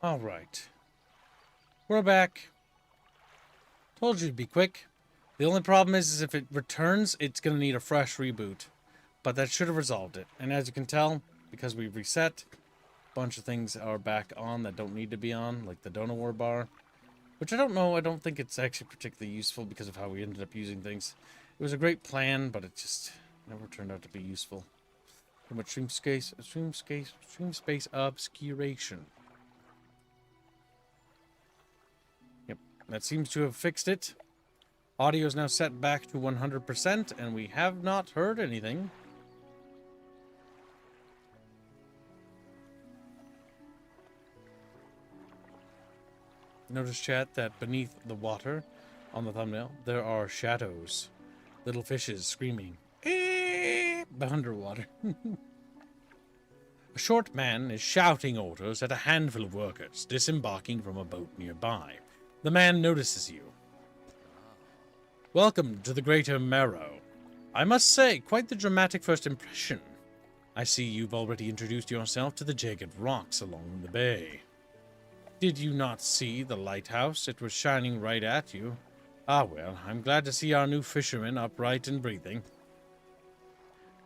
Alright. We're back. Told you to be quick. The only problem is if it returns, it's going to need a fresh reboot. But that should have resolved it. And as you can tell, because we've reset, a bunch of things are back on that don't need to be on, like the Donor bar. Which I don't know, I don't think it's actually particularly useful because of how we ended up using things. It was a great plan, but it just never turned out to be useful. Too much stream space obscuration. Yep, that seems to have fixed it. Audio is now set back to 100%, and we have not heard anything. Notice, chat, that beneath the water on the thumbnail, there are shadows. Little fishes screaming underwater. A short man is shouting orders at a handful of workers disembarking from a boat nearby. The man notices you. Welcome to the Greater Marrow. I must say, quite the dramatic first impression. I see you've already introduced yourself to the jagged rocks along the bay. Did you not see the lighthouse? It was shining right at you. Ah well, I'm glad to see our new fisherman upright and breathing.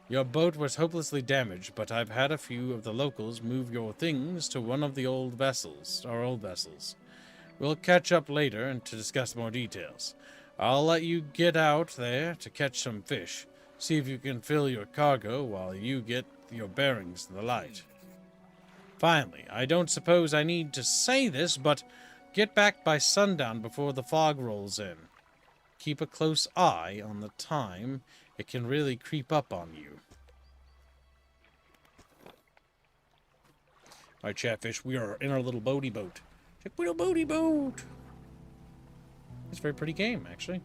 Your boat was hopelessly damaged, but I've had a few of the locals move your things to one of the old vessels. We'll catch up later and to discuss more details. I'll let you get out there to catch some fish. See if you can fill your cargo while you get your bearings to the light. Finally, I don't suppose I need to say this, but get back by sundown before the fog rolls in. Keep a close eye on the time. It can really creep up on you. Alright, Chatfish, we are in our little boaty boat. Check little boaty boat! It's a very pretty game, actually.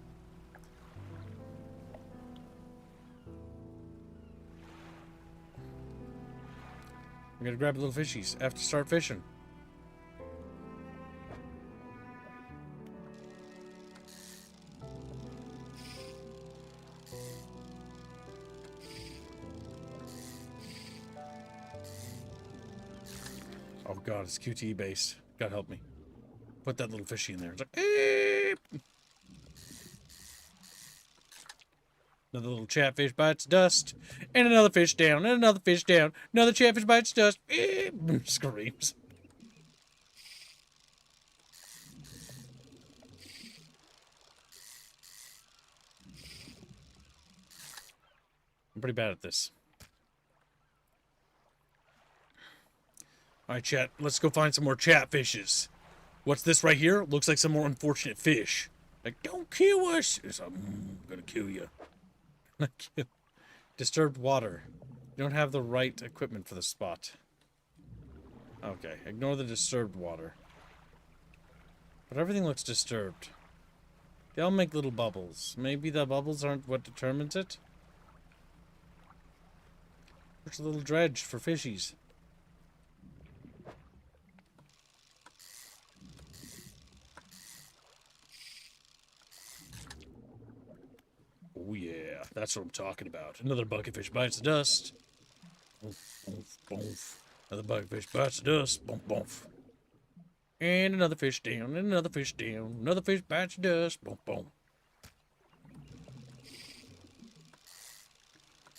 We gotta grab little fishies. I have to start fishing. Oh god, it's QTE based. God help me. Put that little fishy in there. It's like, eep! Another little chatfish bites dust. And another fish down. And another fish down. Another chatfish bites dust. Eep! Screams. I'm pretty bad at this. Alright, chat. Let's go find some more chatfishes. What's this right here? Looks like some more unfortunate fish. Like, don't kill us! It's I'm gonna kill you. Disturbed water. You don't have the right equipment for the spot. Okay, ignore the disturbed water. But everything looks disturbed. They all make little bubbles. Maybe the bubbles aren't what determines it? There's a little dredge for fishies. Oh yeah, that's what I'm talking about. Another bucketfish bites the dust. Boom, boom, boom. Another bucketfish bites the dust. Boom, boom. And another fish down, and another fish down. Another fish bites the dust. Boom, boom.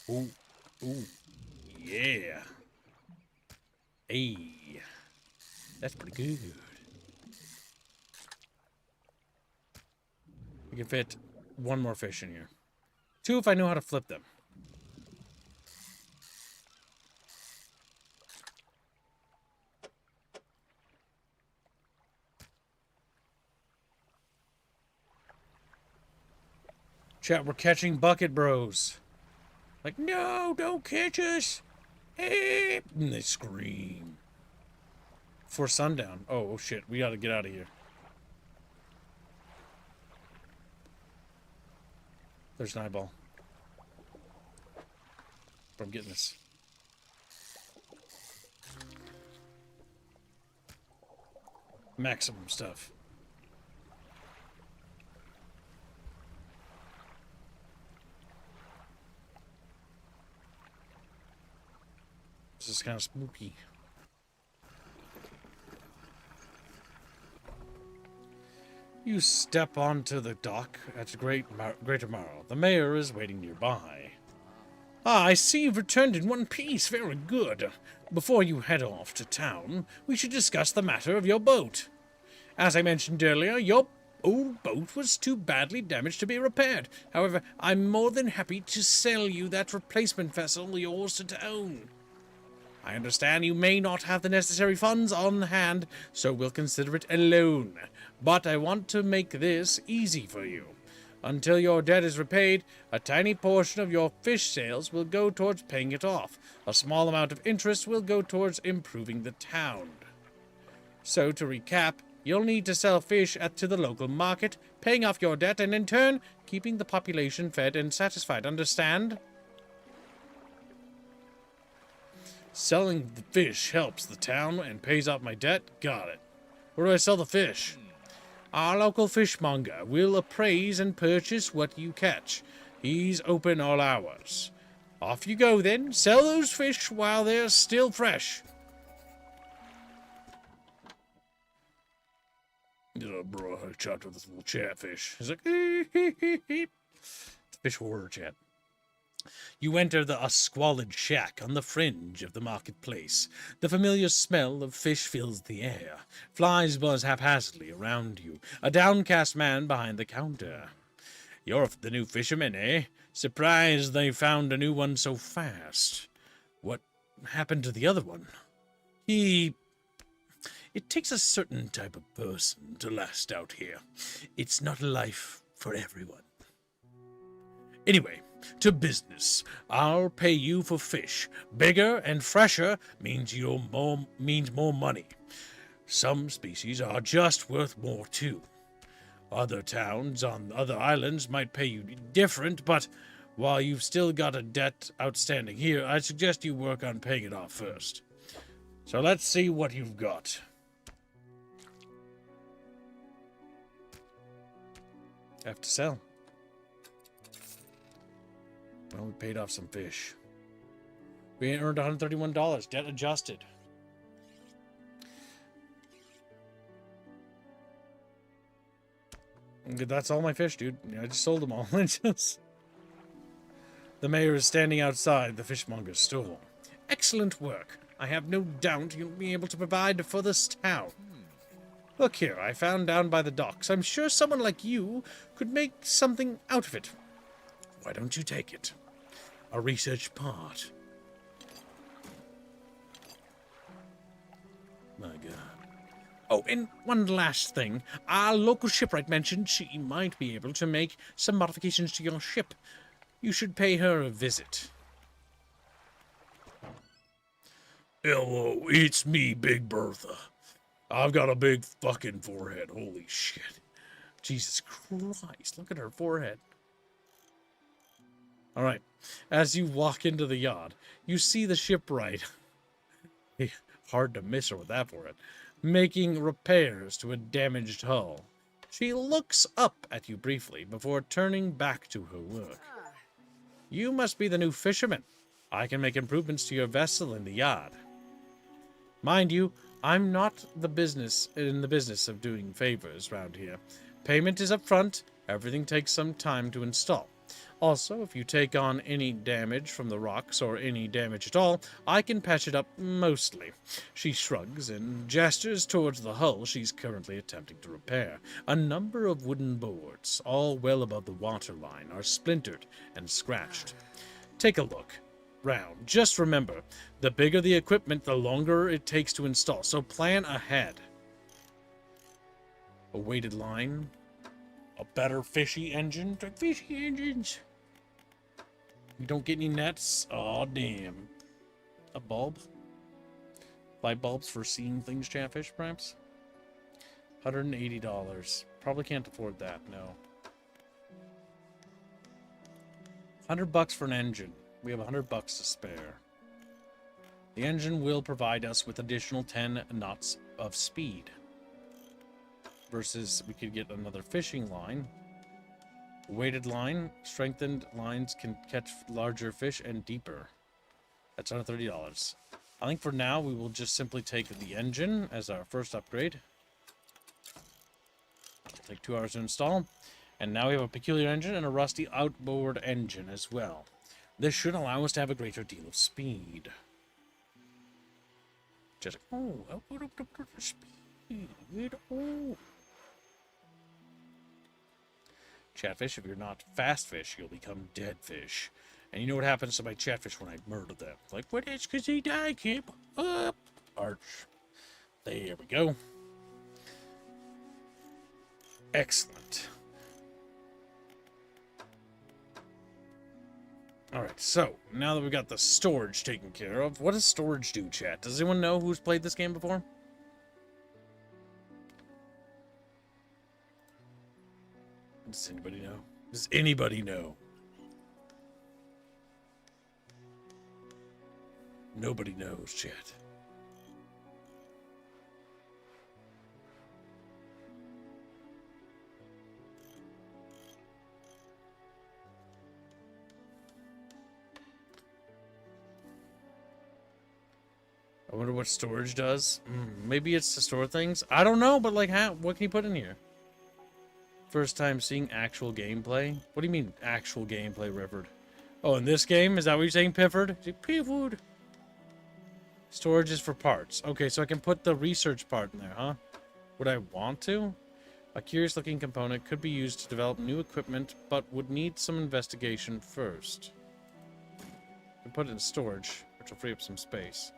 Ooh, ooh, yeah. Hey, that's pretty good. We can fit one more fish in here. Two if I know how to flip them. Chat, we're catching bucket bros. Like, no, don't catch us. And they scream. For sundown. Oh, shit, we gotta get out of here. There's an eyeball. But I'm getting this. Maximum stuff. This is kind of spooky. You step onto the dock at Greater Morrow. The mayor is waiting nearby. Ah, I see you've returned in one piece. Very good. Before you head off to town, we should discuss the matter of your boat. As I mentioned earlier, your old boat was too badly damaged to be repaired. However, I'm more than happy to sell you that replacement vessel yours to own. I understand you may not have the necessary funds on hand, so we'll consider it a loan. But I want to make this easy for you. Until your debt is repaid, a tiny portion of your fish sales will go towards paying it off. A small amount of interest will go towards improving the town. So, to recap, you'll need to sell fish to the local market, paying off your debt, and in turn, keeping the population fed and satisfied. Understand? Selling the fish helps the town and pays off my debt? Got it. Where do I sell the fish? Our local fishmonger will appraise and purchase what you catch. He's open all hours. Off you go then. Sell those fish while they're still fresh. Bro, I chatted with this little chatfish. He's like, fish horror chat. You enter a squalid shack on the fringe of the marketplace. The familiar smell of fish fills the air. Flies buzz haphazardly around you. A downcast man behind the counter. You're the new fisherman, eh? Surprised they found a new one so fast. What happened to the other one? It takes a certain type of person to last out here. It's not a life for everyone. Anyway, to business. I'll pay you for fish. Bigger and fresher means more money. Some species are just worth more too. Other towns on other islands might pay you different, but while you've still got a debt outstanding here, I suggest you work on paying it off first. So let's see what you've got. Have to sell. Well, we paid off some fish. We earned $131, debt adjusted. That's all my fish, dude. I just sold them all. The mayor is standing outside the fishmonger's store. Excellent work. I have no doubt you'll be able to provide for this town. Look here, I found down by the docks. I'm sure someone like you could make something out of it. Why don't you take it? A research part. My God. Oh, and one last thing. Our local shipwright mentioned she might be able to make some modifications to your ship. You should pay her a visit. Hello, it's me, Big Bertha. I've got a big fucking forehead. Holy shit. Jesus Christ, look at her forehead. Alright, as you walk into the yacht, you see the shipwright. Hard to miss her with that forehead. Making repairs to a damaged hull. She looks up at you briefly before turning back to her work. You must be the new fisherman. I can make improvements to your vessel in the yard. Mind you, I'm not in the business of doing favors around here. Payment is up front. Everything takes some time to install. Also, if you take on any damage from the rocks or any damage at all, I can patch it up mostly. She shrugs and gestures towards the hull she's currently attempting to repair. A number of wooden boards, all well above the waterline, are splintered and scratched. Take a look round. Just remember, the bigger the equipment, the longer it takes to install, so plan ahead. A weighted line. A better fishy engine. Like fishy engines. You don't get any nets? Aw, damn. A bulb? Light bulbs for seeing things, Chatfish, perhaps? $180. Probably can't afford that, no. $100 for an engine. We have $100 to spare. The engine will provide us with additional 10 knots of speed. Versus we could get another fishing line. Weighted line. Strengthened lines can catch larger fish and deeper. That's $130. I think for now we will just simply take the engine as our first upgrade. take 2 hours to install. And now we have a peculiar engine and a rusty outboard engine as well. This should allow us to have a greater deal of speed. Just speed. Oh. Chatfish, if you're not fast fish, you'll become dead fish. And you know what happens to my chatfish when I murder them? Like, what is because he died? Keep up. Arch. There we go. Excellent. Alright, so, now that we've got the storage taken care of, what does storage do, chat? Does anyone know who's played this game before? Does anybody know? Does anybody know? Nobody knows, chat. I wonder what storage does. Maybe it's to store things. I don't know, but like, how? What can you put in here? First time seeing actual gameplay. What do you mean actual gameplay, Rifford? Oh, in this game, is that what you're saying, Pifford? Pifford. Storage is for parts. Okay, so I can put the research part in there, huh? Would I want to? A curious-looking component could be used to develop new equipment, but would need some investigation first. I can put it in storage, which will free up some space.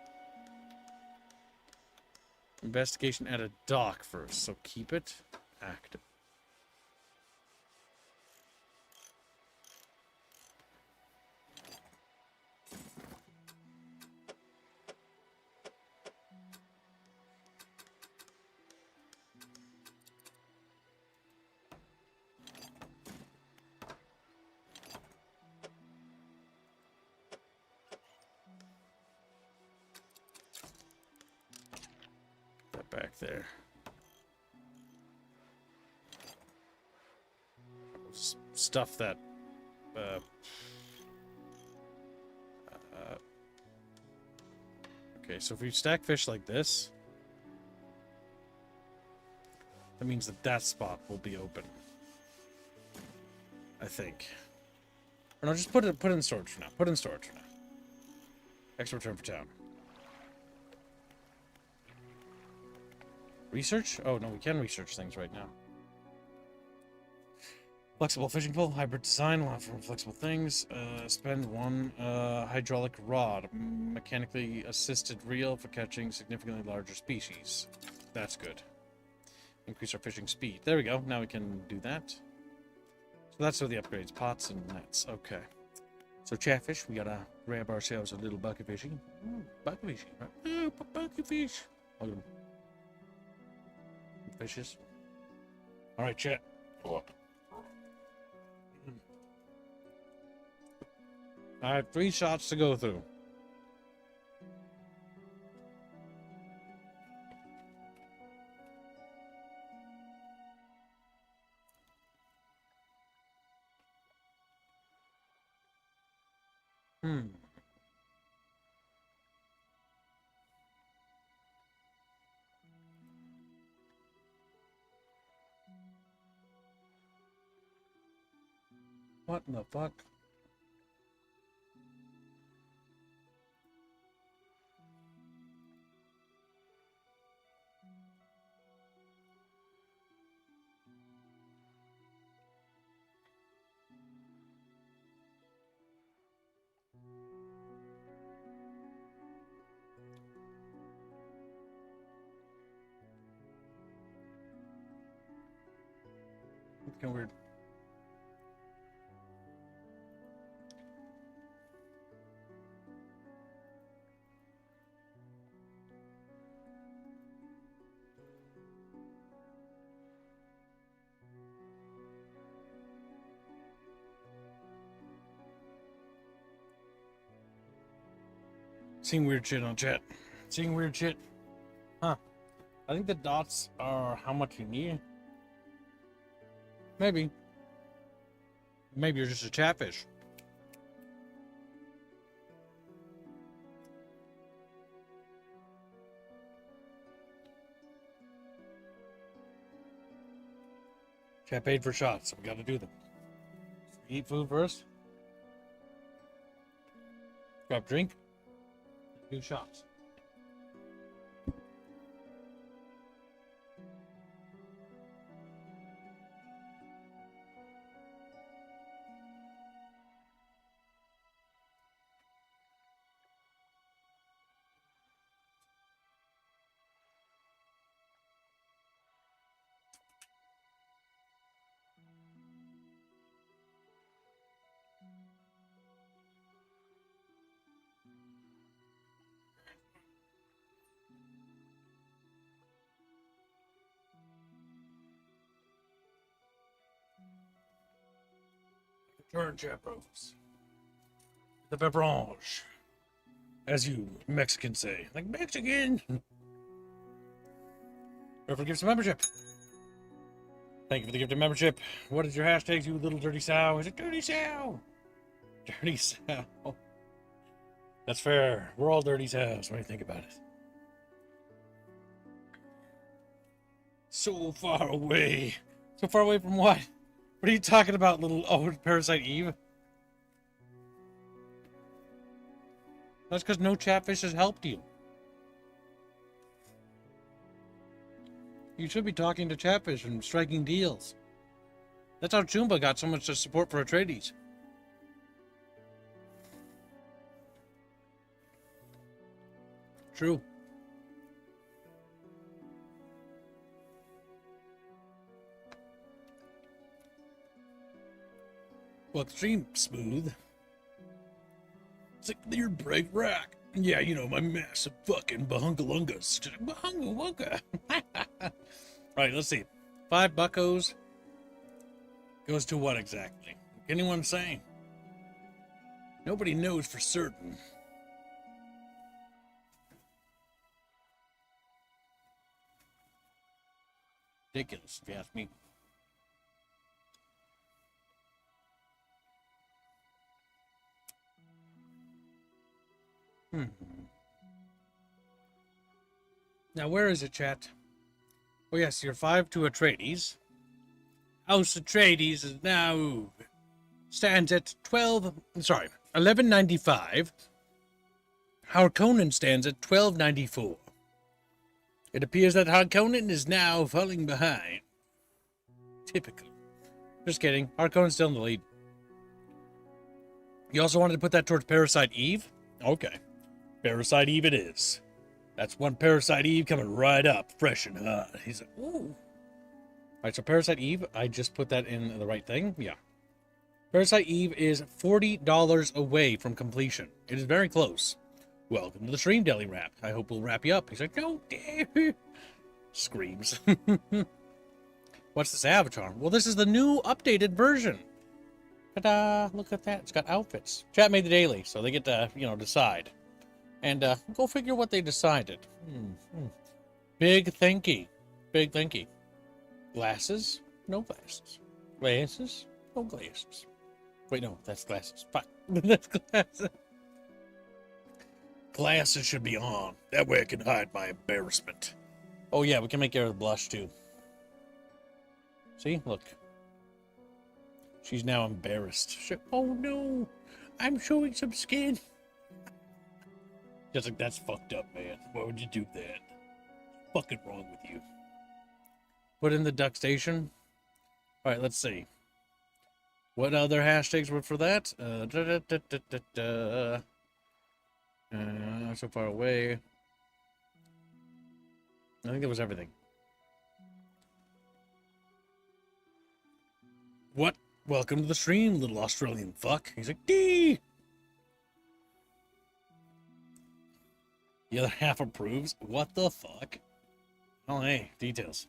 Investigation at a dock first, so keep it active. That back there. Stuff that okay, so if we stack fish like this, that means that that spot will be open. I think. Or no, just put it in storage for now. Put it in storage for now. Extra return for town. Research? Oh no, we can research things right now. Flexible fishing pole, hybrid design, allow for flexible things. Spend 1 hydraulic rod, mechanically assisted reel for catching significantly larger species. That's good. Increase our fishing speed. There we go. Now we can do that. So that's for the upgrades, pots and nets. Okay. So chatfish, we gotta grab ourselves a little bucket fishing. Bucket fishing, right? Oh, bucket fish. Look at them. Fishes. All right, chat. Go up. I have 3 shots to go through. What in the fuck? It's kind of weird. Seeing weird shit on chat. Seeing weird shit. Huh. I think the dots are how much you need. Maybe. Maybe you're just a chatfish. Chat paid for shots, so we gotta do them. Eat food first. Grab drink. Do shots. Turn, Chapros. The beverage. As you Mexicans say. Like Mexican! Whoever gives a membership. Thank you for the gift of membership. What is your hashtag, you little dirty sow? Is it dirty sow? Dirty sow. That's fair. We're all dirty sows. What do you think about it? So far away. So far away from what? What are you talking about, little Parasite Eve? That's because no Chatfish has helped you. You should be talking to Chatfish and striking deals. That's how Choomba got so much support for Atreides. True. Well, extreme smooth. It's like your bright rack. Yeah, you know, my massive fucking bahungalungas. Bahungalunga. Right, let's see. $5 goes to what exactly? Anyone say? Nobody knows for certain. Ridiculous, if you ask me. Now, where is it, chat? Oh, yes, you're 5 to Atreides. House Atreides is now stands at 11.95. Harkonnen stands at 12.94. It appears that Harkonnen is now falling behind. Typical. Just kidding. Harkonnen's still in the lead. You also wanted to put that towards Parasite Eve? Okay. Parasite Eve it is. That's one Parasite Eve coming right up, fresh and hot. He's like, ooh. Alright, so Parasite Eve, I just put that in the right thing. Yeah. Parasite Eve is $40 away from completion. It is very close. Welcome to the stream, Deli Wrap. I hope we'll wrap you up. He's like, no, damn. Screams. What's this avatar? Well, this is the new updated version. Ta-da! Look at that. It's got outfits. Chat made the daily, so they get to, decide. And go figure what they decided. Big thinky. Big thinky. Glasses? No glasses. Glasses? No glasses. Wait, no, that's glasses. Fuck. That's glasses. Glasses should be on. That way I can hide my embarrassment. Oh, yeah, we can make her blush, too. See? Look. She's now embarrassed. Oh, no. I'm showing some skin. Just like, that's fucked up, man. Why would you do that? What's fucking wrong with you? Put in the duck station. All right, let's see. What other hashtags were for that? So far away. I think that was everything. What? Welcome to the stream, little Australian fuck. He's like, D. The other half approves. What the fuck? Oh, hey, details.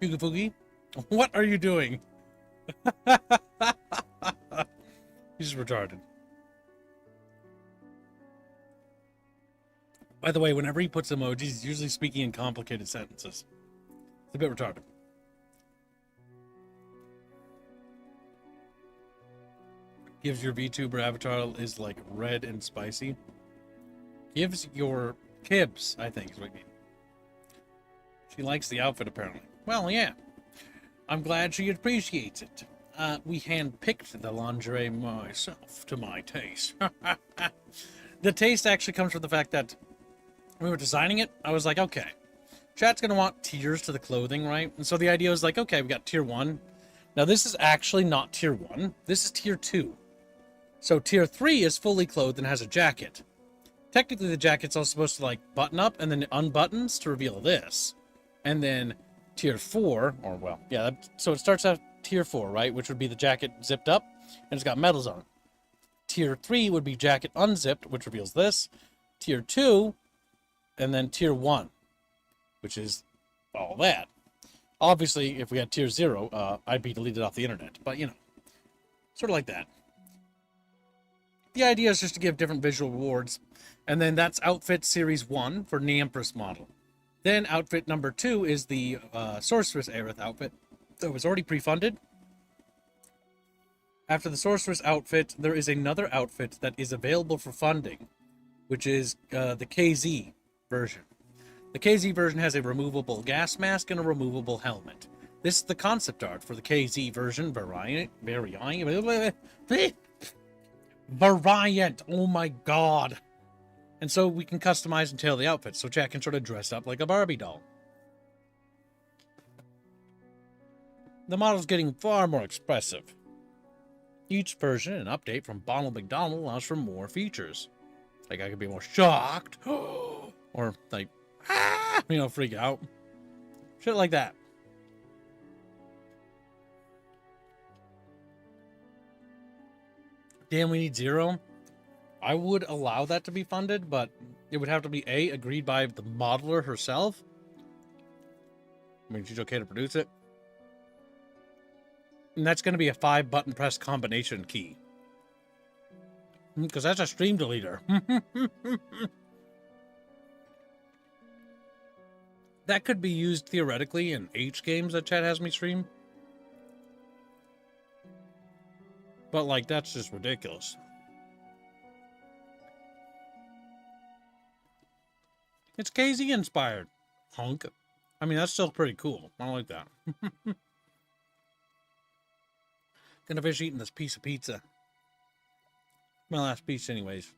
Fugi Fugi, what are you doing? He's just retarded. By the way, whenever he puts emojis, he's usually speaking in complicated sentences. It's a bit retarded. Gives your VTuber avatar is like red and spicy. Gives your Kibs, I think is what you mean. She likes the outfit apparently. Well, yeah. I'm glad she appreciates it. We hand-picked the lingerie myself to my taste. The taste actually comes from the fact that when we were designing it, I was like, okay, chat's going to want tiers to the clothing, right? And so the idea was like, okay, we got tier 1. Now, this is actually not tier 1. This is tier 2. So tier 3 is fully clothed and has a jacket. Technically, the jacket's also supposed to, like, button up and then it unbuttons to reveal this. And then tier 4, or, well, yeah, so it starts out tier 4, right? Which would be the jacket zipped up and it's got medals on it. Tier 3 would be jacket unzipped, which reveals this. Tier 2, and then tier 1, which is all that. Obviously, if we had tier 0, I'd be deleted off the internet. But, you know, sort of like that. The idea is just to give different visual rewards. And then that's outfit series 1 for the Empress model. Then outfit number 2 is the Sorceress Aerith outfit that was already pre-funded. After the Sorceress outfit, there is another outfit that is available for funding, which is the KZ version. The KZ version has a removable gas mask and a removable helmet. This is the concept art for the KZ version variant. Oh my god. And so we can customize and tailor the outfit, so chat can sort of dress up like a Barbie doll. The model's getting far more expressive. Each version and update from Donald McDonald allows for more features. Like, I could be more shocked, or like, you know, freak out. Shit like that. Damn, we need 0. I would allow that to be funded, but it would have to be A, agreed by the modeler herself. I mean, she's okay to produce it. And that's going to be a 5-button press combination key. Because that's a stream deleter. That could be used theoretically in H games that chat has me stream. But, like, that's just ridiculous. It's KZ inspired. Hunk. I mean, that's still pretty cool. I like that. Gonna finish eating this piece of pizza. My last piece anyways.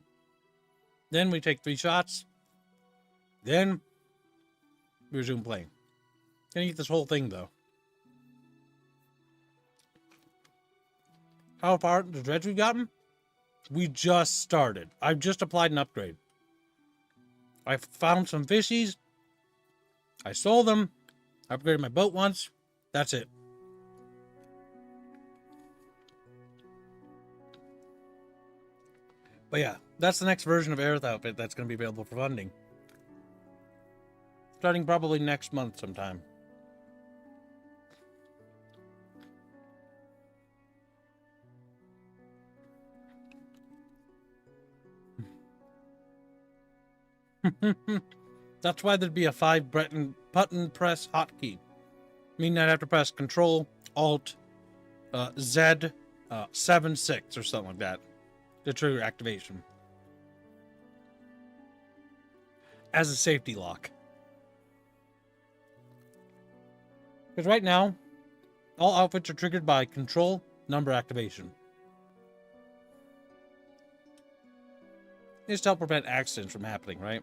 Then we take 3 shots. Then we resume playing. Gonna eat this whole thing though. How far the dredge we've gotten? We just started. I've just applied an upgrade. I found some fishies. I sold them. I upgraded my boat once. That's it. But yeah, that's the next version of Aerith outfit that's going to be available for funding. Starting probably next month sometime. That's why there'd be a 5-button press hotkey. Meaning I'd have to press Control, Alt, Z, 7, 6 or something like that to trigger activation. As a safety lock. Because right now, all outfits are triggered by Control, number activation. It's to help prevent accidents from happening, right?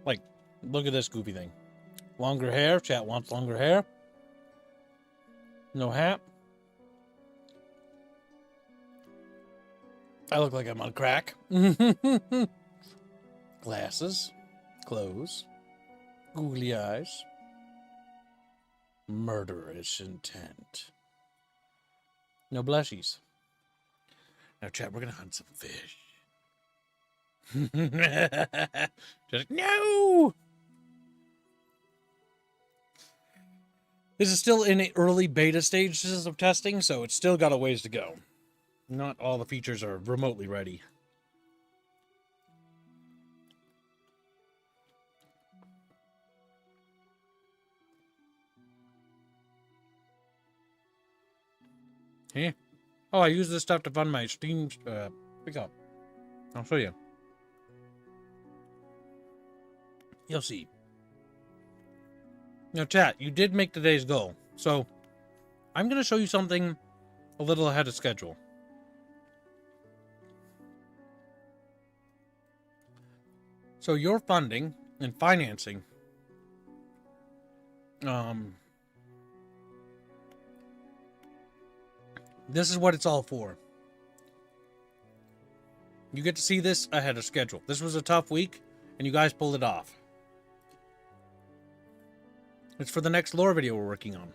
Like, look at this goofy thing. Longer hair. Chat wants longer hair. No hat. I look like I'm on crack. Glasses. Clothes. Googly eyes. Murderous intent. No blushies. Now, chat, we're going to hunt some fish. Just no. This is still in the early beta stages of testing, so it's still got a ways to go. Not all the features are remotely ready. Hey. Oh, I use this stuff to fund my Steam pickup. I'll show you. You'll see. Now, chat, you did make today's goal. So, I'm going to show you something a little ahead of schedule. So, your funding and financing, this is what it's all for. You get to see this ahead of schedule. This was a tough week, and you guys pulled it off. It's for the next lore video we're working on.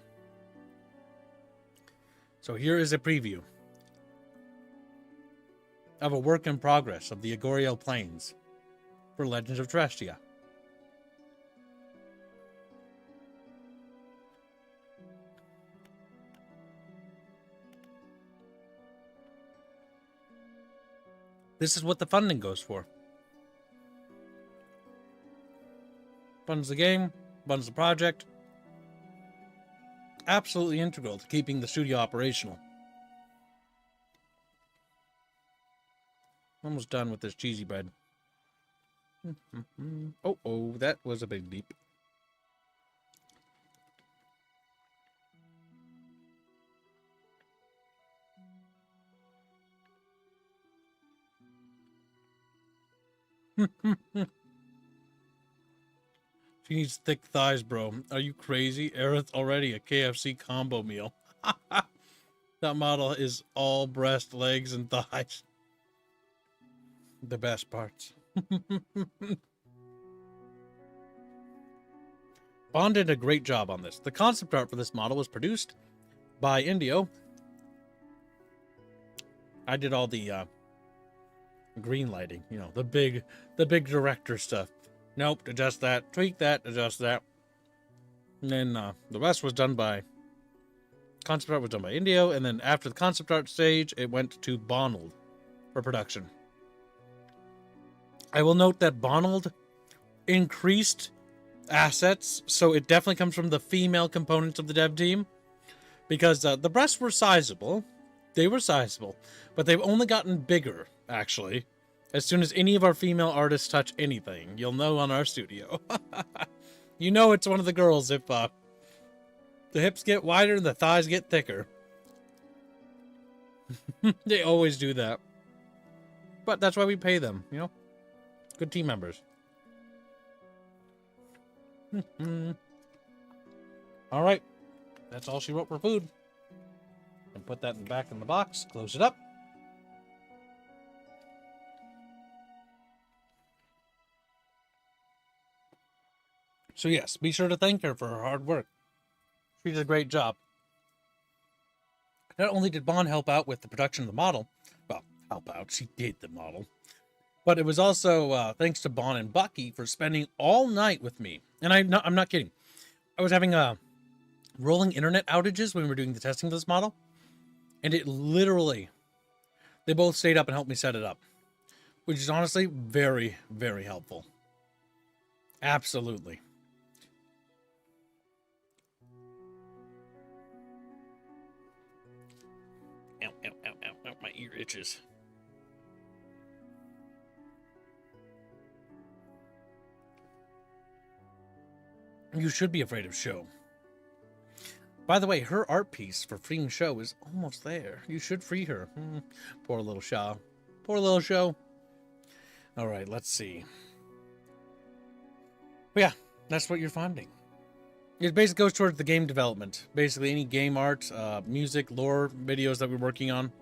So here is a preview of a work in progress of the Agoriel Plains for Legends of Trestia. This is what the funding goes for. Funds the game, funds the project. Absolutely integral to keeping the studio operational. Almost done with this cheesy bread. Oh, that was a big leap. She needs thick thighs, bro. Are you crazy? Aerith already a KFC combo meal. That model is all breast, legs, and thighs. The best parts. Bond did a great job on this. The concept art for this model was produced by Indio. I did all the green lighting, you know, the big director stuff. Nope, adjust that, tweak that, adjust that. And then the rest was done by... Concept art was done by Indio, and then after the concept art stage, it went to Bonald for production. I will note that Bonald increased assets, so it definitely comes from the female components of the dev team. Because the breasts were sizable. They were sizable. But they've only gotten bigger, actually. As soon as any of our female artists touch anything, you'll know on our studio. You know it's one of the girls if the hips get wider and the thighs get thicker. They always do that. But that's why we pay them, you know? Good team members. Alright. That's all she wrote for food. And put that back in the box. Close it up. So yes, be sure to thank her for her hard work. She did a great job. Not only did Bond help out with the production of the model, well, help out, she did the model, but it was also thanks to Bond and Bucky for spending all night with me. And I'm not kidding. I was having rolling internet outages when we were doing the testing of this model, and it literally, they both stayed up and helped me set it up, which is honestly very, very helpful. Absolutely. Ow, ow, ow, ow, ow, my ear itches. You should be afraid of Show. By the way, her art piece for freeing Show is almost there. You should free her. Poor little Show. Poor little Show. Alright, let's see. But yeah, that's what you're funding. It basically goes towards the game development. Basically, any game art, music, lore videos that we're working on.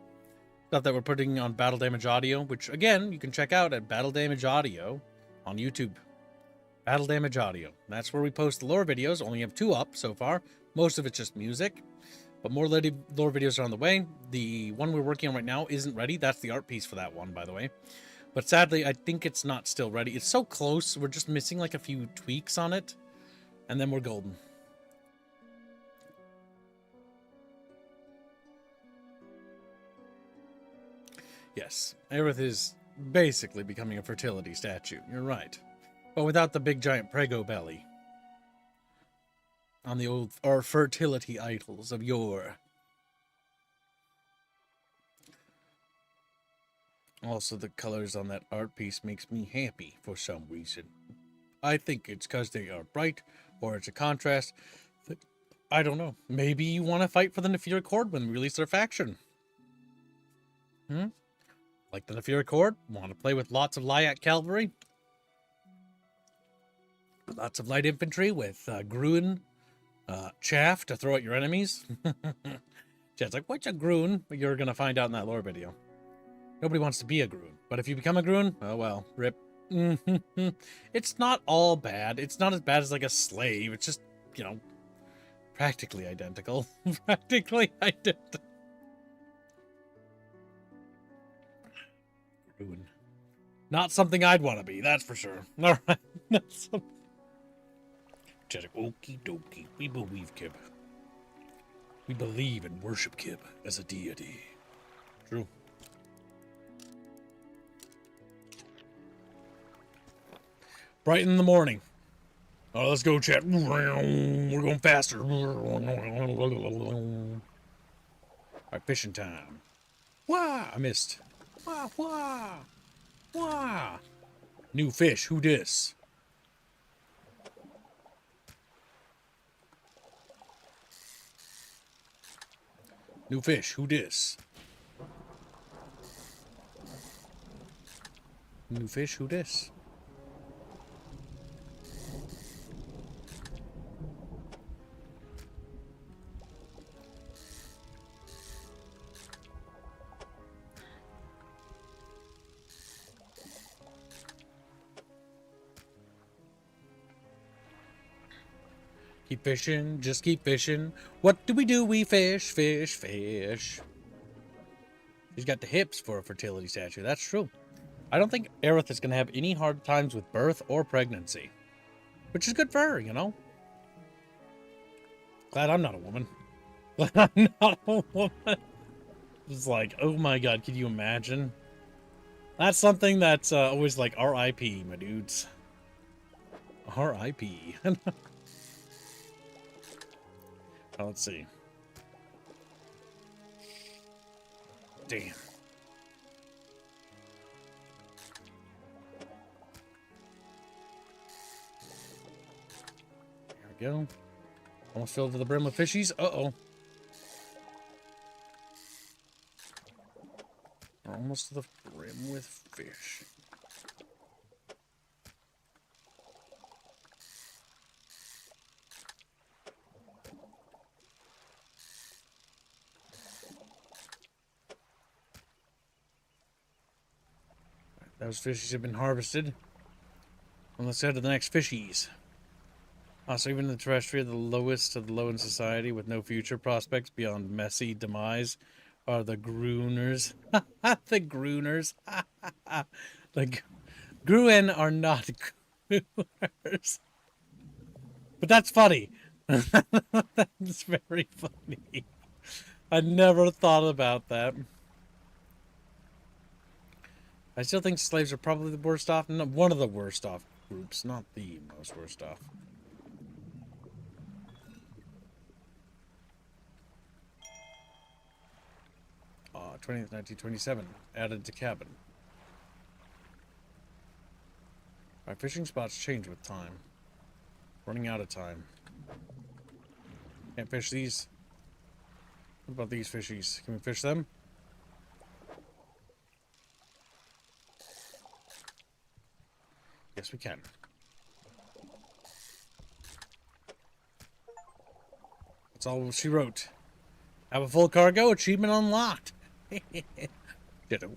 Stuff that we're putting on Battle Damage Audio, which, again, you can check out at Battle Damage Audio on YouTube. Battle Damage Audio. That's where we post the lore videos. Only have 2 up so far. Most of it's just music. But more lore videos are on the way. The one we're working on right now isn't ready. That's the art piece for that one, by the way. But sadly, I think it's not still ready. It's so close. We're just missing like a few tweaks on it. And then we're golden. Yes, Aerith is basically becoming a fertility statue. You're right. But without the big giant prego belly. On the old, or fertility idols of yore. Also, the colors on that art piece makes me happy for some reason. I think it's because they are bright, or it's a contrast. I don't know. Maybe you want to fight for the Nefiri Horde when we release their faction. Like the Nefiri Horde? Want to play with lots of Lyak cavalry? Lots of light infantry with Gruen chaff to throw at your enemies? Jed's like, what's a Gruen? You're going to find out in that lore video. Nobody wants to be a Gruen. But if you become a Gruen, oh well, rip. It's not all bad. It's not as bad as like a slave. It's just, you know, practically identical. Practically identical. Gruen. Not something I'd want to be, that's for sure. All right. That's something. Okie dokie. We believe Kib. We believe and worship Kib as a deity. True. Bright in the morning. Oh, let's go, chat. We're going faster. Alright, fishing time. Wah! I missed. Wah, wah! Wah! New fish, who dis? New fish, who dis? New fish, who dis? Keep fishing, just keep fishing. What do? We fish, fish, fish. He's got the hips for a fertility statue. That's true. I don't think Aerith is going to have any hard times with birth or pregnancy. Which is good for her, you know? Glad I'm not a woman. Glad I'm not a woman. It's like, oh my god, can you imagine? That's something that's always like R.I.P., my dudes. R.I.P. Let's see. Damn. There we go. Almost filled to the brim with fishies. Uh-oh. Almost to the brim with fish. Those fishies have been harvested. And let's head to the next fishies. So even the terrestrial, the lowest of the low in society with no future prospects beyond messy demise are the Grueners. The Grueners. The Gruen are not Grueners. But that's funny. That's very funny. I never thought about that. I still think slaves are probably the worst off. No, one of the worst off groups, not the most worst off. 20th, 1927. Added to cabin. Our fishing spots change with time. Running out of time. Can't fish these. What about these fishies? Can we fish them? Yes, we can. That's all she wrote. Have a full cargo, achievement unlocked.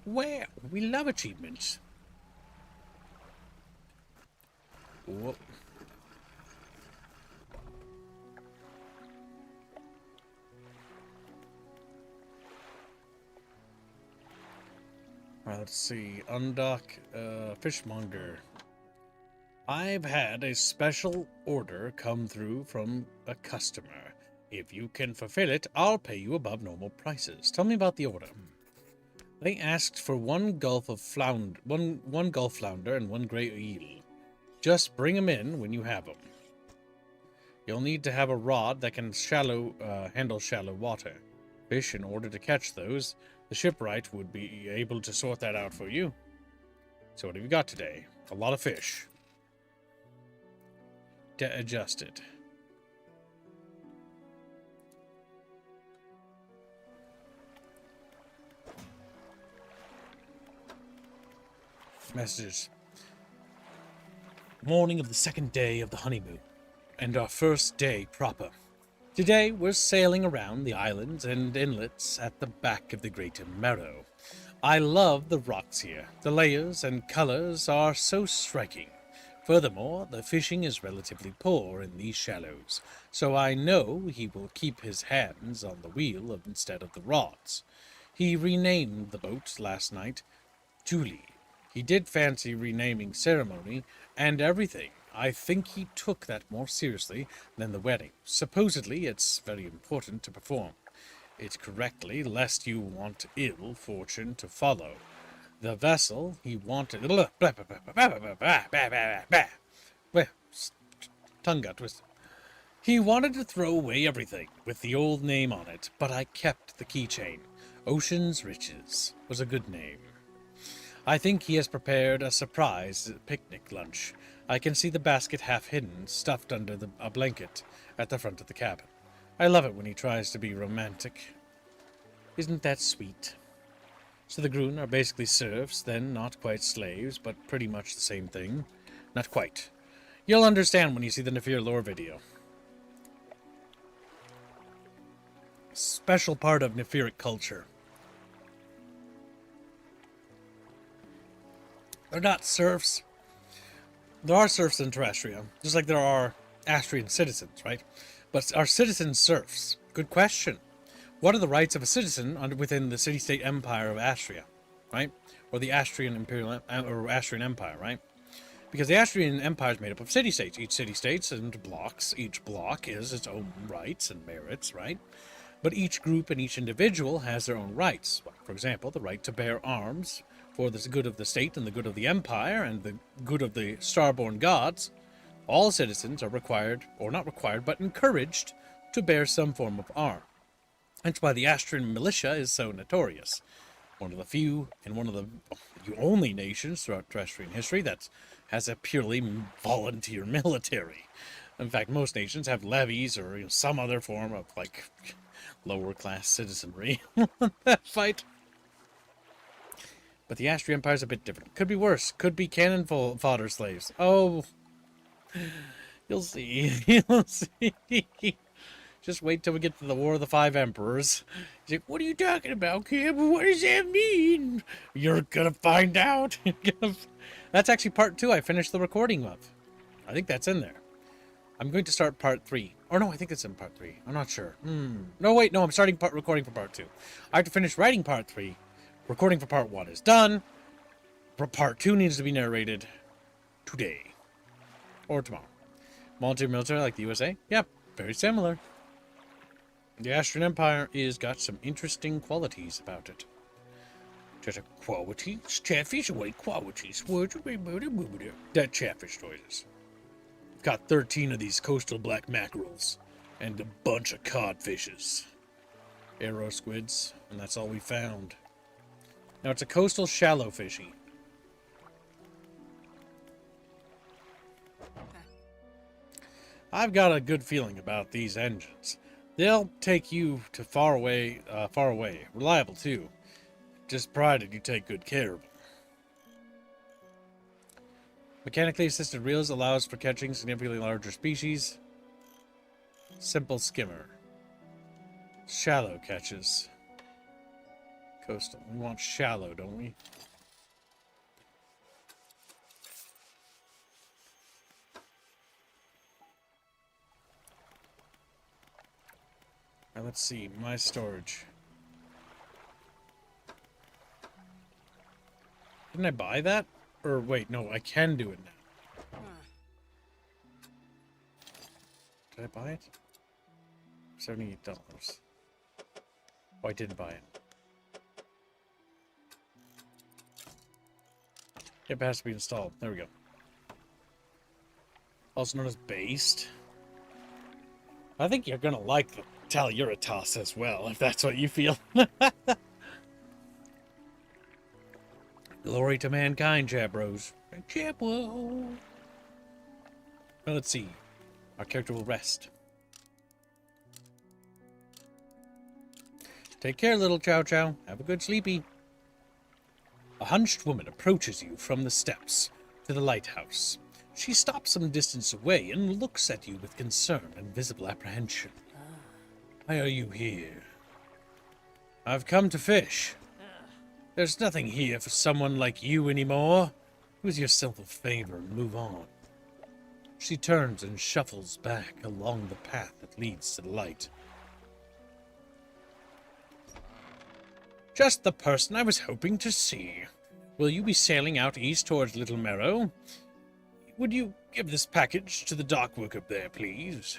Well, we love achievements. Whoop. Alright, let's see. Undock fishmonger. I've had a special order come through from a customer. If you can fulfill it, I'll pay you above normal prices. Tell me about the order. They asked for one gulf flounder and one gray eel. Just bring them in when you have them. You'll need to have a rod that can handle shallow water. Fish, in order to catch those, The shipwright would be able to sort that out for you. So what have you got today? A lot of fish. Adjusted. Messages. Morning of the second day of the honeymoon, and our first day proper. Today we're sailing around the islands and inlets at the back of the Great Marrow. I love the rocks here. The layers and colors are so striking. Furthermore, the fishing is relatively poor in these shallows, so I know he will keep his hands on the wheel instead of the rods. He renamed the boat last night Julie. He did fancy renaming ceremony and everything. I think he took that more seriously than the wedding. Supposedly, it's very important to perform it correctly, lest you want ill fortune to follow. The vessel he wanted... Tongue got twisted. He wanted to throw away everything with the old name on it, but I kept the keychain. Ocean's Riches was a good name. I think he has prepared a surprise picnic lunch. I can see the basket half hidden, stuffed under a blanket at the front of the cabin. I love it when he tries to be romantic. Isn't that sweet? So the Grun are basically serfs, then not quite slaves, but pretty much the same thing. Not quite. You'll understand when you see the Nefir lore video. Special part of Nefiric culture. They're not serfs. There are serfs in Terrestria, just like there are Astrian citizens, right? But are citizens serfs? Good question. What are the rights of a citizen within the city-state empire of Astria, right? Or the Astrian Imperial or Astrian Empire, right? Because the Astrian Empire is made up of city-states. Each city-state and blocks. Each block is its own rights and merits, right? But each group and each individual has their own rights. For example, the right to bear arms for the good of the state and the good of the empire and the good of the starborn gods. All citizens are required, or not required, but encouraged to bear some form of arm. That's why the Astrian militia is so notorious. One of the few and one of the only nations throughout terrestrial history that has a purely volunteer military. In fact, most nations have levies or some other form of lower class citizenry that fight. But the Astrian Empire is a bit different. Could be worse. Could be cannon fodder slaves. Oh, you'll see. You'll see. Just wait till we get to the War of the Five Emperors. He's like, what are you talking about, kid? What does that mean? You're gonna find out. That's actually part 2 I finished the recording of. I think that's in there. I'm going to start part 3. Or no, I think it's in part 3. I'm not sure. No, wait, no, I'm starting recording for part 2. I have to finish writing part 3. Recording for part 1 is done. Part 2 needs to be narrated today. Or tomorrow. Volunteer military like the USA? Yep, very similar. The Astrian Empire is got some interesting qualities about it. Just qualities? Chatfish away qualities. That chatfish noises. Got 13 of these coastal black mackerels. And a bunch of codfishes. Arrow squids. And that's all we found. Now it's a coastal shallow fishy. I've got a good feeling about these engines. They'll take you to far away. Reliable, too. Just provided you take good care of them. Mechanically assisted reels allows for catching significantly larger species. Simple skimmer. Shallow catches. Coastal. We want shallow, don't we? Now let's see, my storage. Didn't I buy that? Or wait, no, I can do it now. Did I buy it? $78. Oh, I didn't buy it. It has to be installed. There we go. Also known as based. I think you're gonna like the Telluritas as well, if that's what you feel. Glory to mankind, chat bros. Chat bro. Well, let's see. Our character will rest. Take care, little Chow Chow. Have a good sleepy. A hunched woman approaches you from the steps to the lighthouse. She stops some distance away and looks at you with concern and visible apprehension. Why are you here? I've come to fish. There's nothing here for someone like you anymore. Do yourself a favor and move on. She turns and shuffles back along the path that leads to the light. Just the person I was hoping to see. Will you be sailing out east towards Little Merrow? Would you give this package to the dock worker there, please?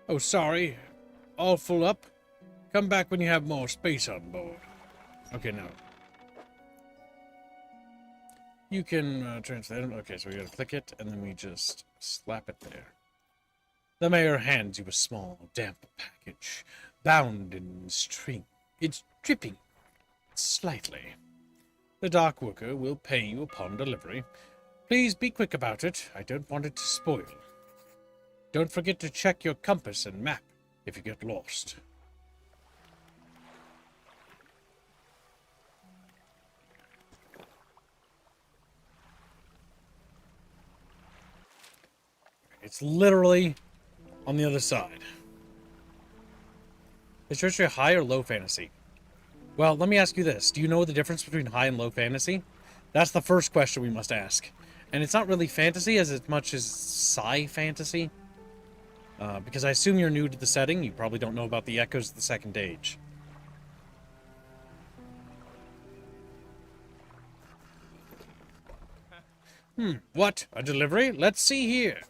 Oh, sorry. All full up? Come back when you have more space on board. Okay, now. You can translate it. Okay, so we gotta click it, and then we just slap it there. The mayor hands you a small, damp package, bound in string. It's dripping slightly. The dock worker will pay you upon delivery. Please be quick about it. I don't want it to spoil. Don't forget to check your compass and map if you get lost. It's literally on the other side. Is your high or low fantasy? Well, let me ask you this. Do you know the difference between high and low fantasy? That's the first question we must ask. And it's not really fantasy as much as sci fantasy. Because I assume you're new to the setting. You probably don't know about the echoes of the Second Age. What? A delivery? Let's see here.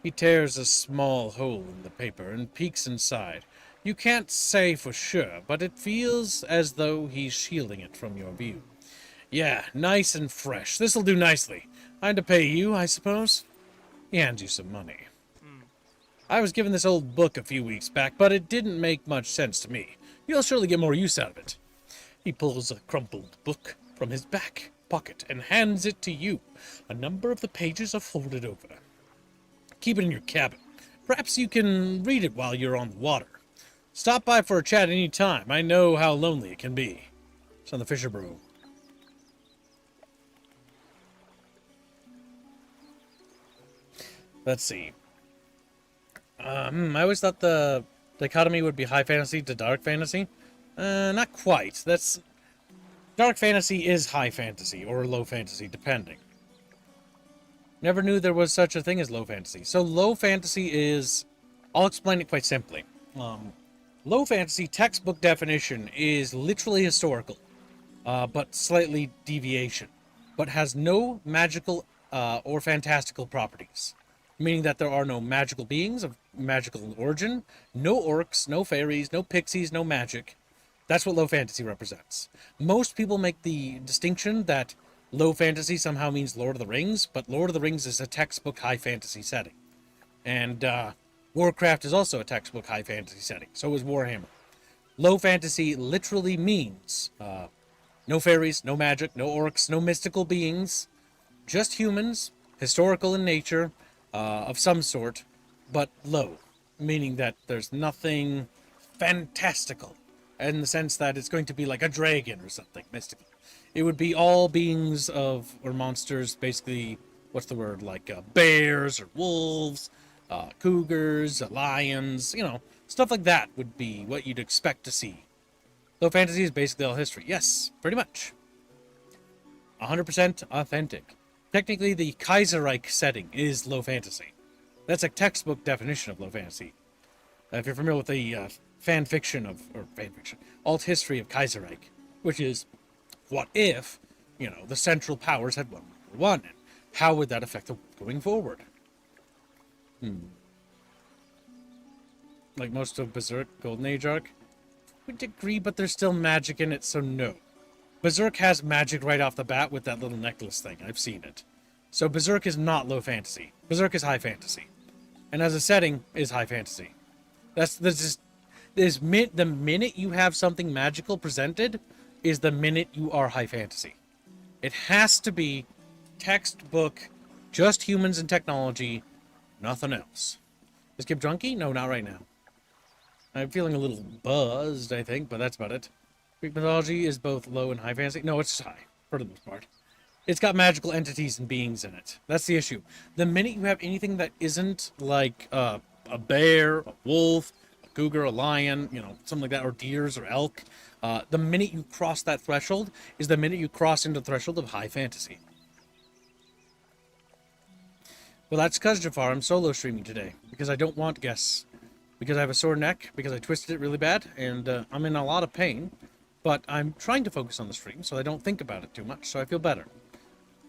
He tears a small hole in the paper and peeks inside. You can't say for sure, but it feels as though he's shielding it from your view. Yeah, nice and fresh. This'll do nicely. I'm to pay you, I suppose? He hands you some money. I was given this old book a few weeks back, but it didn't make much sense to me. You'll surely get more use out of it. He pulls a crumpled book from his back pocket and hands it to you. A number of the pages are folded over. Keep it in your cabin. Perhaps you can read it while you're on the water. Stop by for a chat any time. I know how lonely it can be. It's on the Fisher Brew. Let's see. I always thought the dichotomy would be high fantasy to dark fantasy. Not quite. Dark fantasy is high fantasy or low fantasy, depending. Never knew there was such a thing as low fantasy. So low fantasy is... I'll explain it quite simply. Low fantasy textbook definition is literally historical, but slightly deviation, but has no magical or fantastical properties. Meaning that there are no magical beings of magical origin, no orcs, no fairies, no pixies, no magic. That's what low fantasy represents. Most people make the distinction that low fantasy somehow means Lord of the Rings, but Lord of the Rings is a textbook high fantasy setting. And Warcraft is also a textbook high fantasy setting. So is Warhammer. Low fantasy literally means no fairies, no magic, no orcs, no mystical beings, just humans, historical in nature, of some sort, but low, meaning that there's nothing fantastical in the sense that it's going to be like a dragon or something mystical. It would be all beings of, or monsters, basically, what's the word, like bears or wolves, cougars, lions, you know, stuff like that would be what you'd expect to see. Low fantasy is basically all history. Yes, pretty much. 100% authentic. Technically, the Kaiserreich setting is low fantasy. That's a textbook definition of low fantasy. If you're familiar with the alt history of Kaiserreich, which is, what if, you know, the Central Powers had won, and how would that affect the going forward? Like most of Berserk Golden Age arc? Would agree, but there's still magic in it, so no. Berserk has magic right off the bat with that little necklace thing. I've seen it. So Berserk is not low fantasy. Berserk is high fantasy. And as a setting, is high fantasy. The minute you have something magical presented, is the minute you are high fantasy. It has to be textbook, just humans and technology, nothing else. Is Skip drunky? No, not right now. I'm feeling a little buzzed, I think, but that's about it. Greek mythology is both low and high fantasy. No, it's high, for the most part. It's got magical entities and beings in it. That's the issue. The minute you have anything that isn't like a bear, a wolf, a cougar, a lion, you know, something like that, or deers or elk, the minute you cross that threshold is the minute you cross into the threshold of high fantasy. Well, that's because, Jafar, I'm solo streaming today, because I don't want guests. Because I have a sore neck, because I twisted it really bad, and I'm in a lot of pain. But I'm trying to focus on the stream, so I don't think about it too much, so I feel better.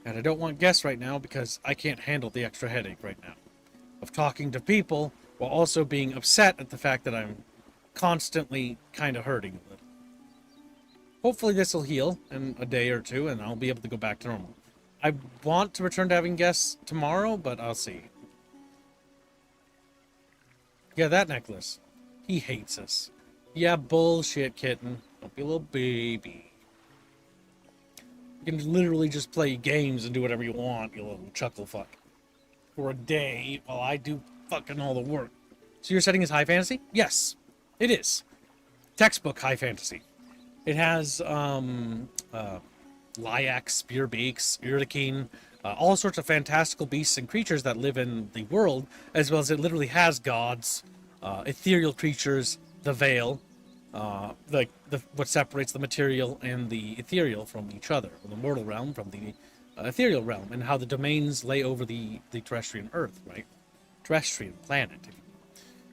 And I don't want guests right now, because I can't handle the extra headache right now of talking to people, while also being upset at the fact that I'm constantly kind of hurting a little. Hopefully this will heal in a day or two, and I'll be able to go back to normal. I want to return to having guests tomorrow, but I'll see. Yeah, that necklace. He hates us. Yeah, bullshit, Kitten. Don't be a little baby. You can literally just play games and do whatever you want, you little chuckle fuck. For a day, while I do fucking all the work. So your setting is high fantasy? Yes, it is. Textbook high fantasy. It has, Lyax, Spearbeaks, Spiritikeen, all sorts of fantastical beasts and creatures that live in the world, as well as it literally has gods, ethereal creatures, the veil, what separates the material and the ethereal from each other, the mortal realm from the ethereal realm, and how the domains lay over the terrestrial Earth, right? Terrestrial planet.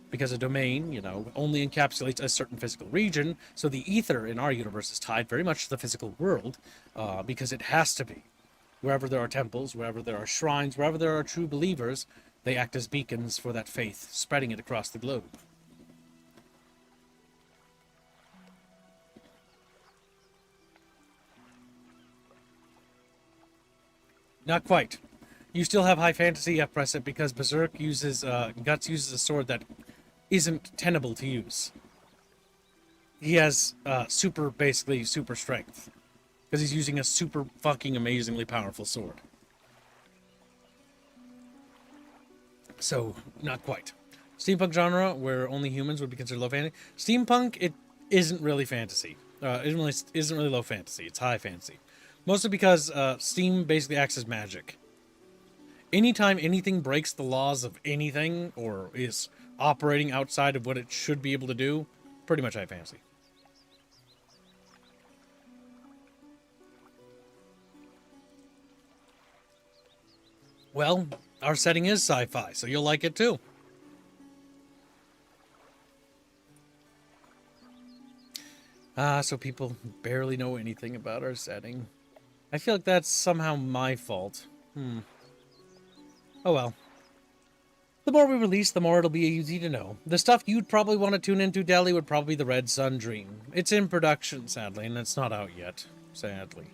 Because a domain, you know, only encapsulates a certain physical region, so the ether in our universe is tied very much to the physical world, because it has to be. Wherever there are temples, wherever there are shrines, wherever there are true believers, they act as beacons for that faith, spreading it across the globe. Not quite. You still have high fantasy at present because Berserk uses, Guts uses a sword that isn't tenable to use. He has, basically super strength. Because he's using a super fucking amazingly powerful sword. So, not quite. Steampunk genre, where only humans would be considered low fantasy. Steampunk, it isn't really fantasy. It isn't really low fantasy. It's high fantasy. Mostly because Steam basically acts as magic. Anytime anything breaks the laws of anything, or is operating outside of what it should be able to do, pretty much high fantasy. Well, our setting is sci-fi, so you'll like it too. So people barely know anything about our setting. I feel like that's somehow my fault. Oh well. The more we release, the more it'll be easy to know. The stuff you'd probably want to tune into, Deli, would probably be the Red Sun Dream. It's in production, sadly, and it's not out yet, sadly.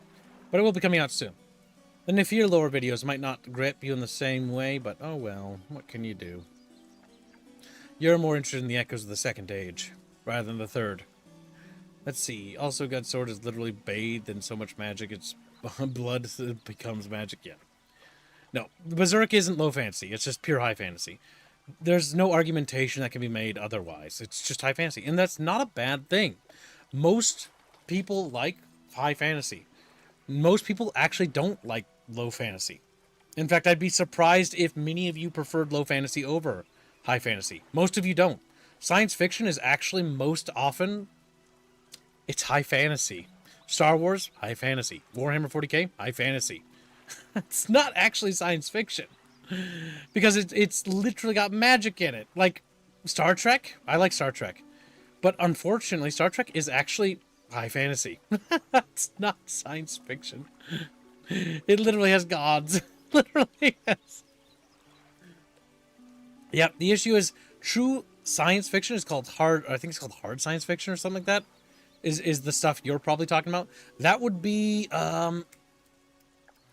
But it will be coming out soon. The Nefir lore videos might not grip you in the same way, but oh well, what can you do? You're more interested in the echoes of the second age, rather than the third. Let's see, also God's sword is literally bathed in so much magic, its blood becomes magic, yeah. No, Berserk isn't low fantasy, it's just pure high fantasy. There's no argumentation that can be made otherwise, it's just high fantasy, and that's not a bad thing. Most people like high fantasy. Most people actually don't like low fantasy. In fact, I'd be surprised if many of you preferred low fantasy over high fantasy. Most of you don't. Science fiction is actually most often, it's high fantasy. Star Wars, high fantasy. Warhammer 40k, high fantasy. It's not actually science fiction. Because it's literally got magic in it. Like, Star Trek, I like Star Trek. But unfortunately, Star Trek is actually high fantasy. It's not science fiction. It literally has gods. Literally has. Yep, the issue is true science fiction is called hard, I think it's called hard science fiction or something like that. Is the stuff you're probably talking about. That would be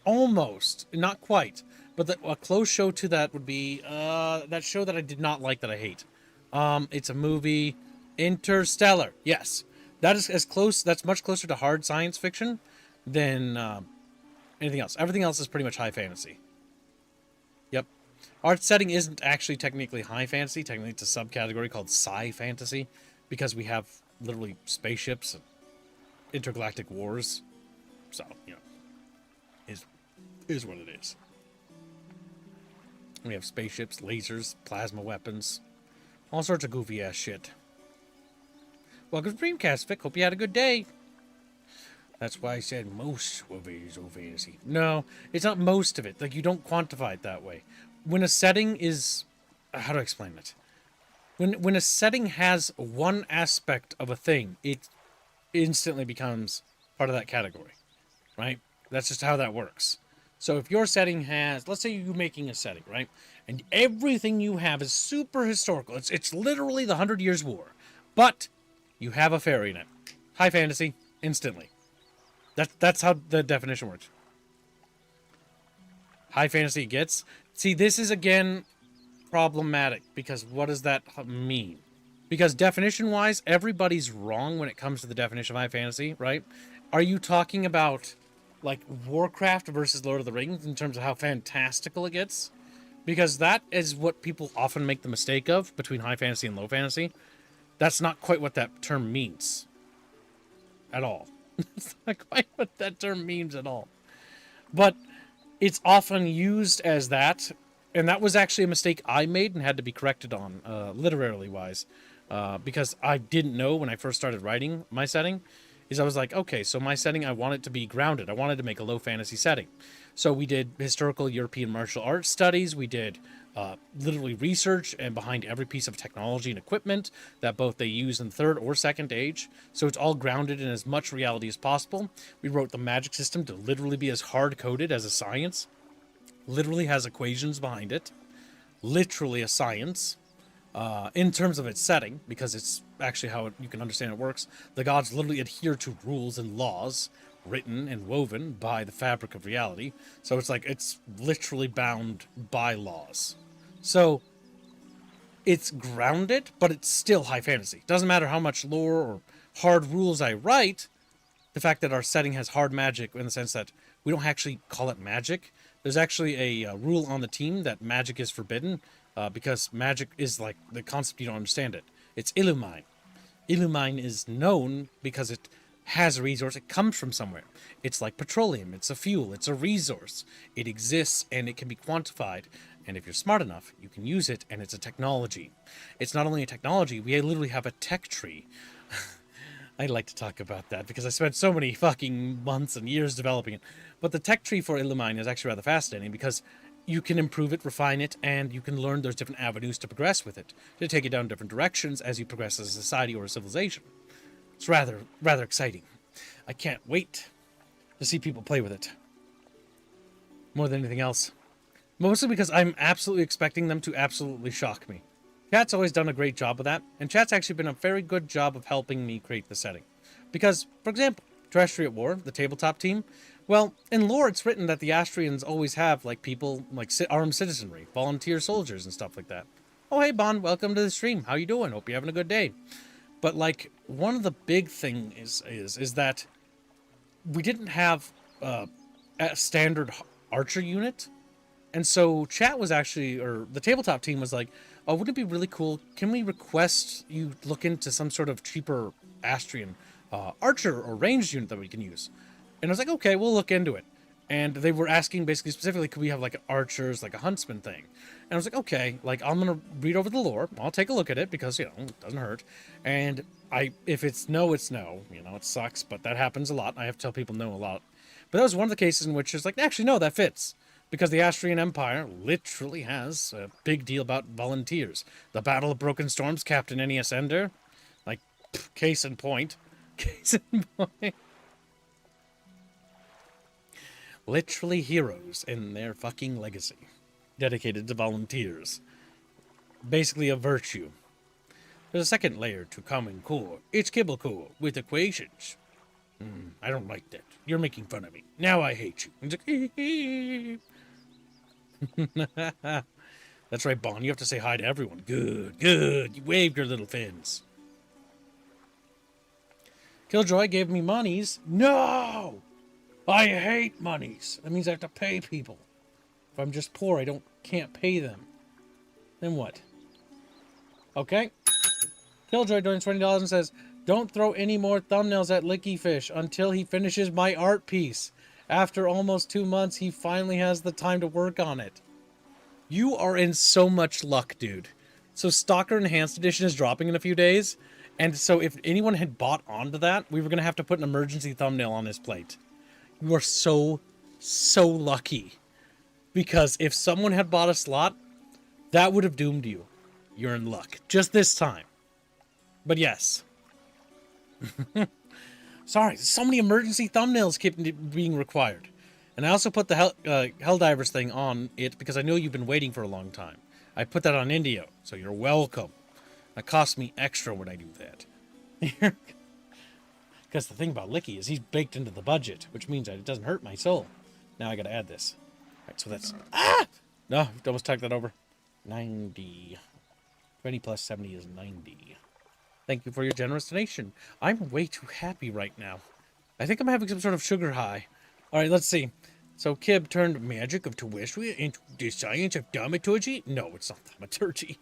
almost, not quite, but a close show to that would be that show that I did not like that I hate. It's a movie, Interstellar. Yes. That is as close. That's much closer to hard science fiction than anything else. Everything else is pretty much high fantasy. Yep. Art setting isn't actually technically high fantasy. Technically, it's a subcategory called sci fantasy because we have literally spaceships and intergalactic wars. So, you know, is what it is. We have spaceships, lasers, plasma weapons, all sorts of goofy ass shit. Welcome to Dreamcast, Vic. Hope you had a good day. That's why I said most of it is fantasy. No, it's not most of it. Like, you don't quantify it that way. When a setting is... How do I explain it? When a setting has one aspect of a thing, it instantly becomes part of that category. Right? That's just how that works. So if your setting has... Let's say you're making a setting, right? And everything you have is super historical. It's literally the 100 Years' War. But you have a fairy in it. High fantasy, instantly. That's how the definition works. High fantasy gets... See, this is, again, problematic, because what does that mean? Because definition-wise, everybody's wrong when it comes to the definition of high fantasy, right? Are you talking about, like, Warcraft versus Lord of the Rings in terms of how fantastical it gets? Because that is what people often make the mistake of between high fantasy and low fantasy. That's not quite what that term means. At all. It's not quite what that term means at all. But it's often used as that, and that was actually a mistake I made and had to be corrected on, literally wise, because I didn't know when I first started writing my setting, is I was like, okay, so my setting, I want it to be grounded. I wanted to make a low fantasy setting. So we did historical European martial arts studies. We did literally research and behind every piece of technology and equipment that both they use in third or second age. So it's all grounded in as much reality as possible. We wrote the magic system to literally be as hard-coded as a science. Literally has equations behind it. Literally a science. In terms of its setting, because it's actually how you can understand it works. The gods literally adhere to rules and laws written and woven by the fabric of reality. So it's like it's literally bound by laws. So it's grounded, but it's still high fantasy. Doesn't matter how much lore or hard rules I write, the fact that our setting has hard magic in the sense that we don't actually call it magic. There's actually a rule on the team that magic is forbidden, because magic is like the concept you don't understand it. It's illumine. Illumine is known because it has a resource. It comes from somewhere. It's like petroleum. It's a fuel. It's a resource. It exists and it can be quantified. And if you're smart enough, you can use it, and it's a technology. It's not only a technology, we literally have a tech tree. I'd like to talk about that because I spent so many fucking months and years developing it. But the tech tree for Illumine is actually rather fascinating because you can improve it, refine it, and you can learn there's different avenues to progress with it, to take it down different directions as you progress as a society or a civilization. It's rather exciting. I can't wait to see people play with it. More than anything else. Mostly because I'm absolutely expecting them to absolutely shock me. Chat's always done a great job of that, and Chat's actually been a very good job of helping me create the setting. Because, for example, Terrestrial War, the tabletop team, well, in lore it's written that the Astrians always have, like, people, like, armed citizenry, volunteer soldiers and stuff like that. Oh, hey, Bond, welcome to the stream. How you doing? Hope you're having a good day. But, like, one of the big things is that we didn't have a standard archer unit. And so Chat was actually, or the tabletop team was like, oh, wouldn't it be really cool? Can we request you look into some sort of cheaper Astrian archer or ranged unit that we can use? And I was like, okay, we'll look into it. And they were asking basically specifically, could we have like archers, like a huntsman thing? And I was like, okay, like I'm going to read over the lore. I'll take a look at it because, you know, it doesn't hurt. And if it's no, it's no. You know, it sucks, but that happens a lot. I have to tell people no a lot. But that was one of the cases in which it's like, actually, no, that fits. Because the Astrian Empire literally has a big deal about volunteers. The Battle of Broken Storms, Captain Ennius Ender. Like, case in point. Case in point. Literally heroes in their fucking legacy. Dedicated to volunteers. Basically a virtue. There's a second layer to Common Core. It's Kibble Core with equations. I don't like that. You're making fun of me. Now I hate you. It's like, that's right, Bon. You have to say hi to everyone. Good, good. You waved your little fins. Killjoy gave me monies. No! I hate monies. That means I have to pay people. If I'm just poor, I can't pay them. Then what? Okay. Killjoy donates $20 and says, don't throw any more thumbnails at Licky Fish until he finishes my art piece. After almost 2 months, he finally has the time to work on it. You are in so much luck, dude. So Stalker Enhanced Edition is dropping in a few days. And so if anyone had bought onto that, we were going to have to put an emergency thumbnail on his plate. You are so, so lucky. Because if someone had bought a slot, that would have doomed you. You're in luck. Just this time. But yes. Sorry, so many emergency thumbnails keep being required. And I also put the Helldivers thing on it because I know you've been waiting for a long time. I put that on Indio, so you're welcome. That costs me extra when I do that. Because the thing about Licky is he's baked into the budget, which means that it doesn't hurt my soul. Now I gotta add this. Alright, so that's... Ah! No, almost talked that over. 90. 20 plus 70 is 90. Thank you for your generous donation. I'm way too happy right now. I think I'm having some sort of sugar high. Alright, let's see. So Kib turned magic of tuition into the science of thaumaturgy? No, it's not thaumaturgy.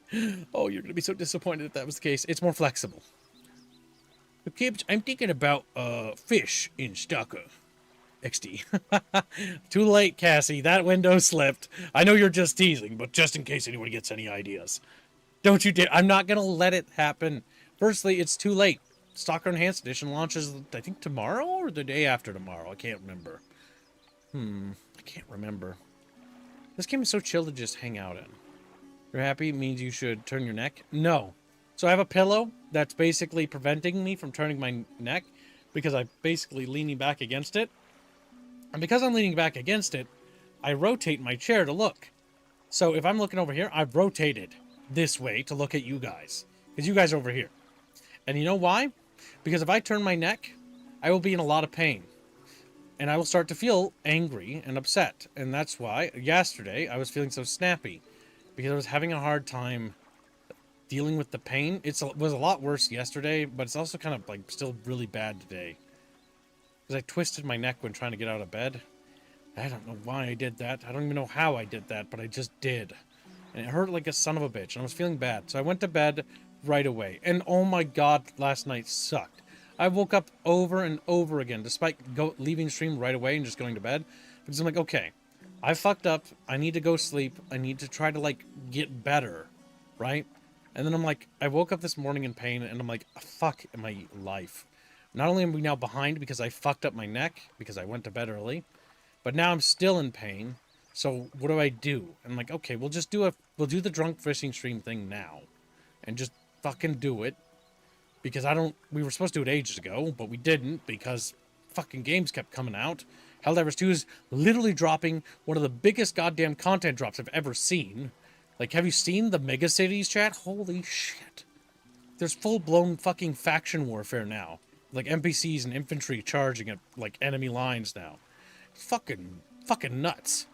Oh, you're going to be so disappointed if that was the case. It's more flexible. So Kibs, I'm thinking about fish in Stalker XD. Too late, Cassie. That window slipped. I know you're just teasing, but just in case anyone gets any ideas. Don't you dare. I'm not going to let it happen. Firstly, it's too late. Stalker Enhanced Edition launches, I think, tomorrow or the day after tomorrow. I can't remember. I can't remember. This game is so chill to just hang out in. You're happy means you should turn your neck? No. So I have a pillow that's basically preventing me from turning my neck because I'm basically leaning back against it. And because I'm leaning back against it, I rotate my chair to look. So if I'm looking over here, I've rotated this way to look at you guys. Because you guys are over here. And you know why? Because if I turn my neck, I will be in a lot of pain. And I will start to feel angry and upset. And that's why yesterday I was feeling so snappy. Because I was having a hard time dealing with the pain. It was a lot worse yesterday, but it's also kind of like still really bad today. Because I twisted my neck when trying to get out of bed. I don't know why I did that. I don't even know how I did that, but I just did. And it hurt like a son of a bitch. And I was feeling bad. So I went to bed right away. And oh my god, last night sucked. I woke up over and over again, despite leaving stream right away and just going to bed. Because I'm like, okay, I fucked up. I need to go sleep. I need to try to, like, get better, right? And then I'm like, I woke up this morning in pain, and I'm like, fuck my life. Not only am we now behind because I fucked up my neck, because I went to bed early, but now I'm still in pain. So what do I do? And I'm like, okay, we'll do the drunk fishing stream thing now. And just fucking do it. Because we were supposed to do it ages ago, but we didn't because fucking games kept coming out. Helldivers 2 is literally dropping one of the biggest goddamn content drops I've ever seen. Like, have you seen the Mega Cities, chat? Holy shit. There's full-blown fucking faction warfare now. Like, NPCs and infantry charging at, like, enemy lines now. It's fucking nuts.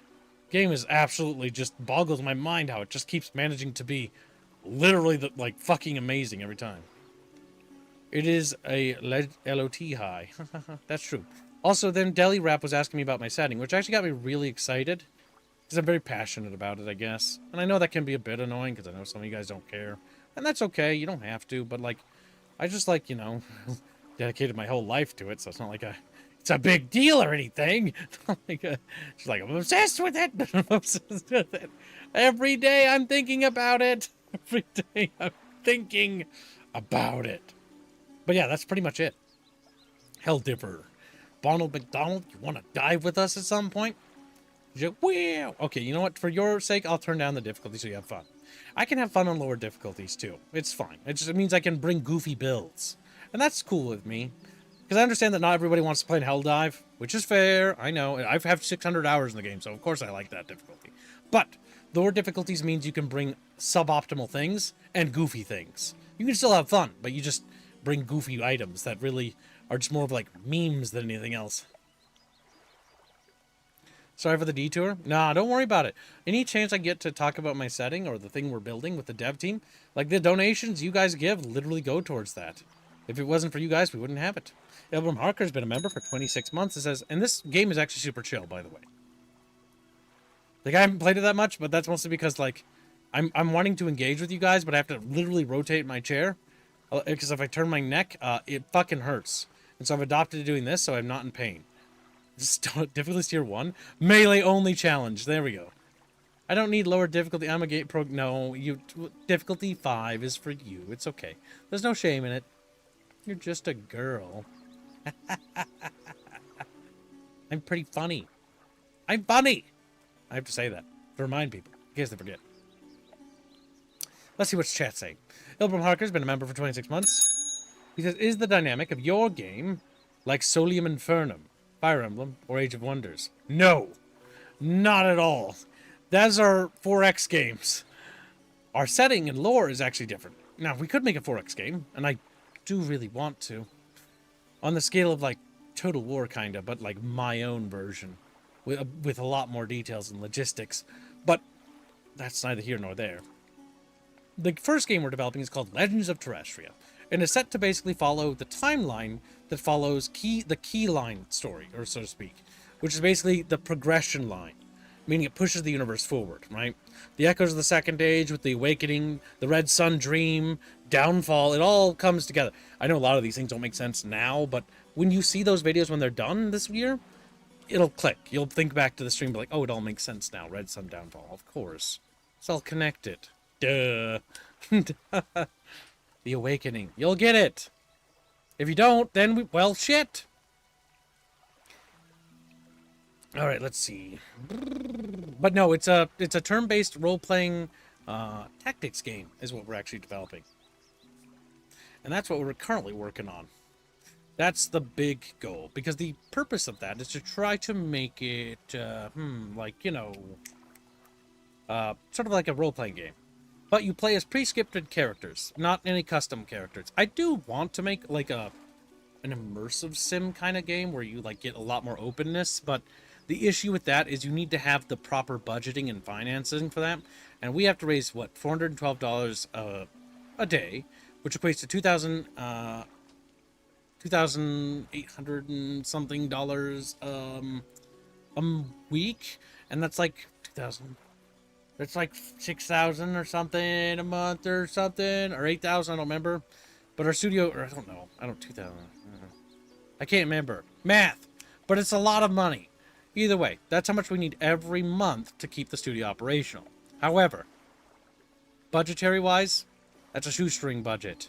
Game is absolutely just boggles my mind how it just keeps managing to be literally, like, fucking amazing every time. It is a LOT high. That's true. Also, then Deli Rap was asking me about my setting, which actually got me really excited. Because I'm very passionate about it, I guess. And I know that can be a bit annoying, because I know some of you guys don't care. And that's okay, you don't have to, but, like, I just, like, you know, dedicated my whole life to it, so it's not like it's a big deal or anything. She's like, I'm obsessed with it. I'm obsessed with it. Every day I'm thinking about it. Every day I'm thinking about it. But yeah, that's pretty much it. Helldivers. Bonald McDonald, you want to dive with us at some point? Wow. Okay, you know what? For your sake, I'll turn down the difficulty so you have fun. I can have fun on lower difficulties too. It's fine. It means I can bring goofy builds. And that's cool with me. Because I understand that not everybody wants to play in Helldive, which is fair. I know. I've had 600 hours in the game, so of course I like that difficulty. But lower difficulties means you can bring suboptimal things and goofy things. You can still have fun, but you just bring goofy items that really are just more of like memes than anything else. Sorry for the detour. Nah, don't worry about it. Any chance I get to talk about my setting or the thing we're building with the dev team, like the donations you guys give literally go towards that. If it wasn't for you guys, we wouldn't have it. Ilbram Harker's been a member for 26 months. It says, and this game is actually super chill, by the way. Like, I haven't played it that much, but that's mostly because, like, I'm wanting to engage with you guys, but I have to literally rotate my chair. Because if I turn my neck, it fucking hurts. And so I've adopted to doing this, so I'm not in pain. Difficulty tier 1. Melee only challenge. There we go. I don't need lower difficulty. I'm a gate pro. No, difficulty 5 is for you. It's okay. There's no shame in it. You're just a girl. I'm pretty funny. I'm funny. I have to say that to remind people in case they forget. Let's see what's chat saying. Ilbram Harker's been a member for 26 months. He says, is the dynamic of your game like Solium Infernum, Fire Emblem, or Age of Wonders? No, not at all. Those are 4X games. Our setting and lore is actually different. Now, we could make a 4X game, and I do really want to. On the scale of, like, Total War, kind of, but, like, my own version. With a lot more details and logistics. But that's neither here nor there. The first game we're developing is called Legends of Terrestria, and is set to basically follow the timeline that follows the key line story, or so to speak, which is basically the progression line, meaning it pushes the universe forward, right? The echoes of the Second Age with the Awakening, the Red Sun Dream, Downfall, it all comes together. I know a lot of these things don't make sense now, but when you see those videos when they're done this year, it'll click. You'll think back to the stream, be like, oh, it all makes sense now. Red Sun Downfall, of course. It's all connected. Duh. The Awakening. You'll get it. If you don't, then well, shit. All right, let's see. But no, it's a turn-based role-playing tactics game is what we're actually developing. And that's what we're currently working on. That's the big goal, because the purpose of that is to try to make it, like, you know, sort of like a role-playing game. But you play as pre-scripted characters, not any custom characters. I do want to make, like, an immersive sim kind of game where you, like, get a lot more openness, but the issue with that is you need to have the proper budgeting and financing for that. And we have to raise, what, $412 a day, which equates to $2,800 and something dollars a week, and that's like 2,000. It's like 6,000 or something a month or something, or 8,000. I don't remember. But our studio, or I don't know. 2,000. I can't remember math, but it's a lot of money. Either way, that's how much we need every month to keep the studio operational. However, budgetary-wise, that's a shoestring budget.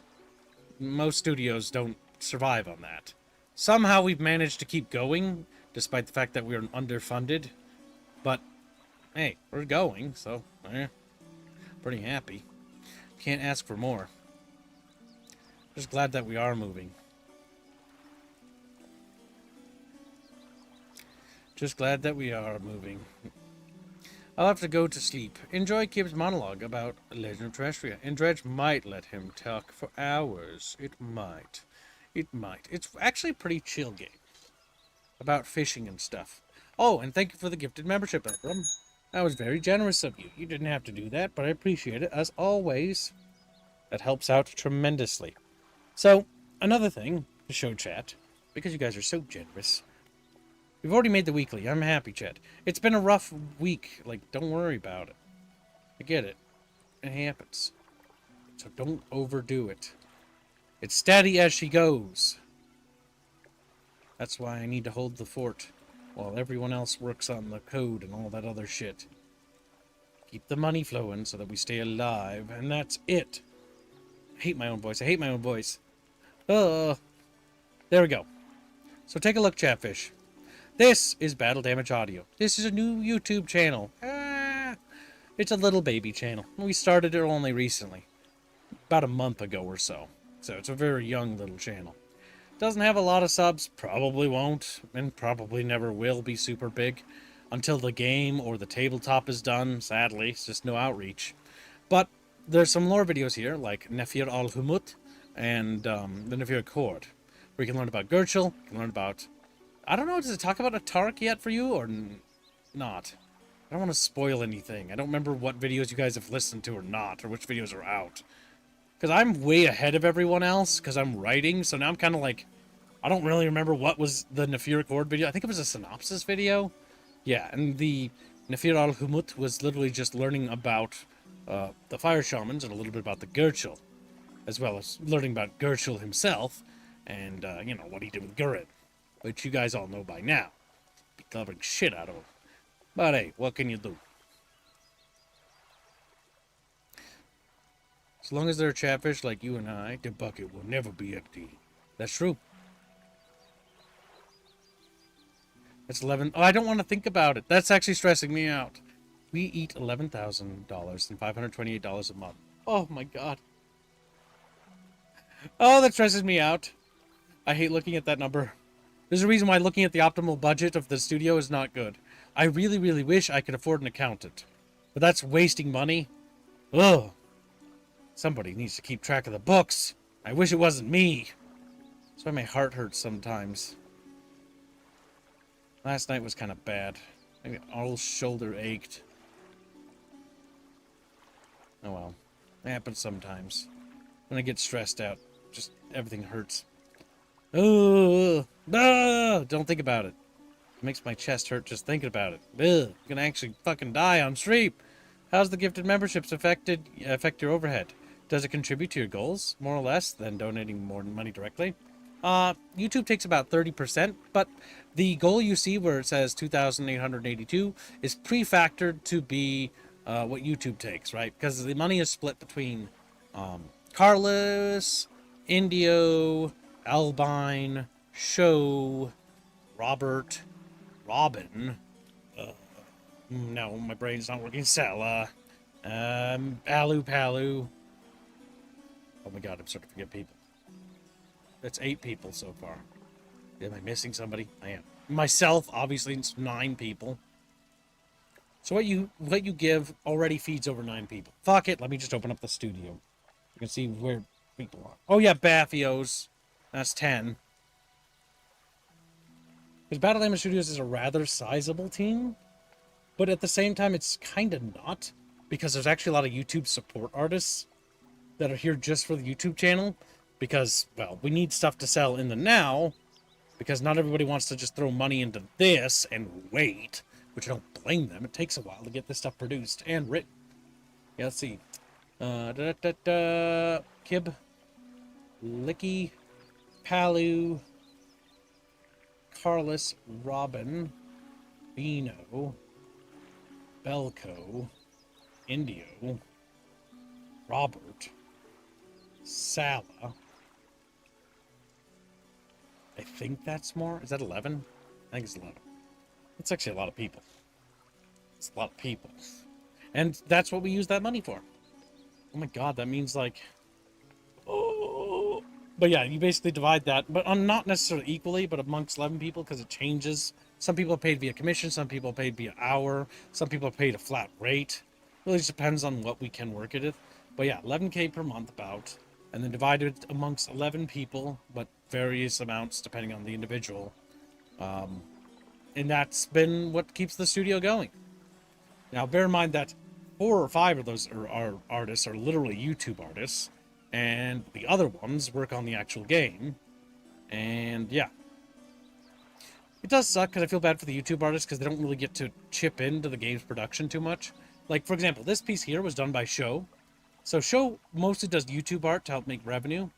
Most studios don't survive on that. Somehow we've managed to keep going, despite the fact that we're underfunded. But, hey, we're going, so, pretty happy. Can't ask for more. Just glad that we are moving. Just glad that we are moving. I'll have to go to sleep. Enjoy Kib's monologue about Legend of Terrestria, and Dredge might let him talk for hours. It might. It might. It's actually a pretty chill game. About fishing and stuff. Oh, and thank you for the gifted membership, Abram. That was very generous of you. You didn't have to do that, but I appreciate it, as always. That helps out tremendously. So, another thing to show chat, because you guys are so generous. We've already made the weekly. I'm happy, chat. It's been a rough week. Like, don't worry about it. I get it. It happens. So don't overdo it. It's steady as she goes. That's why I need to hold the fort while everyone else works on the code and all that other shit. Keep the money flowing so that we stay alive, and that's it. I hate my own voice. I hate my own voice. There we go. So take a look, Chatfish. This is Battle Damage Audio. This is a new YouTube channel. It's a little baby channel. We started it only recently. About a month ago or so. So it's a very young little channel. Doesn't have a lot of subs. Probably won't. And probably never will be super big. Until the game or the tabletop is done. Sadly, it's just no outreach. But there's some lore videos here, like Nefir al-Humut and the Nefir Accord. Where you can learn about Gertschel. You can learn about... I don't know, does it talk about a Tark yet for you, or not? I don't want to spoil anything. I don't remember what videos you guys have listened to or not, or which videos are out. Because I'm way ahead of everyone else, because I'm writing, so now I'm kind of like, I don't really remember what was the Nafir Accord video. I think it was a synopsis video. Yeah, and the Nafir al-Humut was literally just learning about the fire shamans and a little bit about the Gurchel, as well as learning about Gurchel himself, and, you know, what he did with Gurren, which you guys all know by now. Be covering shit out of him. But hey, what can you do? As long as there are chatfish like you and I, the bucket will never be empty. That's true. That's 11. Oh, I don't want to think about it. That's actually stressing me out. We eat $11,000 and $528 a month. Oh my god. Oh, that stresses me out. I hate looking at that number. There's a reason why looking at the optimal budget of the studio is not good. I really, really wish I could afford an accountant. But that's wasting money. Ugh. Somebody needs to keep track of the books. I wish it wasn't me. That's why my heart hurts sometimes. Last night was kind of bad. My whole shoulder ached. Oh well. It happens sometimes. When I get stressed out, just everything hurts. Oh, don't think about it. It makes my chest hurt just thinking about it. Ugh, I'm gonna actually fucking die on stream. How's the gifted memberships affect your overhead? Does it contribute to your goals, more or less, than donating more money directly? YouTube takes about 30%, but the goal you see where it says 2,882 is pre-factored to be what YouTube takes, right? Because the money is split between Carlos, Indio, Albine, Show, Robert, Robin. No, my brain's not working. Sella, Alu Palu. Oh my god, I'm starting to forget people. That's 8 people so far. Am I missing somebody? I am. Myself, obviously, it's 9 people. So what you give already feeds over 9 people. Fuck it, let me just open up the studio. You can see where people are. Oh yeah, Baffios. That's 10. Because Battle Damage Studios is a rather sizable team, but at the same time, it's kind of not, because there's actually a lot of YouTube support artists that are here just for the YouTube channel, because, well, we need stuff to sell in the now, because not everybody wants to just throw money into this and wait, which I don't blame them. It takes a while to get this stuff produced and written. Yeah, let's see. Kib, Licky, Palu, Carlos, Robin, Bino, Belco, Indio, Robert, Sala. I think that's more. Is that 11? I think it's 11. It's actually a lot of people. It's a lot of people. And that's what we use that money for. Oh my god, that means like... Oh. But yeah, you basically divide that, but on not necessarily equally, but amongst 11 people, because it changes. Some people are paid via commission, some people are paid via hour, some people are paid a flat rate. It really just depends on what we can work it with. But yeah, 11K per month about, and then divided amongst 11 people, but various amounts depending on the individual. And that's been what keeps the studio going. Now, bear in mind that 4 or 5 of those are artists are literally YouTube artists, and the other ones work on the actual game. And yeah, it does suck because I feel bad for the YouTube artists because they don't really get to chip into the game's production too much. Like, for example, this piece here was done by Show. So Show mostly does YouTube art to help make revenue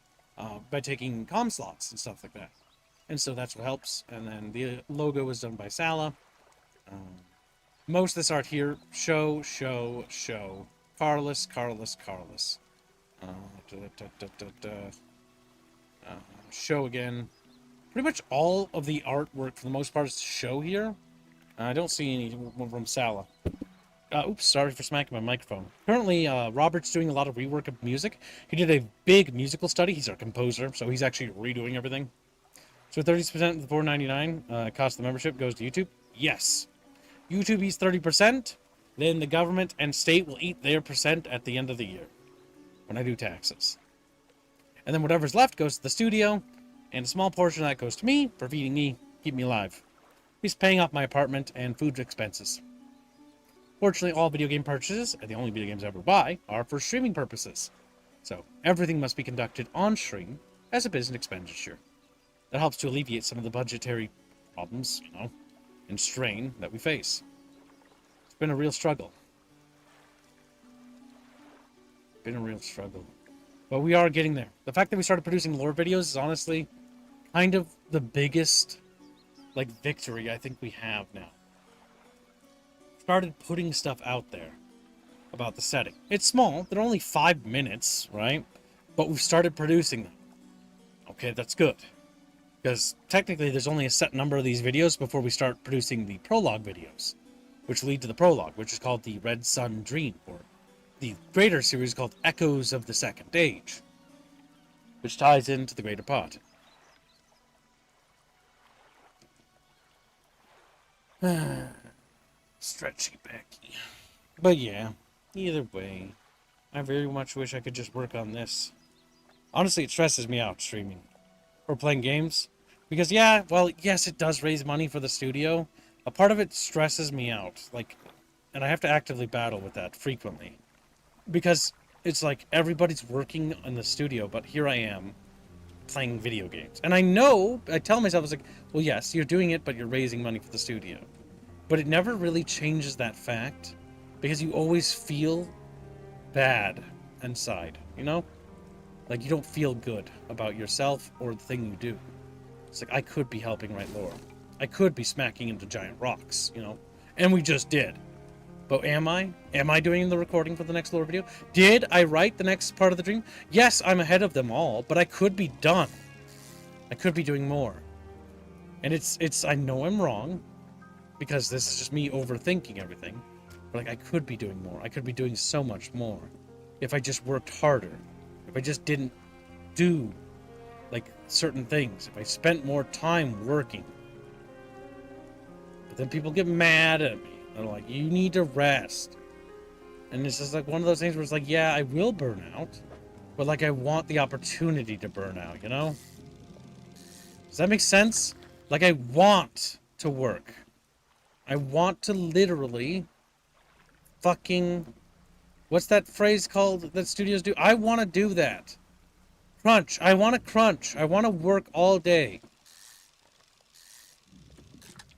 by taking comm slots and stuff like that. And so that's what helps. And then the logo was done by Sala. Most of this art here, Show. Carlos. Show again. Pretty much all of the artwork, for the most part, is Show here. I don't see any from Sala. Oops, sorry for smacking my microphone. Currently, Robert's doing a lot of rework of music. He did a big musical study. He's our composer, so he's actually redoing everything. So 30% of the $4.99 cost of the membership goes to YouTube? Yes. YouTube eats 30%, then the government and state will eat their percent at the end of the year when I do taxes. And then whatever's left goes to the studio, and a small portion of that goes to me for feeding me, keep me alive. He's paying off my apartment and food expenses. Fortunately, all video game purchases, and the only video games I ever buy, are for streaming purposes. So everything must be conducted on stream as a business expenditure. That helps to alleviate some of the budgetary problems, you know, and strain that we face. It's been a real struggle. Been a real struggle. But we are getting there. The fact that we started producing lore videos is honestly kind of the biggest, like, victory I think we have now. Started putting stuff out there about the setting. It's small. They're only 5 minutes, right? But we've started producing them. Okay, that's good. Because technically there's only a set number of these videos before we start producing the prologue videos, which lead to the prologue, which is called the Red Sun Dream, or the greater series called Echoes of the Second Age, which ties into the greater pot. Stretchy Becky. But yeah, either way, I very much wish I could just work on this. Honestly, it stresses me out streaming or playing games. Because yeah, well, yes, it does raise money for the studio. A part of it stresses me out. Like, and I have to actively battle with that frequently. Because it's like everybody's working in the studio, but here I am playing video games. And I know, I tell myself, it's like, well, yes, you're doing it, but you're raising money for the studio. But it never really changes that fact, because you always feel bad inside, you know? Like, you don't feel good about yourself or the thing you do. It's like, I could be helping write lore. I could be smacking into giant rocks, you know? And we just did. But am I? Am I doing the recording for the next lore video? Did I write the next part of the dream? Yes, I'm ahead of them all, but I could be done. I could be doing more. And it's I know I'm wrong, because this is just me overthinking everything. But like, I could be doing more. I could be doing so much more if I just worked harder. If I just didn't do like certain things. If I spent more time working. But then people get mad at me. They're like, you need to rest. And it's just like one of those things where it's like, yeah, I will burn out. But like, I want the opportunity to burn out, you know? Does that make sense? Like, I want to work. I want to literally fucking... What's that phrase called that studios do? I want to do that. Crunch. I want to crunch. I want to work all day.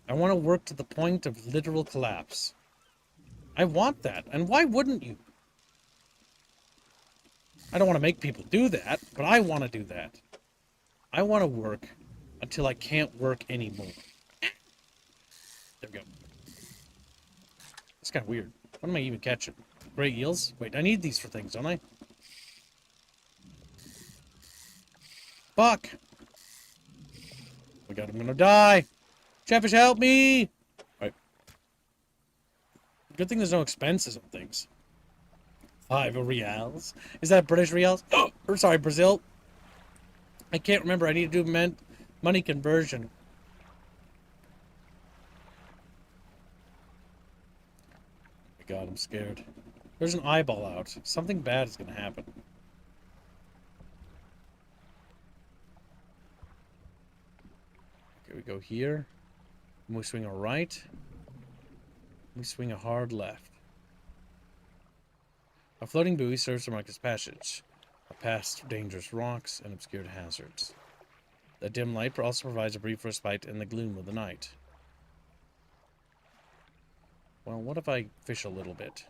I want to work to the point of literal collapse. I want that. And why wouldn't you? I don't want to make people do that, but I want to do that. I want to work until I can't work anymore. There we go. That's kind of weird. What am I even catching? Great eels? Wait, I need these for things, don't I? Fuck! Oh my god, I'm gonna die! Chatfish, help me! Right. Good thing there's no expenses on things. 5 reals? Is that British reals? Oh, or sorry, Brazil. I can't remember. I need to do money conversion. Oh my god, I'm scared. There's an eyeball out. Something bad is gonna happen. Okay, we go here. And we swing a right. We swing a hard left. A floating buoy serves to mark its passage, past dangerous rocks and obscured hazards. The dim light also provides a brief respite in the gloom of the night. Well, what if I fish a little bit?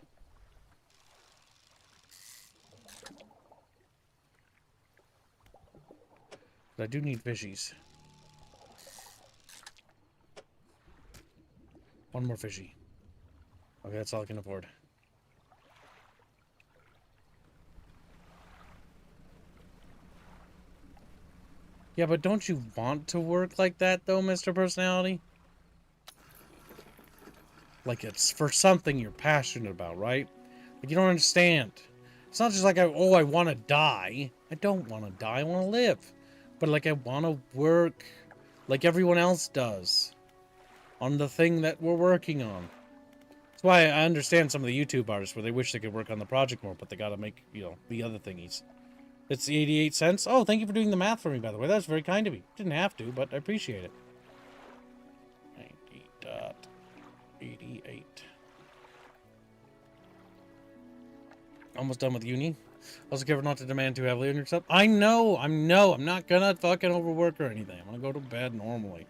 But I do need fishies. One more fishy. Okay, that's all I can afford. Yeah, but don't you want to work like that, though, Mr. Personality? Like, it's for something you're passionate about, right? Like, you don't understand. It's not just like, I want to die. I don't want to die. I want to live. But, like, I want to work like everyone else does on the thing that we're working on. That's why I understand some of the YouTube artists where they wish they could work on the project more, but they gotta make, you know, the other thingies. It's the 88 cents. Oh, thank you for doing the math for me, by the way. That was very kind of you. Didn't have to, but I appreciate it. 90.88. almost done with uni. Also, careful not to demand too heavily on yourself. I know. I'm not gonna fucking overwork or anything. I'm gonna go to bed normally.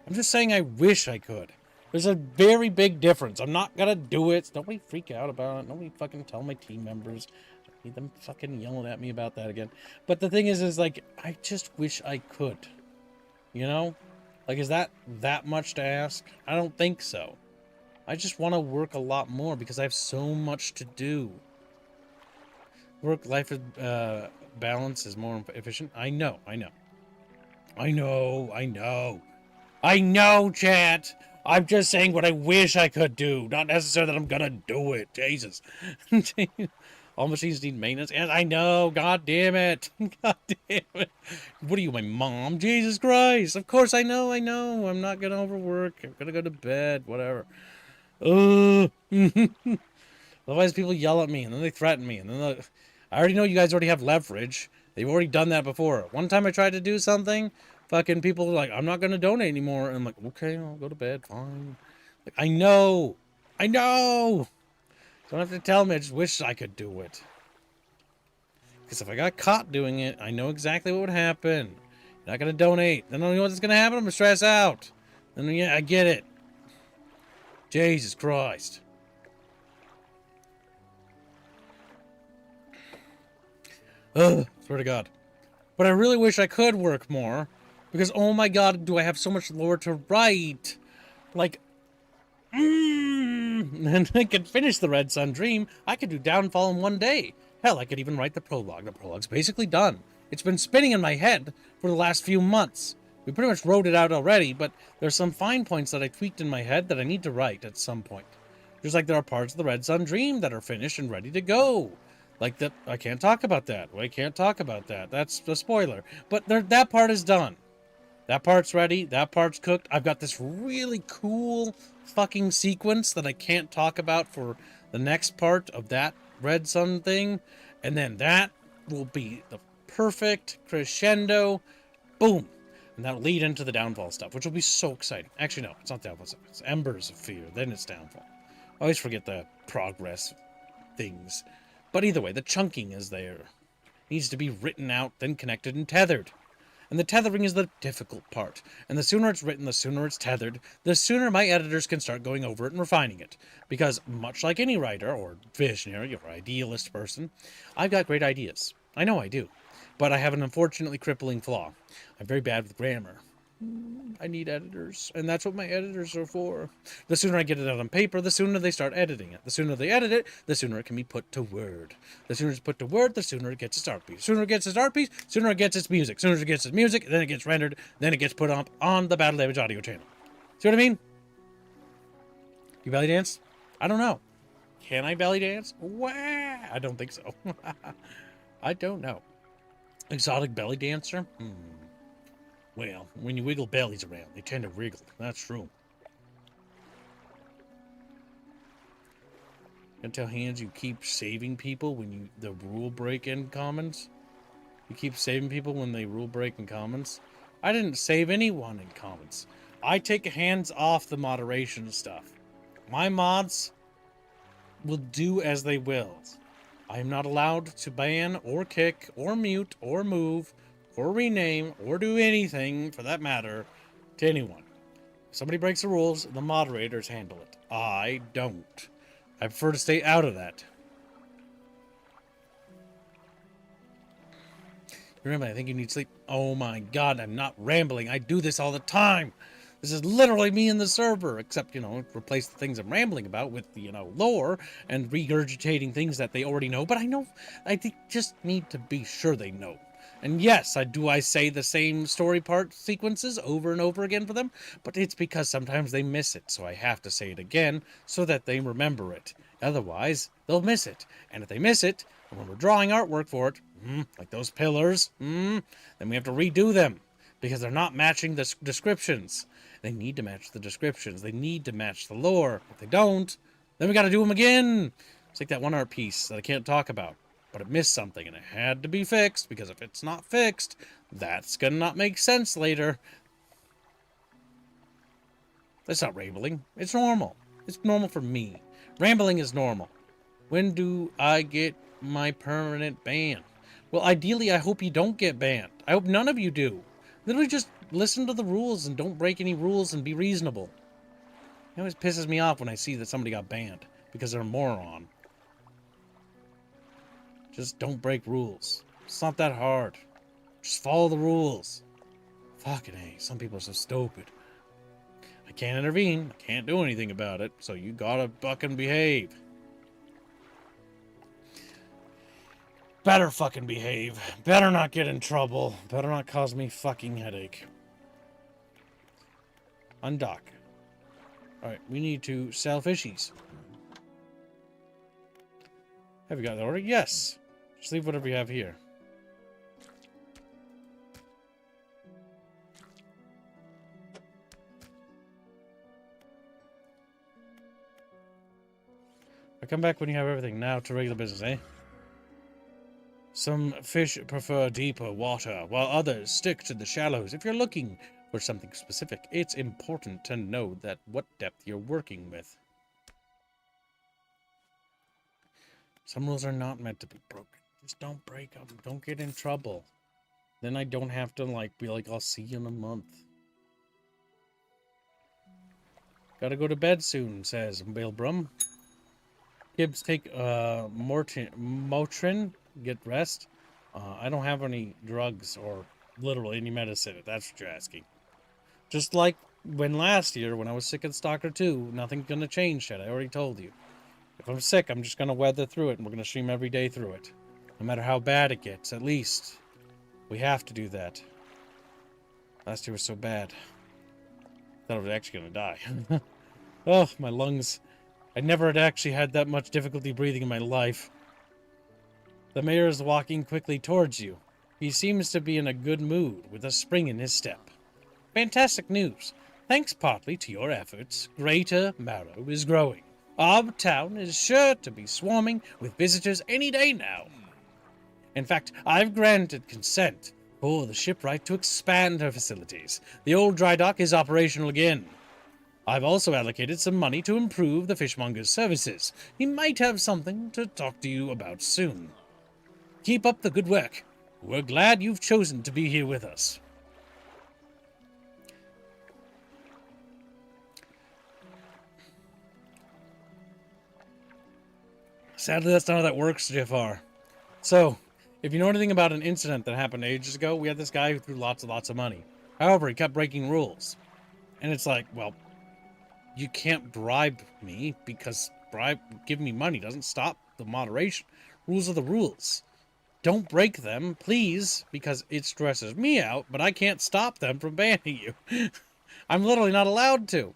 I'm just saying I wish I could. There's a very big difference. I'm not gonna do it. Nobody freak out about it. Nobody fucking tell my team members. I need them fucking yelling at me about that again. But the thing is like, I just wish I could. You know? Like, is that much to ask? I don't think so. I just want to work a lot more because I have so much to do. Work-life balance is more efficient. I know, chat. I'm just saying what I wish I could do, not necessarily that I'm gonna do it. Jesus. All machines need maintenance. And I know. God damn it. God damn it. What are you, my mom? Jesus Christ. Of course I know. I'm not gonna overwork. I'm gonna go to bed. Whatever. Otherwise people yell at me and then they threaten me and then I already know you guys already have leverage. They've already done that before. One time I tried to do something, fucking people were like, I'm not gonna donate anymore. And I'm like, okay, I'll go to bed, fine. Like, I know. Don't have to tell me, I just wish I could do it. Because if I got caught doing it, I know exactly what would happen. You're not gonna donate. Then I know what's gonna happen, I'm gonna stress out. Then yeah, I get it. Jesus Christ. Ugh, swear to God. But I really wish I could work more. Because, oh my God, do I have so much lore to write. Like, and I could finish the Red Sun Dream. I could do Downfall in one day. Hell, I could even write the prologue. The prologue's basically done. It's been spinning in my head for the last few months. We pretty much wrote it out already, but there's some fine points that I tweaked in my head that I need to write at some point. Just like there are parts of the Red Sun Dream that are finished and ready to go. Like that, I can't talk about that. Well, I can't talk about that. That's a spoiler. But that part is done. That part's ready. That part's cooked. I've got this really cool fucking sequence that I can't talk about for the next part of that Red Sun thing. And then that will be the perfect crescendo. Boom. And that'll lead into the Downfall stuff, which will be so exciting. Actually, no, it's not Downfall stuff. It's Embers of Fear. Then it's Downfall. I always forget the progress things. But either way, the chunking is there. It needs to be written out, then connected and tethered. And the tethering is the difficult part. And the sooner it's written, the sooner it's tethered, the sooner my editors can start going over it and refining it. Because much like any writer, or visionary, or idealist person, I've got great ideas. I know I do. But I have an unfortunately crippling flaw. I'm very bad with grammar. I need editors, and that's what my editors are for. The sooner I get it out on paper, the sooner they start editing it. The sooner they edit it, the sooner it can be put to word. The sooner it's put to word, the sooner it gets its art piece. The sooner it gets its art piece, the sooner it gets its music. The sooner it gets its music, then it gets rendered, then it gets put up on the Battle Damage audio channel. See what I mean? You belly dance? I don't know. Can I belly dance? Wah! I don't think so. I don't know. Exotic belly dancer? Well, when you wiggle bellies around, they tend to wriggle. That's true. And tell hands you keep saving people when the rule break in commons? You keep saving people when they rule break in commons? I didn't save anyone in commons. I take hands off the moderation stuff. My mods will do as they will. I am not allowed to ban or kick or mute or move or rename, or do anything, for that matter, to anyone. If somebody breaks the rules, the moderators handle it. I don't. I prefer to stay out of that. Remember, I think you need sleep. Oh my God, I'm not rambling. I do this all the time. This is literally me in the server, except, replace the things I'm rambling about with, lore and regurgitating things that they already know. But I think just need to be sure they know. And yes, I say the same story part sequences over and over again for them, but it's because sometimes they miss it, so I have to say it again so that they remember it. Otherwise, they'll miss it. And if they miss it, and when we're drawing artwork for it, like those pillars, then we have to redo them because they're not matching the descriptions. They need to match the descriptions. They need to match the lore. If they don't, then we got to do them again. It's like that one art piece that I can't talk about. But it missed something, and it had to be fixed, because if it's not fixed, that's gonna not make sense later. That's not rambling. It's normal. It's normal for me. Rambling is normal. When do I get my permanent ban. Well, ideally, I hope you don't get banned. I hope none of you do. Literally just listen to the rules and don't break any rules and be reasonable. It always pisses me off when I see that somebody got banned because they're a moron. Just don't break rules. It's not that hard. Just follow the rules. Fucking A, some people are so stupid. I can't intervene. I can't do anything about it, so you gotta fucking behave. Better fucking behave. Better not get in trouble. Better not cause me fucking headache. Undock. Alright, we need to sell fishies. Have you got the order? Yes. Just leave whatever you have here. I come back when you have everything. Now to regular business, eh? Some fish prefer deeper water, while others stick to the shallows. If you're looking for something specific, it's important to know that what depth you're working with. Some rules are not meant to be broken. Just don't break them. Don't get in trouble. Then I don't have to, be like, I'll see you in a month. Gotta go to bed soon, says Bilbrum. Gibbs, take Motrin. Get rest. I don't have any drugs or literally any medicine, if that's what you're asking. Just like when last year, when I was sick at Stalker 2, nothing's gonna change yet. I already told you. If I'm sick, I'm just gonna weather through it, and we're gonna stream every day through it. No matter how bad it gets, at least. We have to do that. Last year was so bad. I thought I was actually gonna die. Oh, my lungs. I never had actually had that much difficulty breathing in my life. The mayor is walking quickly towards you. He seems to be in a good mood, with a spring in his step. Fantastic news. Thanks partly to your efforts, Greater Marrow is growing. Our town is sure to be swarming with visitors any day now. In fact, I've granted consent for the shipwright to expand her facilities. The old dry dock is operational again. I've also allocated some money to improve the fishmonger's services. He might have something to talk to you about soon. Keep up the good work. We're glad you've chosen to be here with us. Sadly, that's not how that works, Jafar. So, if you know anything about an incident that happened ages ago, we had this guy who threw lots and lots of money. However, he kept breaking rules. And it's like, well, you can't bribe me because giving me money doesn't stop the moderation. Rules are the rules. Don't break them, please, because it stresses me out, but I can't stop them from banning you. I'm literally not allowed to.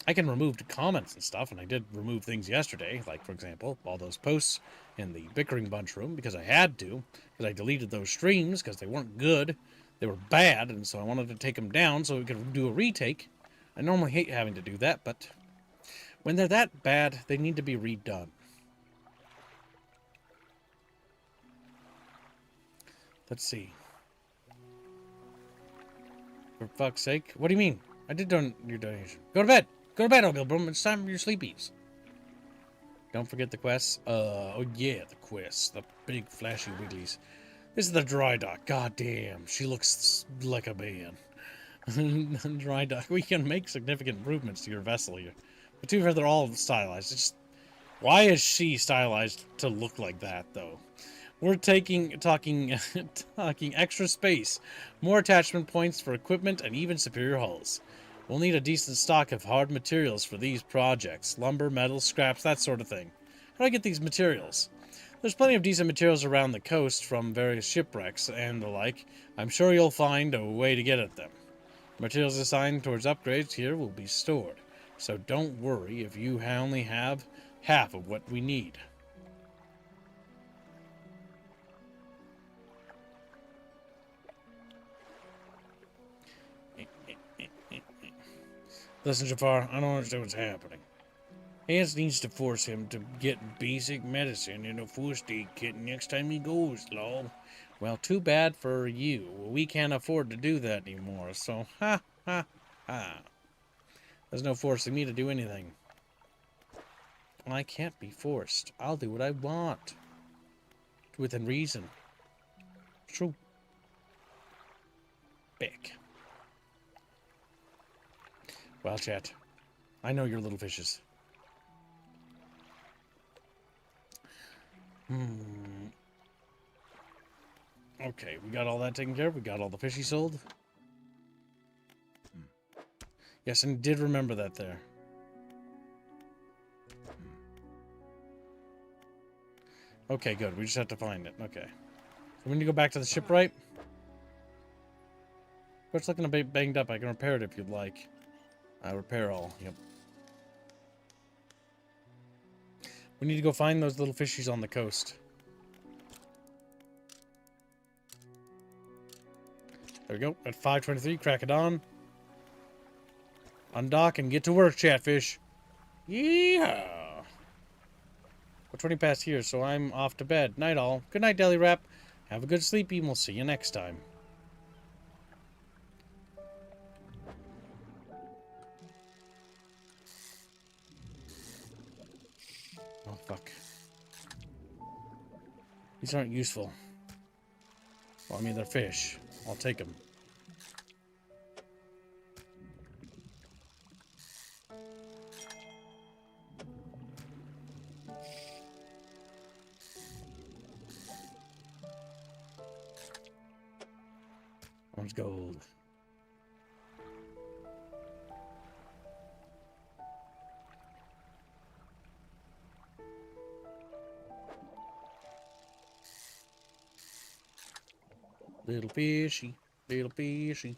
I can remove the comments and stuff, and I did remove things yesterday, like, for example, all those posts in the Bickering bunch room, because I had to, because I deleted those streams, because they weren't good, they were bad, and so I wanted to take them down so we could do a retake. I normally hate having to do that, but when they're that bad, they need to be redone. Let's see. For fuck's sake. What do you mean? I did your donation. Go to bed. Go to bed, O'Gilbrum. It's time for your sleepies. Don't forget the quests. Oh yeah, the quests. The big flashy wigglies. This is the dry dock. God damn. She looks like a man. Dry dock. We can make significant improvements to your vessel here. But to be fair, they're all stylized. It's just, why is she stylized to look like that, though? We're talking extra space, more attachment points for equipment, and even superior hulls. We'll need a decent stock of hard materials for these projects. Lumber, metal, scraps, that sort of thing. How do I get these materials? There's plenty of decent materials around the coast from various shipwrecks and the like. I'm sure you'll find a way to get at them. Materials assigned towards upgrades here will be stored, so don't worry if you only have half of what we need. Listen, Jafar, I don't understand what's happening. Hans needs to force him to get basic medicine in a first aid kit next time he goes, lol. Well, too bad for you. We can't afford to do that anymore, so ha. There's no forcing me to do anything. I can't be forced. I'll do what I want. within reason. True. Big. Well, chat. I know your little fishes. Okay, we got all that taken care of. We got all the fishies sold. Yes, and did remember that there. Okay, good. We just have to find it. Okay. So we need to go back to the shipwright. It's looking a bit banged up. I can repair it if you'd like. Repair all. Yep. We need to go find those little fishies on the coast. There we go. At 5:23, crack it on. Undock and get to work, Chatfish. Yeehaw! We're 20 past here, so I'm off to bed. Night all. Good night, Deli Wrap. Have a good sleepy, and we'll see you next time. Oh, fuck. These aren't useful. Well, I mean, they're fish. I'll take them. One's gold. Little fishy, little fishy.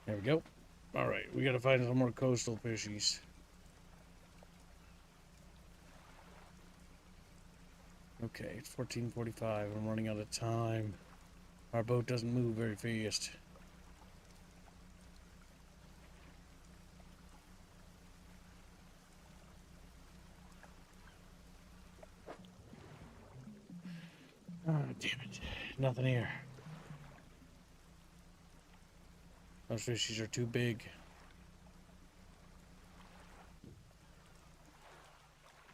There we go. Alright, we gotta find some more coastal fishies. Okay, it's 14:45. I'm running out of time. Our boat doesn't move very fast. Oh, damn it. Nothing here. Those fishies are too big.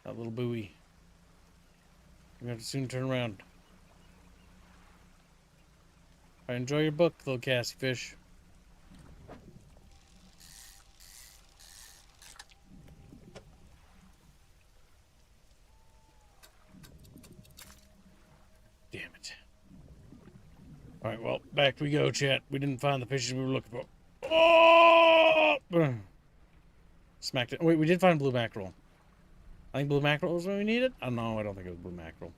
That little buoy. We have to soon turn around. Alright, enjoy your book, little Cassie fish. Damn it. Alright, well, back we go, chat. We didn't find the fishes we were looking for. Oh! Smacked it. Wait, we did find blue mackerel. I think blue mackerel was what we needed? I don't know. I don't think it was blue mackerel.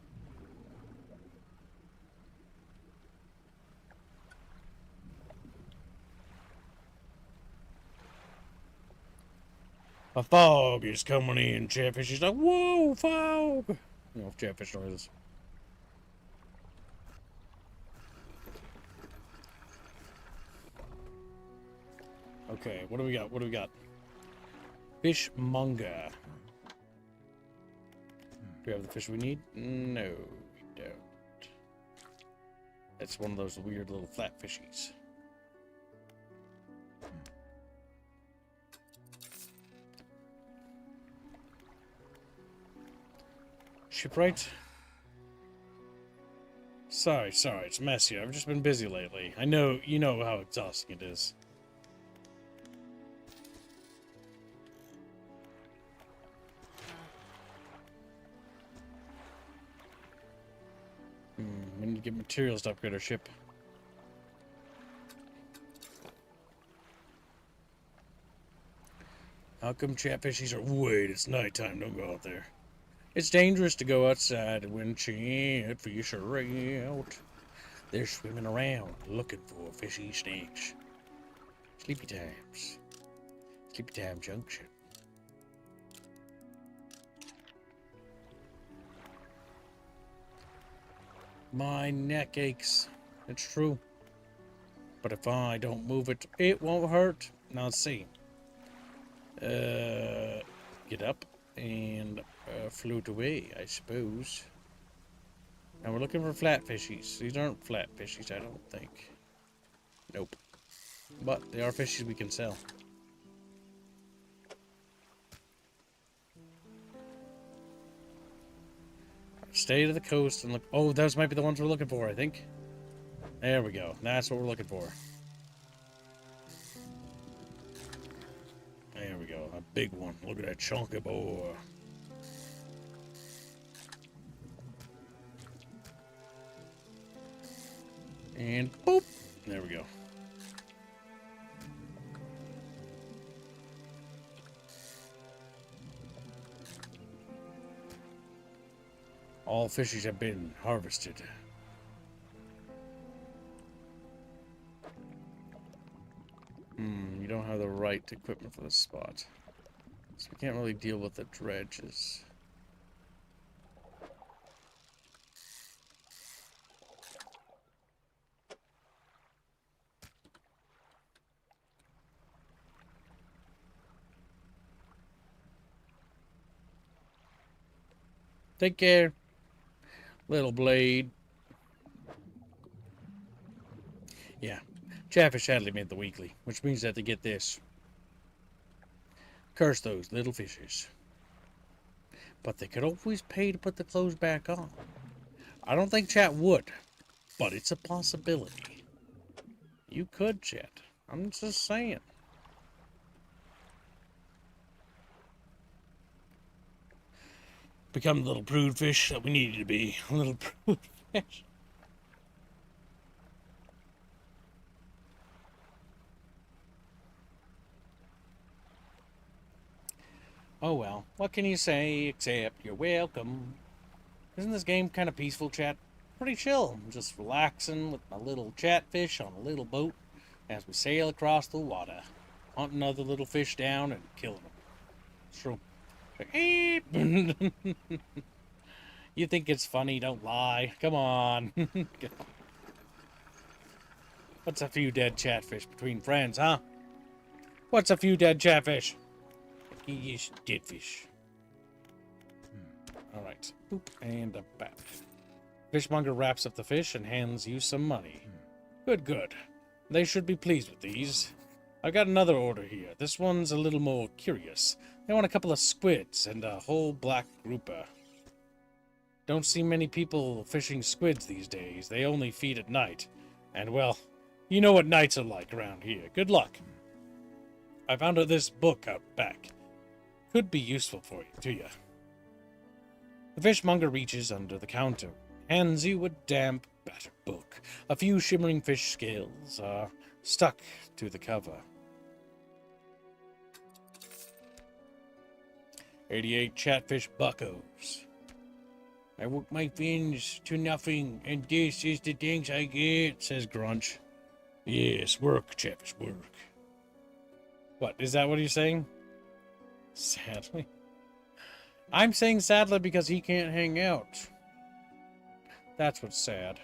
A fog is coming in. Chatfish is like, whoa, fog! You know, chatfish noises. Okay, what do we got? What do we got? Fishmonger. Do we have the fish we need? No, we don't. It's one of those weird little flat fishies. Shipwright? Sorry, it's messy. I've just been busy lately. I know, you know how exhausting it is. We need to get materials to upgrade our ship. How come catfishies are... Wait, it's nighttime. Don't go out there. It's dangerous to go outside when catfish are out. They're swimming around looking for fishy snakes. Sleepy times. Sleepy time junction. My neck aches. It's true. But if I don't move it, it won't hurt. Now let's see. Get up and float away, I suppose. Now we're looking for flat fishies. These aren't flat fishies, I don't think. Nope. But they are fishies we can sell. Stay to the coast and look. Oh, those might be the ones we're looking for, I think. There we go. That's what we're looking for. There we go. A big one. Look at that chunky boy. And boop. There we go. All fishies have been harvested. You don't have the right equipment for this spot. So we can't really deal with the dredges. Take care, little blade. Yeah, Chatfish sadly made the weekly, which means that they get this. Curse those little fishes. But they could always pay to put the clothes back on. I don't think Chat would, but it's a possibility. You could, Chat. I'm just saying. Become the little prude fish that we needed to be. A little prude fish. Oh well, what can you say except you're welcome? Isn't this game kind of peaceful, Chat? Pretty chill. I'm just relaxing with my little chatfish on a little boat as we sail across the water, hunting other little fish down and killing them. True. You think it's funny, don't lie. Come on. What's a few dead chatfish between friends, huh? What's a few dead chatfish? Yes, dead fish. Alright. Boop. And a bat. Fishmonger wraps up the fish and hands you some money. Good, good. They should be pleased with these. I've got another order here. This one's a little more curious. They want a couple of squids and a whole black grouper. Don't see many people fishing squids these days. They only feed at night. And, well, you know what nights are like around here. Good luck. I found this book out back. Could be useful for you, to ya. The fishmonger reaches under the counter, hands you a damp, battered book. A few shimmering fish scales are stuck to the cover. 88 chatfish buckos. I work my fins to nothing, and this is the things I get, says Grunch. Yes, work, chatfish, work. What, is that what he's saying? Sadly? I'm saying sadly because he can't hang out. That's what's sad.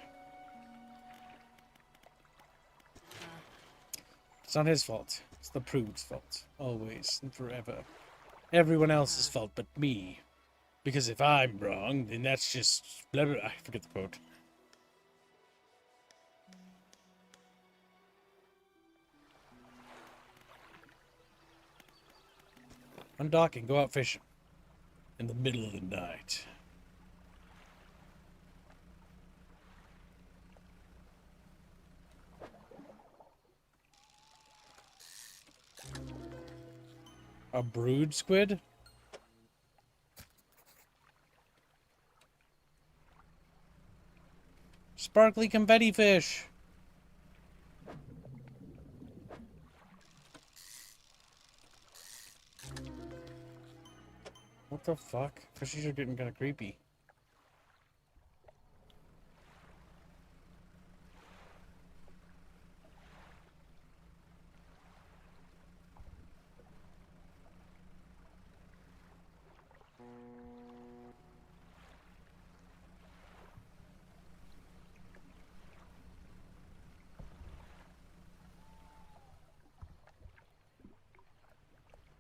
It's not his fault. It's the prude's fault. Always and forever. Everyone else's fault but me. Because if I'm wrong, then that's just... blah, blah, I forget the quote. Undock and go out fishing. In the middle of the night. A brood squid? Sparkly confetti fish! What the fuck? Fishies are getting kind of creepy.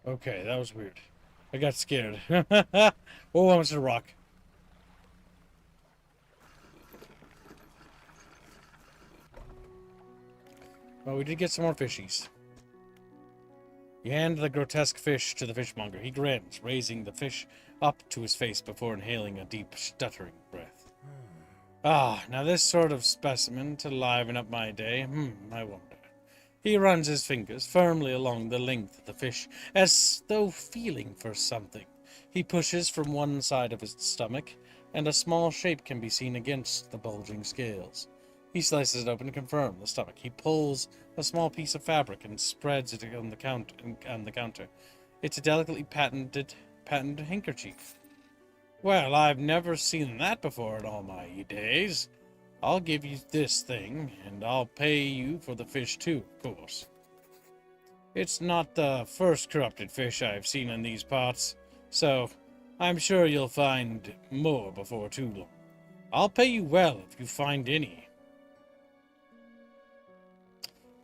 Okay, that was weird. I got scared. Oh, almost a rock. Well, we did get some more fishies. You hand the grotesque fish to the fishmonger. He grins, raising the fish up to his face before inhaling a deep, stuttering breath. Ah, now this sort of specimen to liven up my day. I wonder. He runs his fingers firmly along the length of the fish, as though feeling for something. He pushes from one side of his stomach, and a small shape can be seen against the bulging scales. He slices it open to confirm the stomach. He pulls a small piece of fabric and spreads it on the counter. It's a delicately patented handkerchief. Well, I've never seen that before in all my days. I'll give you this thing, and I'll pay you for the fish too, of course. It's not the first corrupted fish I've seen in these parts, so I'm sure you'll find more before too long. I'll pay you well if you find any.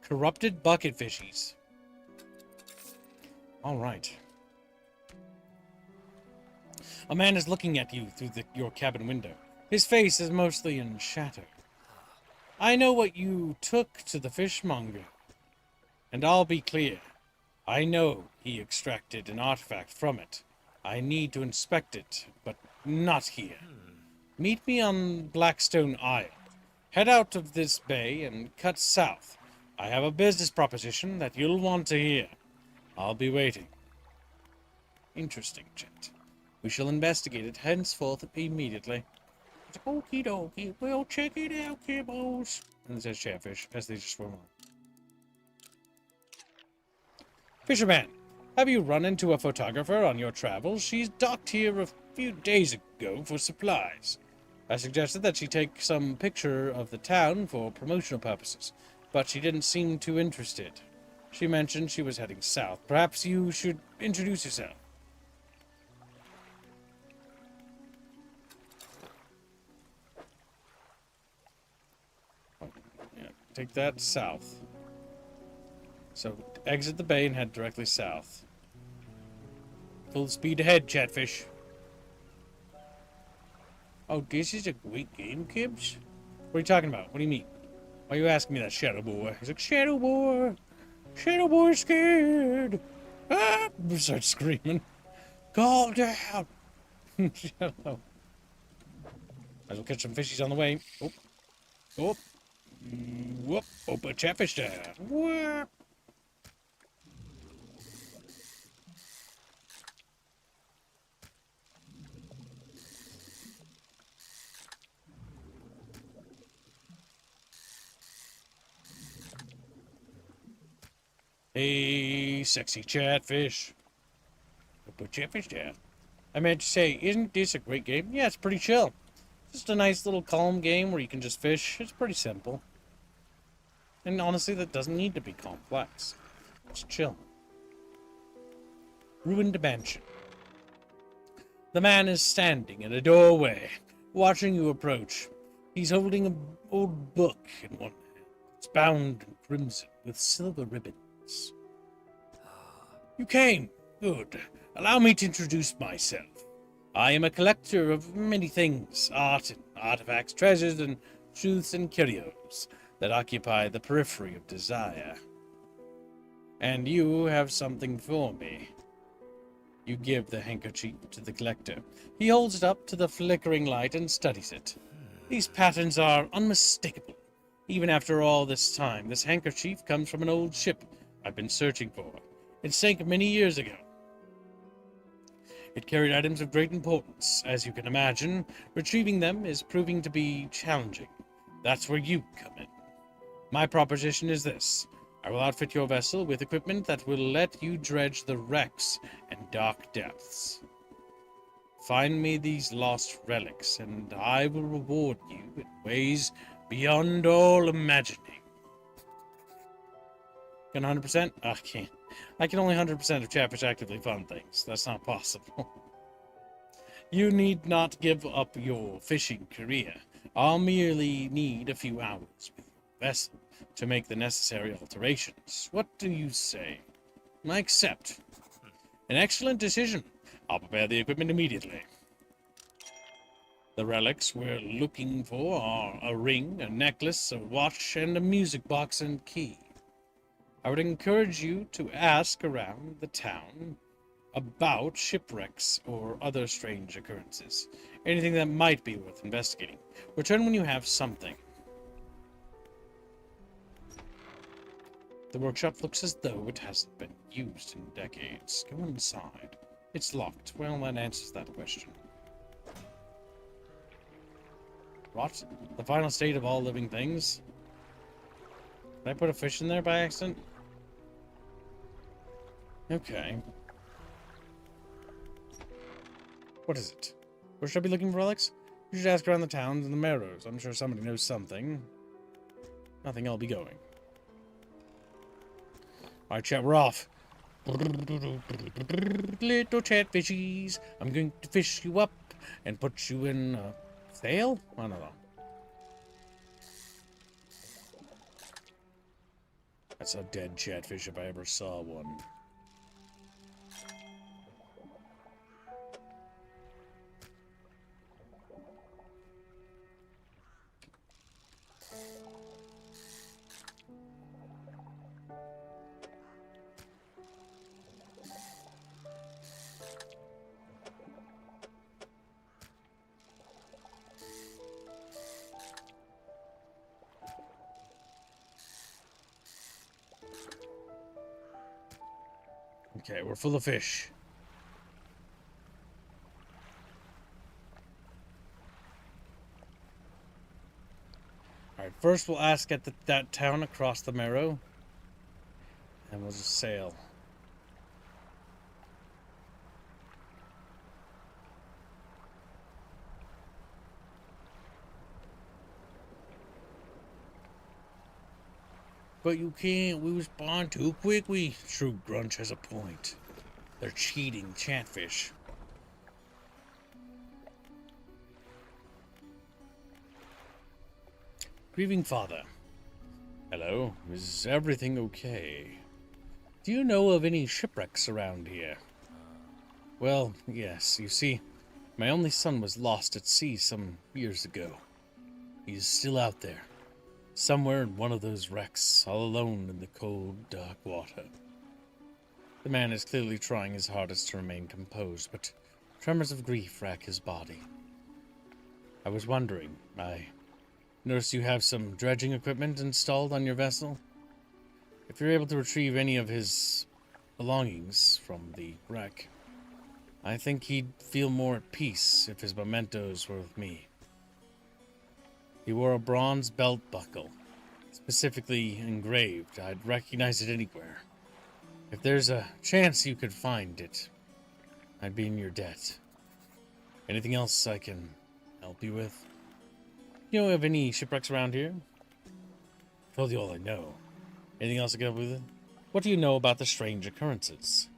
Corrupted bucket fishies. All right. A man is looking at you through your cabin window. His face is mostly in shadow. I know what you took to the fishmonger, and I'll be clear. I know he extracted an artifact from it. I need to inspect it, but not here. Meet me on Blackstone Isle. Head out of this bay and cut south. I have a business proposition that you'll want to hear. I'll be waiting. Interesting, chat. We shall investigate it henceforth immediately. Okie dokie, we'll check it out, kibbos. And it says Chatfish as they just swim on. Fisherman, have you run into a photographer on your travels? She's docked here a few days ago for supplies. I suggested that she take some picture of the town for promotional purposes, but she didn't seem too interested. She mentioned she was heading south. Perhaps you should introduce yourself. Take that south. So exit the bay and head directly south. Full speed ahead, Chatfish. Oh, this is a great game, Kibbs? What are you talking about? What do you mean? Why are you asking me that, Shadow Boy? He's like, Shadow Boy! Shadow Boy's scared! Ah! Starts screaming. Calm down! Shut up. Might as well catch some fishies on the way. Oh. Oh. Whoop, open Chatfish down. Whoop. Hey, sexy Chatfish. Put Chatfish down. I meant to say, isn't this a great game? Yeah, it's pretty chill. Just a nice little calm game where you can just fish. It's pretty simple. And honestly, that doesn't need to be complex. It's chill. Ruined mansion. The man is standing in a doorway, watching you approach. He's holding an old book in one hand. It's bound in crimson with silver ribbons. You came. Good. Allow me to introduce myself. I am a collector of many things, art and artifacts, treasures and truths and curios that occupy the periphery of desire. And you have something for me. You give the handkerchief to the collector. He holds it up to the flickering light and studies it. These patterns are unmistakable. Even after all this time, this handkerchief comes from an old ship I've been searching for. It sank many years ago. It carried items of great importance. As you can imagine, retrieving them is proving to be challenging. That's where you come in. My proposition is this. I will outfit your vessel with equipment that will let you dredge the wrecks and dark depths. Find me these lost relics, and I will reward you in ways beyond all imagining. Can 100%? I can't. I can only 100% of Chatfish actively fund things. That's not possible. You need not give up your fishing career. I'll merely need a few hours with your vessel to make the necessary alterations. What do you say? I accept. An excellent decision. I'll prepare the equipment immediately. The relics we're looking for are a ring, a necklace, a watch, and a music box and key. I would encourage you to ask around the town about shipwrecks or other strange occurrences. Anything that might be worth investigating. Return when you have something. The workshop looks as though it hasn't been used in decades. Go inside. It's locked. Well, that answers that question. What? The final state of all living things? Did I put a fish in there by accident? Okay. What is it? Where should I be looking for relics? You should ask around the towns and the marrows. I'm sure somebody knows something. Nothing, I'll be going. Alright, chat, we're off. Little chatfishies, I'm going to fish you up and put you in a sail? I don't know. That's a dead chatfish if I ever saw one. Okay, we're full of fish. Alright, first we'll ask at that town across the Marrow. And we'll just sail. But you can't, we respond too quickly. True, Grunch has a point. They're cheating chatfish. Grieving father. Hello, is everything okay? Do you know of any shipwrecks around here? Well, yes, you see, my only son was lost at sea some years ago. He's still out there, somewhere in one of those wrecks, all alone in the cold, dark water. The man is clearly trying his hardest to remain composed, but tremors of grief rack his body. I was wondering, I notice you have some dredging equipment installed on your vessel. If you're able to retrieve any of his belongings from the wreck, I think he'd feel more at peace if his mementos were with me. He wore a bronze belt buckle, specifically engraved. I'd recognize it anywhere. If there's a chance you could find it, I'd be in your debt. Anything else I can help you with? You know of any shipwrecks around here? I told you all I know. Anything else I can help you with? What do you know about the strange occurrences?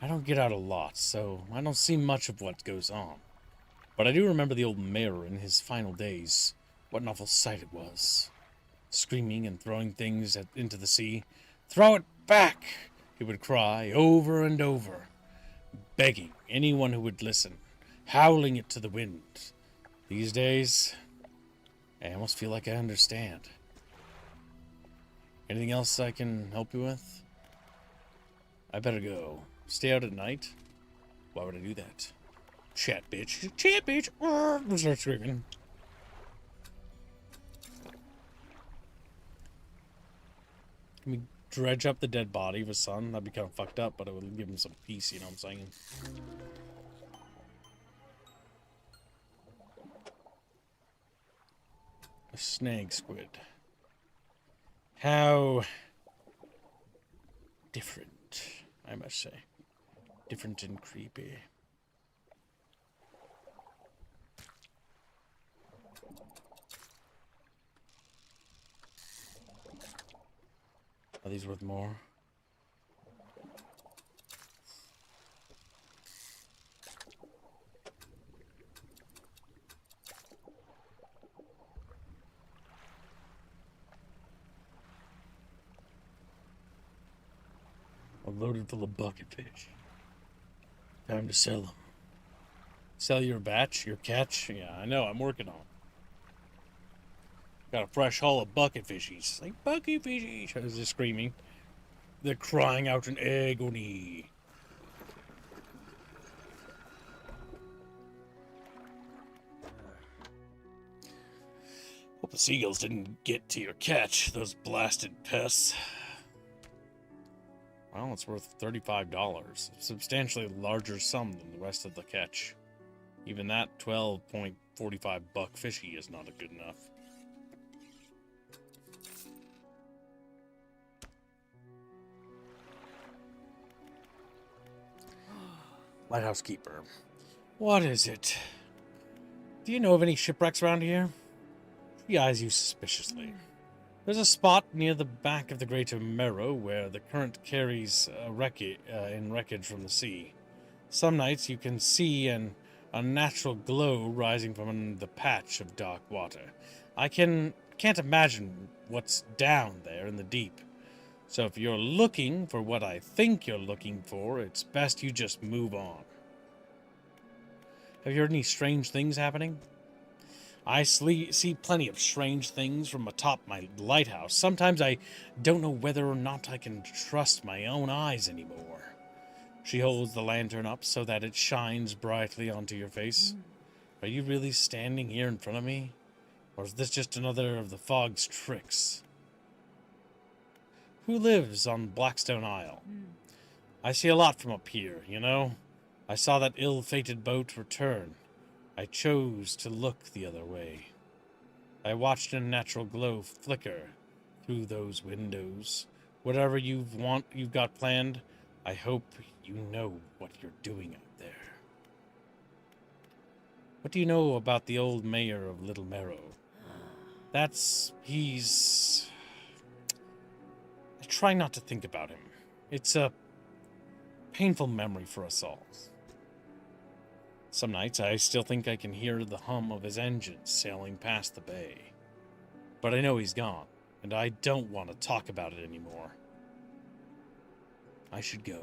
I don't get out a lot, so I don't see much of what goes on. But I do remember the old mayor in his final days. What an awful sight it was. Screaming and throwing things into the sea. Throw it back! He would cry over and over, begging anyone who would listen, howling it to the wind. These days, I almost feel like I understand. Anything else I can help you with? I better go. Stay out at night? Why would I do that? Chat, bitch. Chat, bitch! We'll start screaming. Can we dredge up the dead body of his son? That'd be kind of fucked up, but it would give him some peace, you know what I'm saying? A snag squid. How different, I must say. Different and creepy. Are these worth more? I'm loaded full of bucket fish. Time to sell them. Sell your batch, your catch? Yeah, I know, I'm working on it. Got a fresh haul of bucket fishies. Like, bucket fishies! I was just screaming. They're crying out in agony. Hope the seagulls didn't get to your catch, those blasted pests. Well, it's worth $35. A substantially larger sum than the rest of the catch. Even that 12.45 buck fishy is not good enough. Lighthouse keeper. What is it? Do you know of any shipwrecks around here? He eyes you suspiciously. There's a spot near the back of the Greater Merrow where the current carries in wreckage from the sea. Some nights you can see an unnatural glow rising from the patch of dark water. I can't imagine what's down there in the deep. So if you're looking for what I think you're looking for, it's best you just move on. Have you heard any strange things happening? I see plenty of strange things from atop my lighthouse. Sometimes I don't know whether or not I can trust my own eyes anymore. She holds the lantern up so that it shines brightly onto your face. Are you really standing here in front of me? Or is this just another of the fog's tricks? Who lives on Blackstone Isle? I see a lot from up here, you know? I saw that ill-fated boat return. I chose to look the other way. I watched a natural glow flicker through those windows. Whatever you've got planned, I hope you know what you're doing out there. What do you know about the old mayor of Little Merrow? He's... I try not to think about him. It's a painful memory for us all. Some nights I still think I can hear the hum of his engines sailing past the bay. But I know he's gone, and I don't want to talk about it anymore. I should go.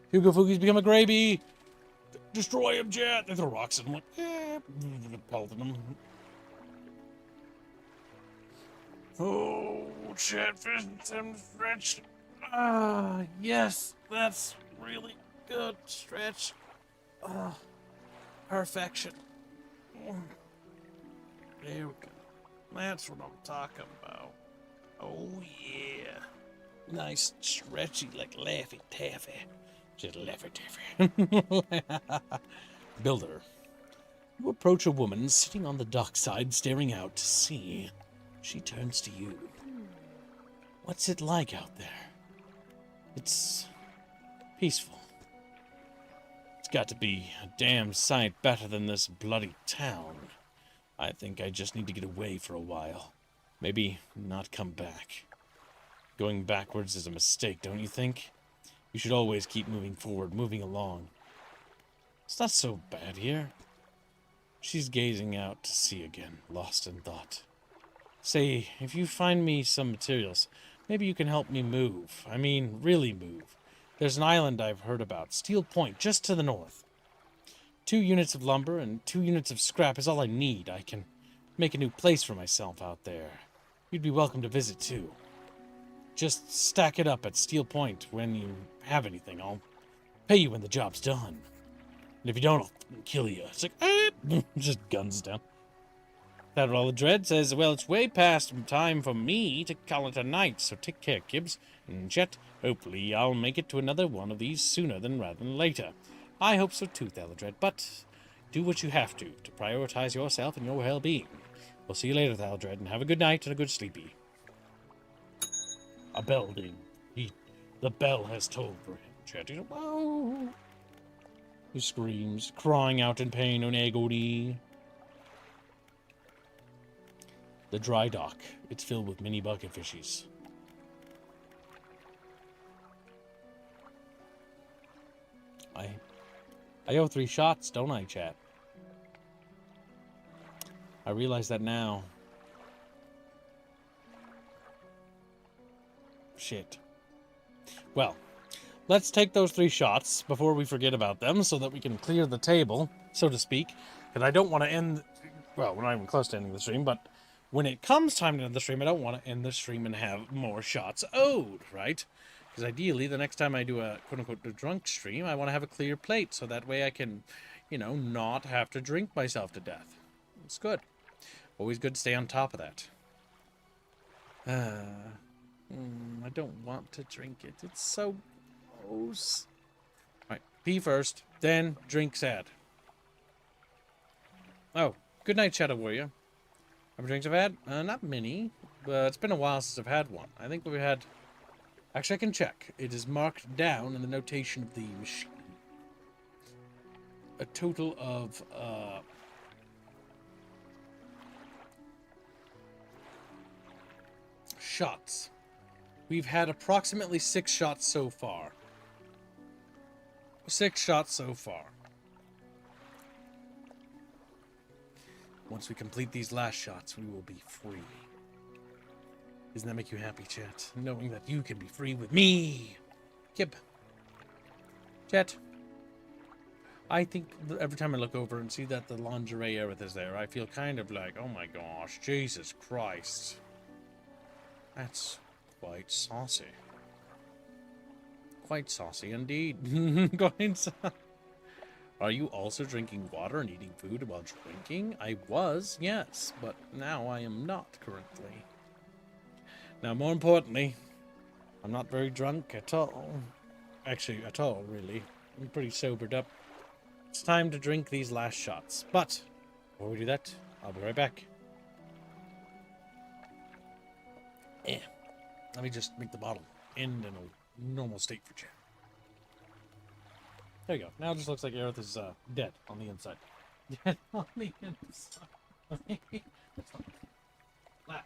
Hugo Fugi's become a gravy! Destroy him, Jet! They throw rocks at him, like, pelting him. Oh, Chatfish and Stretch. Ah, yes, that's really good, Stretch. Perfection. There we go. That's what I'm talking about. Oh, yeah. Nice, stretchy, like Laffy Taffy. Just Laffy Taffy. Builder. You approach a woman sitting on the dockside staring out to sea. She turns to you. What's it like out there? It's peaceful. It's got to be a damn sight better than this bloody town. I think I just need to get away for a while. Maybe not come back. Going backwards is a mistake, don't you think? You should always keep moving forward, moving along. It's not so bad here. She's gazing out to sea again, lost in thought. Say, if you find me some materials, maybe you can help me move. I mean, really move. There's an island I've heard about, Steel Point, just to the north. 2 units of lumber and 2 units of scrap is all I need. I can make a new place for myself out there. You'd be welcome to visit, too. Just stack it up at Steel Point when you have anything. I'll pay you when the job's done. And if you don't, I'll kill you. It's like, just guns down. That all the Dredge says, well, it's way past time for me to call it a night, so take care, Gibbs. And Jet, hopefully I'll make it to another one of these sooner rather than later. I hope so too, Thaladred, but do what you have to prioritize yourself and your well-being. We'll see you later, Thaladred, and have a good night and a good sleepy. A bell ding. The bell has tolled for him. Jet, whoa. He screams, crying out in pain and agony. The dry dock. It's filled with mini bucket fishies. I owe 3 shots, don't I, chat? I realize that now. Shit. Well, let's take those 3 shots before we forget about them so that we can clear the table, so to speak. Because I don't want to end... Well, we're not even close to ending the stream, but when it comes time to end the stream, I don't want to end the stream and have more shots owed, right? Because ideally, the next time I do a quote-unquote drunk stream, I want to have a clear plate, so that way I can, you know, not have to drink myself to death. It's good. Always good to stay on top of that. I don't want to drink it. It's so gross. Alright, pee first, then drink sad. Oh, good night, Shadow Warrior. How many drinks I've had? Not many, but it's been a while since I've had one. I think we've had... Actually, I can check. It is marked down in the notation of the machine. A total of, shots. We've had approximately 6 shots so far. 6 shots so far. Once we complete these last shots, we will be free. Doesn't that make you happy, chat? Knowing that you can be free with me. Yep. Chat. I think every time I look over and see that the lingerie Aerith is there, I feel kind of like, oh my gosh, Jesus Christ. That's quite saucy. Quite saucy indeed. Quite saucy. Are you also drinking water and eating food while drinking? I was, yes, but now I am not currently. Now, more importantly, I'm not very drunk at all. Actually, at all, really. I'm pretty sobered up. It's time to drink these last shots. But, before we do that, I'll be right back. Let me just make the bottle end in a normal state for chat. There you go. Now it just looks like Aerith is dead on the inside. Dead on the inside. That's fine. Laugh.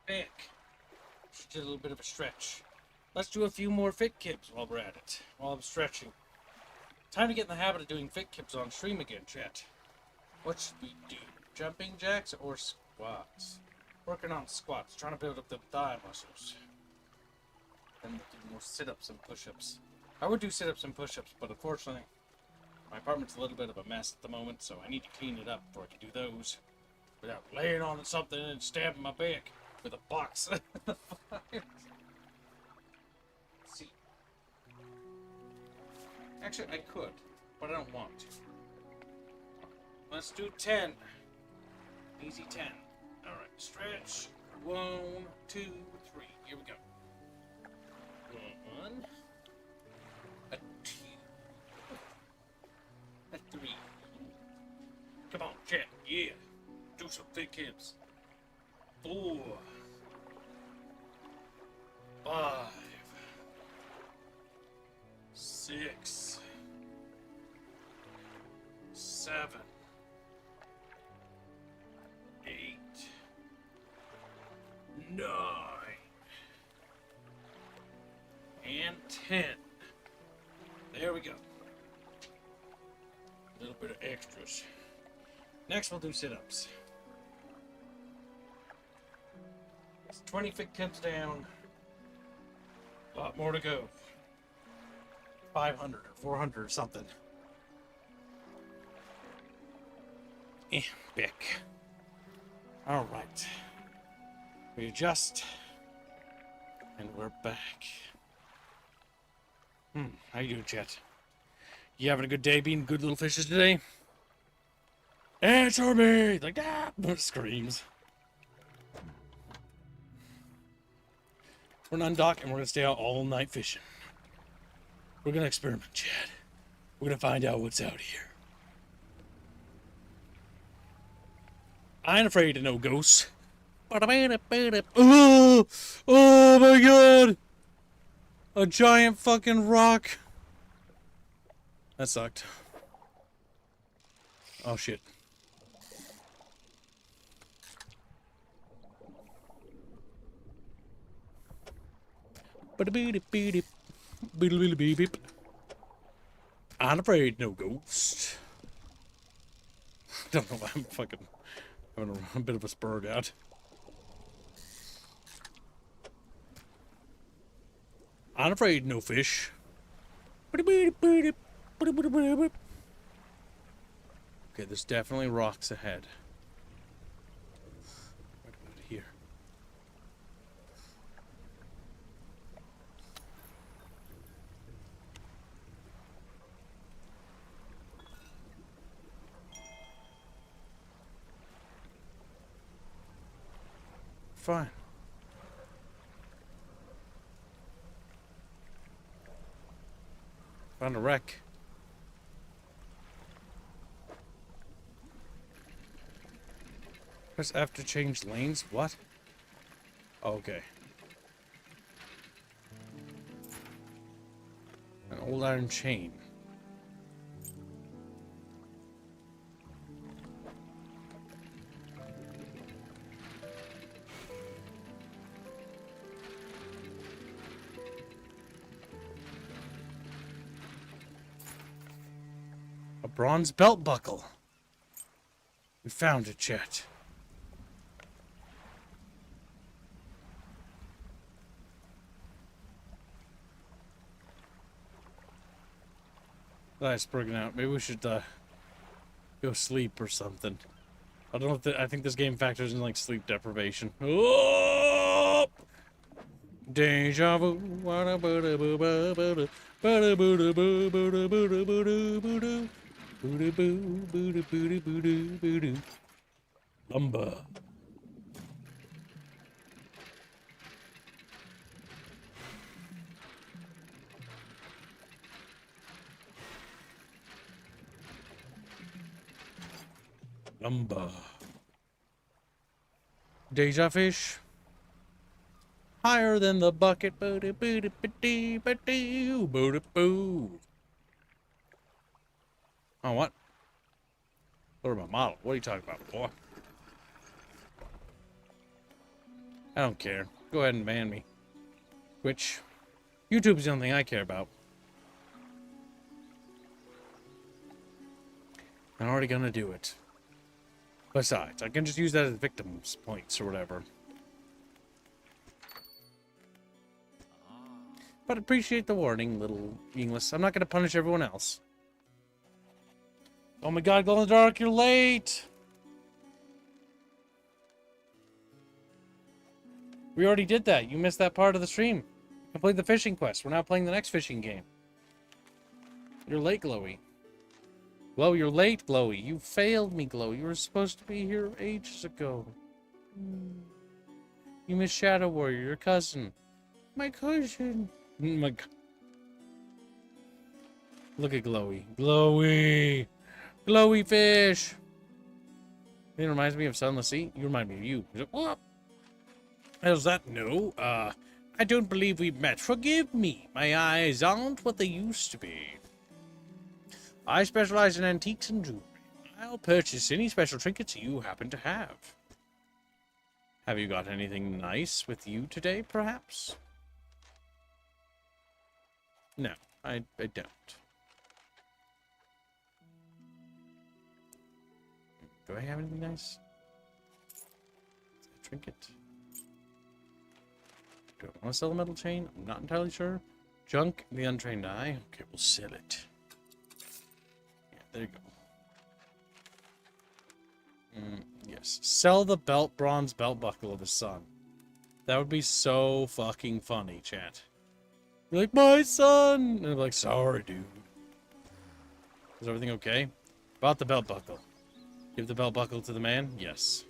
Back. Just did a little bit of a stretch. Let's do a few more fit kibs while we're at it. While I'm stretching. Time to get in the habit of doing fit kibs on stream again, chat. What should we do? Jumping jacks or squats? Working on squats. Trying to build up the thigh muscles. Then we'll do more sit-ups and push-ups. I would do sit-ups and push-ups, but unfortunately, my apartment's a little bit of a mess at the moment, so I need to clean it up before I can do those. Without laying on something and stabbing my back with a box. See. Actually, I could, but I don't want to. Let's do 10. Easy 10. Alright, stretch. 1, 2, 3. Here we go. 1. A 2. A 3. Come on, chat. Yeah. Do some thick hips. 4. 5. 6. 7. 9. And 10. There we go. A little bit of extras. Next, we'll do sit-ups. 20 feet comes down. A lot more to go. 500 or 400 or something. Bick. Alright. We adjust. And we're back. How you doing, chat? You having a good day being good little fishes today? Answer me! Like, screams. We're gonna undock and we're gonna stay out all night fishing. We're gonna experiment, Chad. We're gonna find out what's out here. I ain't afraid of no ghosts. Oh! Oh my god! A giant fucking rock! That sucked. Oh shit. I'm afraid no ghost. Don't know why I'm fucking having a bit of a spur out. I'm afraid no fish. Okay, there's definitely rocks ahead. What about here? Fine. Found a wreck. Press F to change lanes? What? Oh, okay. An old iron chain. A bronze belt buckle. We found it, chat. That's breaking out. Maybe we should go sleep or something. I don't know if I think this game factors in like sleep deprivation. Oh! Deja vu. Lumber. Lumber. Deja fish. Higher than the bucket. Oh, what? What about model? What are you talking about, boy? I don't care. Go ahead and ban me. Twitch. YouTube's the only thing I care about. I'm already gonna do it. Besides, I can just use that as victims points or whatever. But appreciate the warning, little English. I'm not gonna punish everyone else. Oh my god, glow in the dark, you're late! We already did that. You missed that part of the stream. Complete the fishing quest. We're now playing the next fishing game. You're late, Glowy. Glow, you're late, Glowy. You failed me, Glowy. You were supposed to be here ages ago. You missed Shadow Warrior, your cousin. My cousin. My... Look at Glowy. Glowy! Glowy fish! It reminds me of Sunless Sea. You remind me of you. He's like, what? How's that? No, I don't believe we've met. Forgive me. My eyes aren't what they used to be. I specialize in antiques and jewelry. I'll purchase any special trinkets you happen to have. Have you got anything nice with you today, perhaps? No, I don't. Do I have anything nice? A trinket. Do I want to sell a metal chain? I'm not entirely sure. Junk, the untrained eye. Okay, we'll sell it. Yeah, there you go. Yes. Sell the bronze belt buckle of his son. That would be so fucking funny, chat. You're like, my son! And I'm like, sorry, dude. Is everything okay? About the belt buckle. Give the belt buckle to the man? Yes.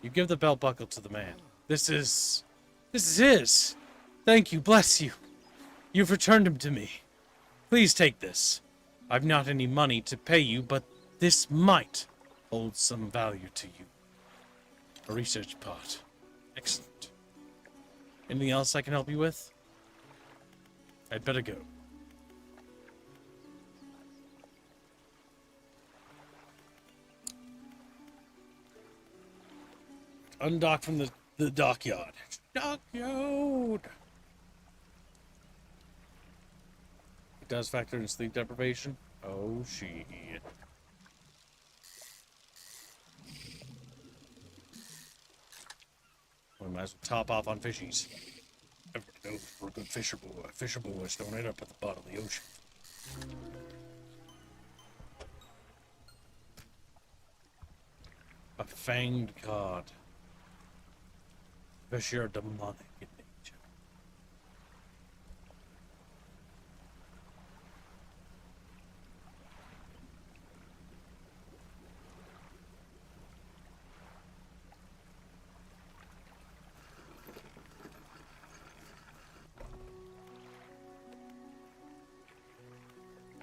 You give the belt buckle to the man. This is his. Thank you, bless you. You've returned him to me. Please take this. I've not any money to pay you, but this might hold some value to you. A research pot. Excellent. Anything else I can help you with? I'd better go. Undock from the dockyard. Dockyard! It does factor in sleep deprivation. Oh, shit. We might as well top off on fishies. Everybody knows we're a good fisher boy. Fisher boys don't end up at the bottom of the ocean. A fanged god. Fish are demonic in nature.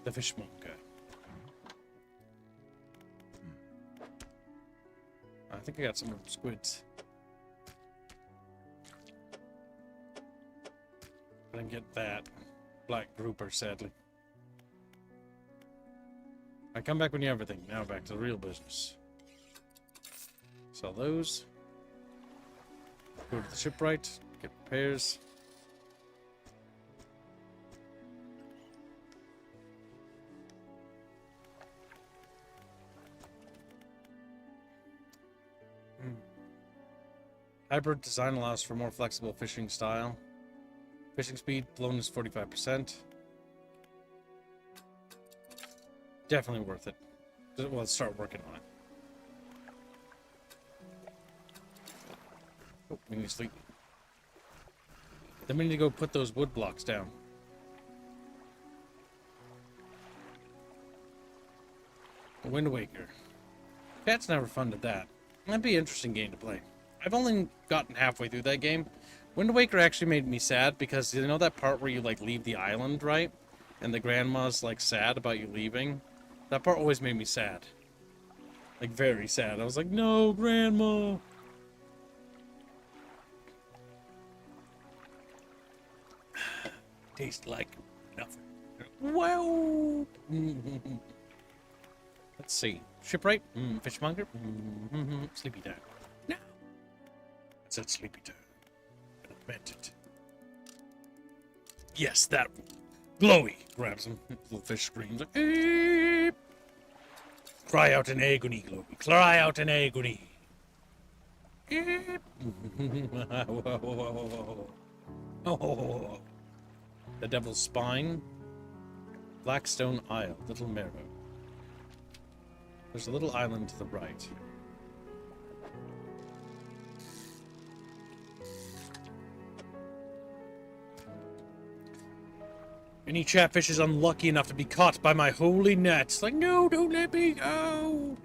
The fishmonger. I think I got some squids. I didn't get that black grouper, sadly. I come back when you have everything. Now back to the real business. Sell those. Go to the shipwright. Get repairs. Hybrid design allows for more flexible fishing style. Fishing speed, blown is 45%. Definitely worth it. Well, let's start working on it. Oh, we need to sleep. Then we need to go put those wood blocks down. Wind Waker. Cat's never funded that. That'd be an interesting game to play. I've only gotten halfway through that game. Wind Waker actually made me sad because you know that part where you like leave the island, right? And the grandma's like sad about you leaving? That part always made me sad. Like very sad. I was like, no, grandma. Tastes like nothing. Wow. Let's see. Shipwright? Fishmonger? Sleepy time. No. It said sleepy time. And I meant it. Yes, that one. Glowy. Grabs him. Little fish screams. Like, eep. Cry out in agony, Glowy. Cry out in agony. Eep. Oh. The Devil's Spine. Blackstone Isle. Little Marrow. There's a little island to the right. Any chatfish is unlucky enough to be caught by my holy nets. Like, no, don't let me go.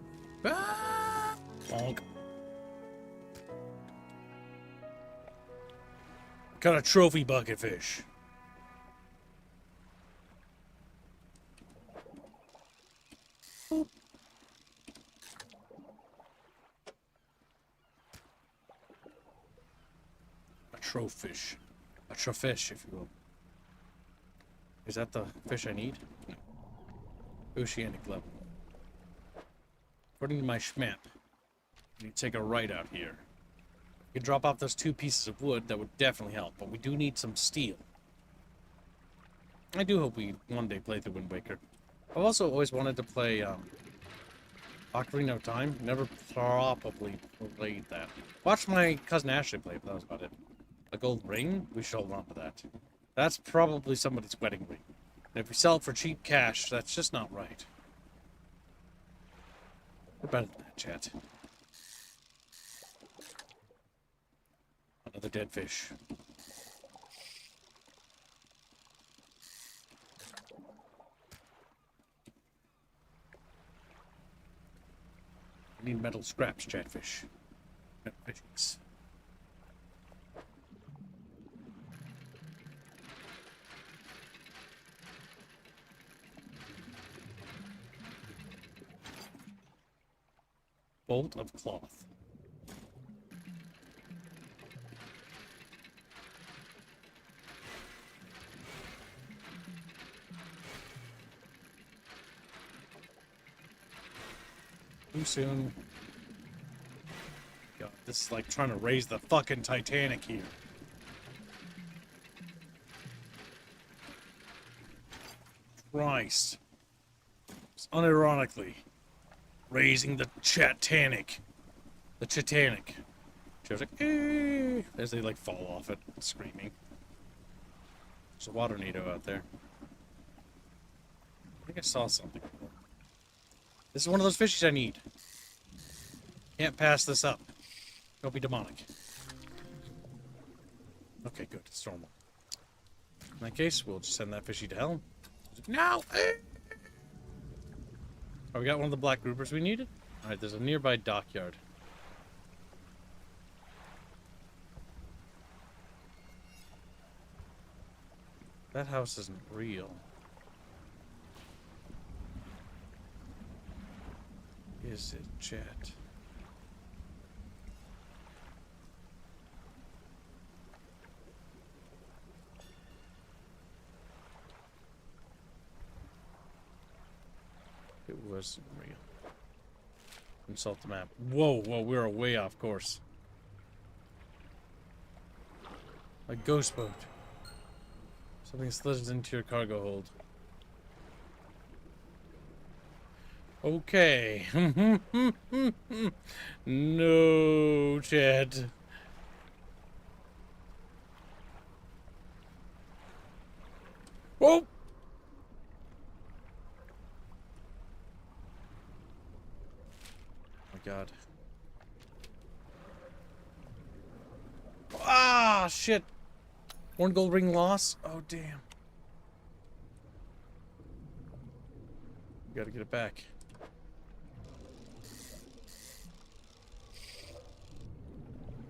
Ah! Bonk. Got a trophy bucket fish. Boop. A trofish. A trofish, if you will. Is that the fish I need? No. Oceanic level. According to my schmap, I need to take a right out here. You can drop off those 2 pieces of wood. That would definitely help. But we do need some steel. I do hope we one day play through Wind Waker. I've also always wanted to play Ocarina of Time. Never probably played that. Watched my cousin Ashley play, but that was about it. A gold ring? We should hold on to that. That's probably somebody's wedding ring. And if we sell it for cheap cash, that's just not right. We're better than that, chat. Another dead fish. I need metal scraps, chatfish. Metal fishies. Bolt of cloth. Too soon. God, this is like trying to raise the fucking Titanic here. Christ. It's unironically raising the Chatanic. The Chatanic. She was like, eh, as they like fall off it, screaming. There's a water neato out there. I think I saw something. This is one of those fishies I need. Can't pass this up. Don't be demonic. Okay, good. It's normal. In that case, we'll just send that fishy to hell. No! Oh, we got one of the black groupers we needed? Alright, there's a nearby dockyard. That house isn't real. Is it, chat? It wasn't real. Consult the map. Whoa, whoa, we were way off course. A ghost boat. Something slid into your cargo hold. Okay. No, Chad. Oh! Oh my god. Ah, shit. 1 gold ring loss? Oh, damn. We gotta get it back.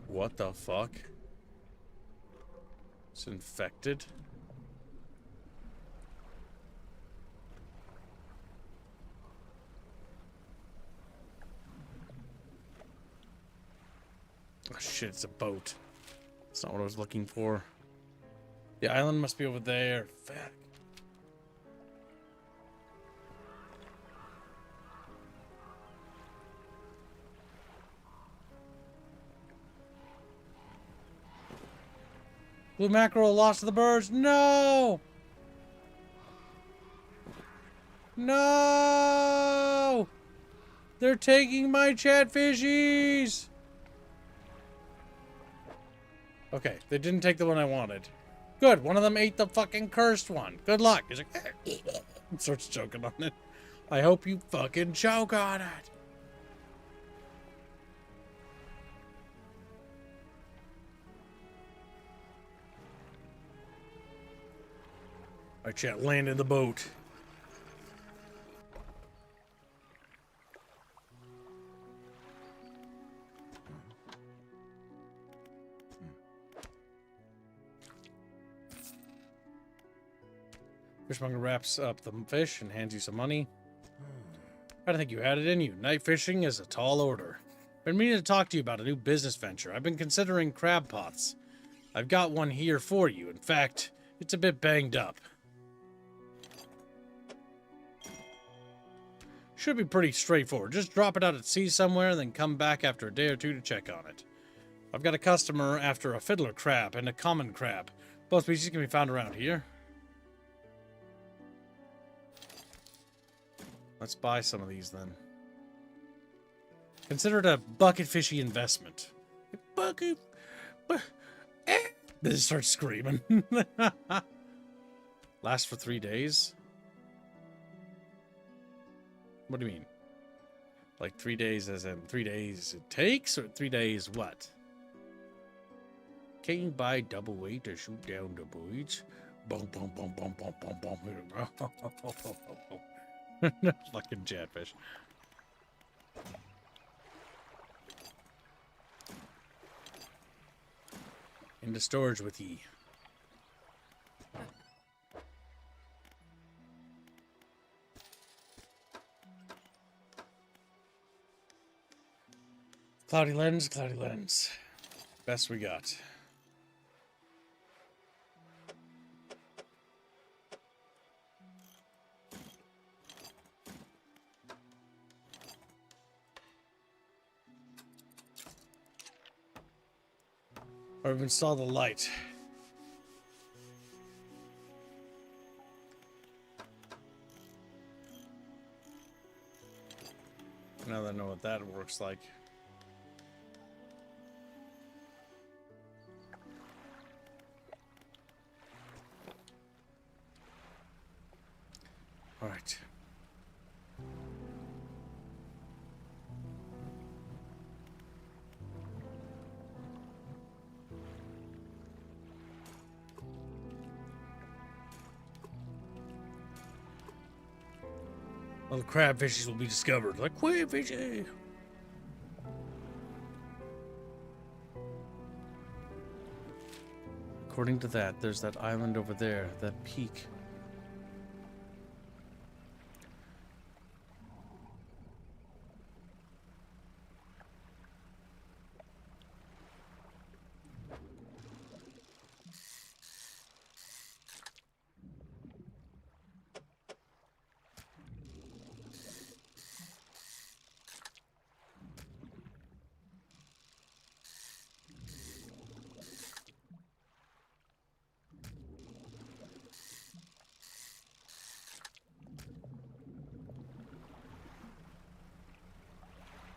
What the fuck? It's infected? Oh shit, it's a boat. That's not what I was looking for. The island must be over there. Fuck. Blue mackerel lost to the birds. No! No! They're taking my chatfishies! Okay, they didn't take the one I wanted. Good, one of them ate the fucking cursed one. Good luck. He's like, and starts choking on it. I hope you fucking choke on it. Alright, chat, land in the boat. Fishmonger wraps up the fish and hands you some money. I don't think you had it in you. Night fishing is a tall order. Been meaning to talk to you about a new business venture. I've been considering crab pots. I've got one here for you. In fact, it's a bit banged up. Should be pretty straightforward. Just drop it out at sea somewhere and then come back after a day or two to check on it. I've got a customer after a fiddler crab and a common crab. Both species can be found around here. Let's buy some of these then. Consider it a bucket fishy investment. Bucket. They just start screaming. Last for 3 days? What do you mean? Like 3 days as in 3 days it takes, or 3 days what? Can you buy double weight to shoot down the boys? Boom, boom, boom, boom, boom, boom, boom. Fucking chatfish. Into storage with ye. Cloudy lens, cloudy lens. Best we got. I've installed the light. Now that I know what that works like. All right. Little crab fishes will be discovered. Like crab fishes. According to that, there's that island over there, that peak.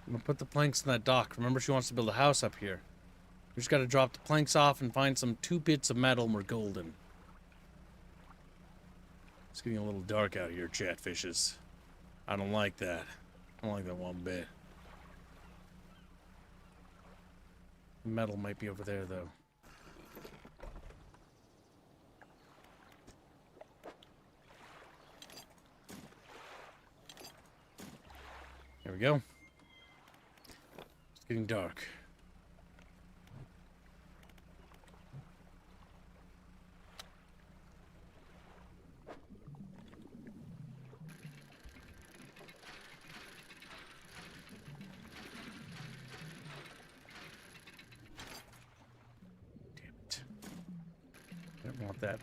I'm gonna put the planks in that dock. Remember, she wants to build a house up here. We just gotta drop the planks off and find some 2 bits of metal and we're golden. It's getting a little dark out here, chatfishes. I don't like that. I don't like that one bit. Metal might be over there, though. There we go. It's getting dark. Damn it. I don't want that.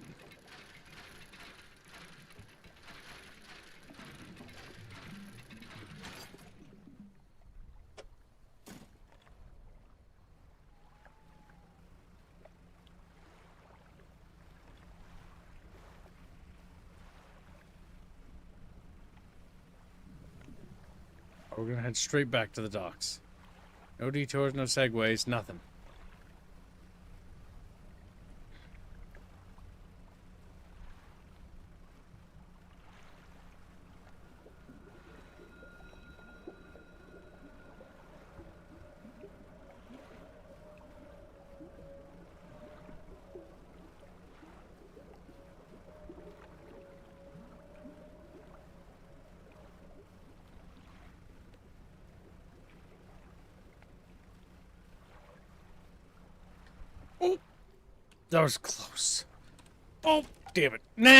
We're gonna head straight back to the docks. No detours, no segues, nothing. Oh, that was close. Oh, damn it. No.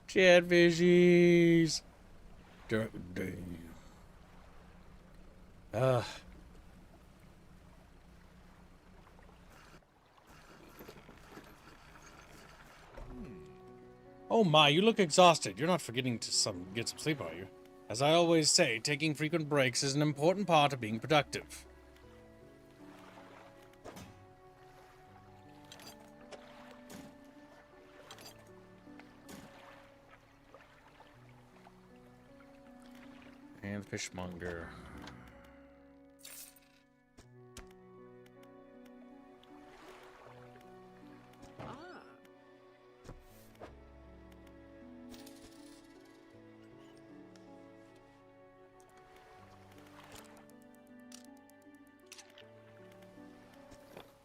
Chatfishies. Damn. Oh my, you look exhausted. You're not forgetting to get some sleep, are you? As I always say, taking frequent breaks is an important part of being productive. And fishmonger.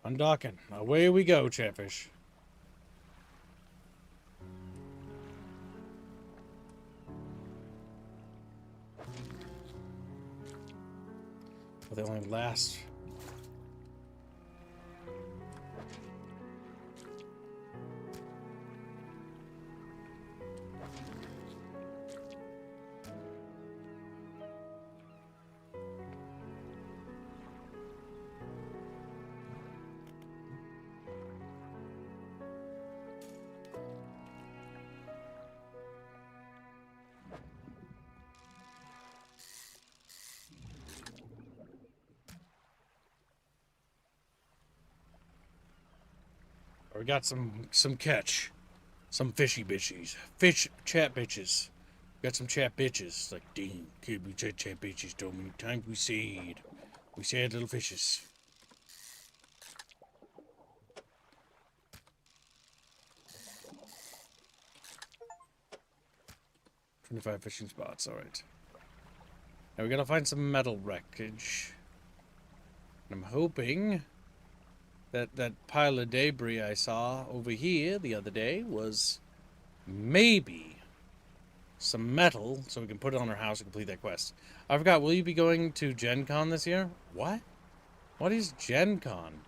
Undocking. Away we go, Chatfish. But they only last. We got some catch. Some fishy bitches. Fish chat bitches. Got some chat bitches. Like, dang, kid, we said chat bitches so many times. We said little fishes. $25 fishing spots, alright. Now we gotta find some metal wreckage. And I'm hoping that pile of debris I saw over here the other day was maybe some metal, so we can put it on our house and complete that quest. I forgot, will you be going to Gen Con this year? What? What is Gen Con?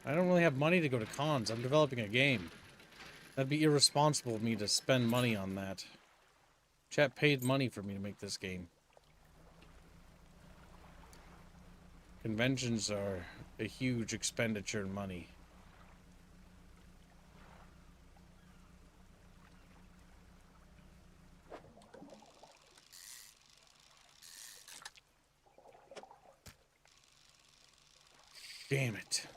I don't really have money to go to cons. I'm developing a game. That'd be irresponsible of me to spend money on that. Chat paid money for me to make this game. Conventions are a huge expenditure in money. Damn it.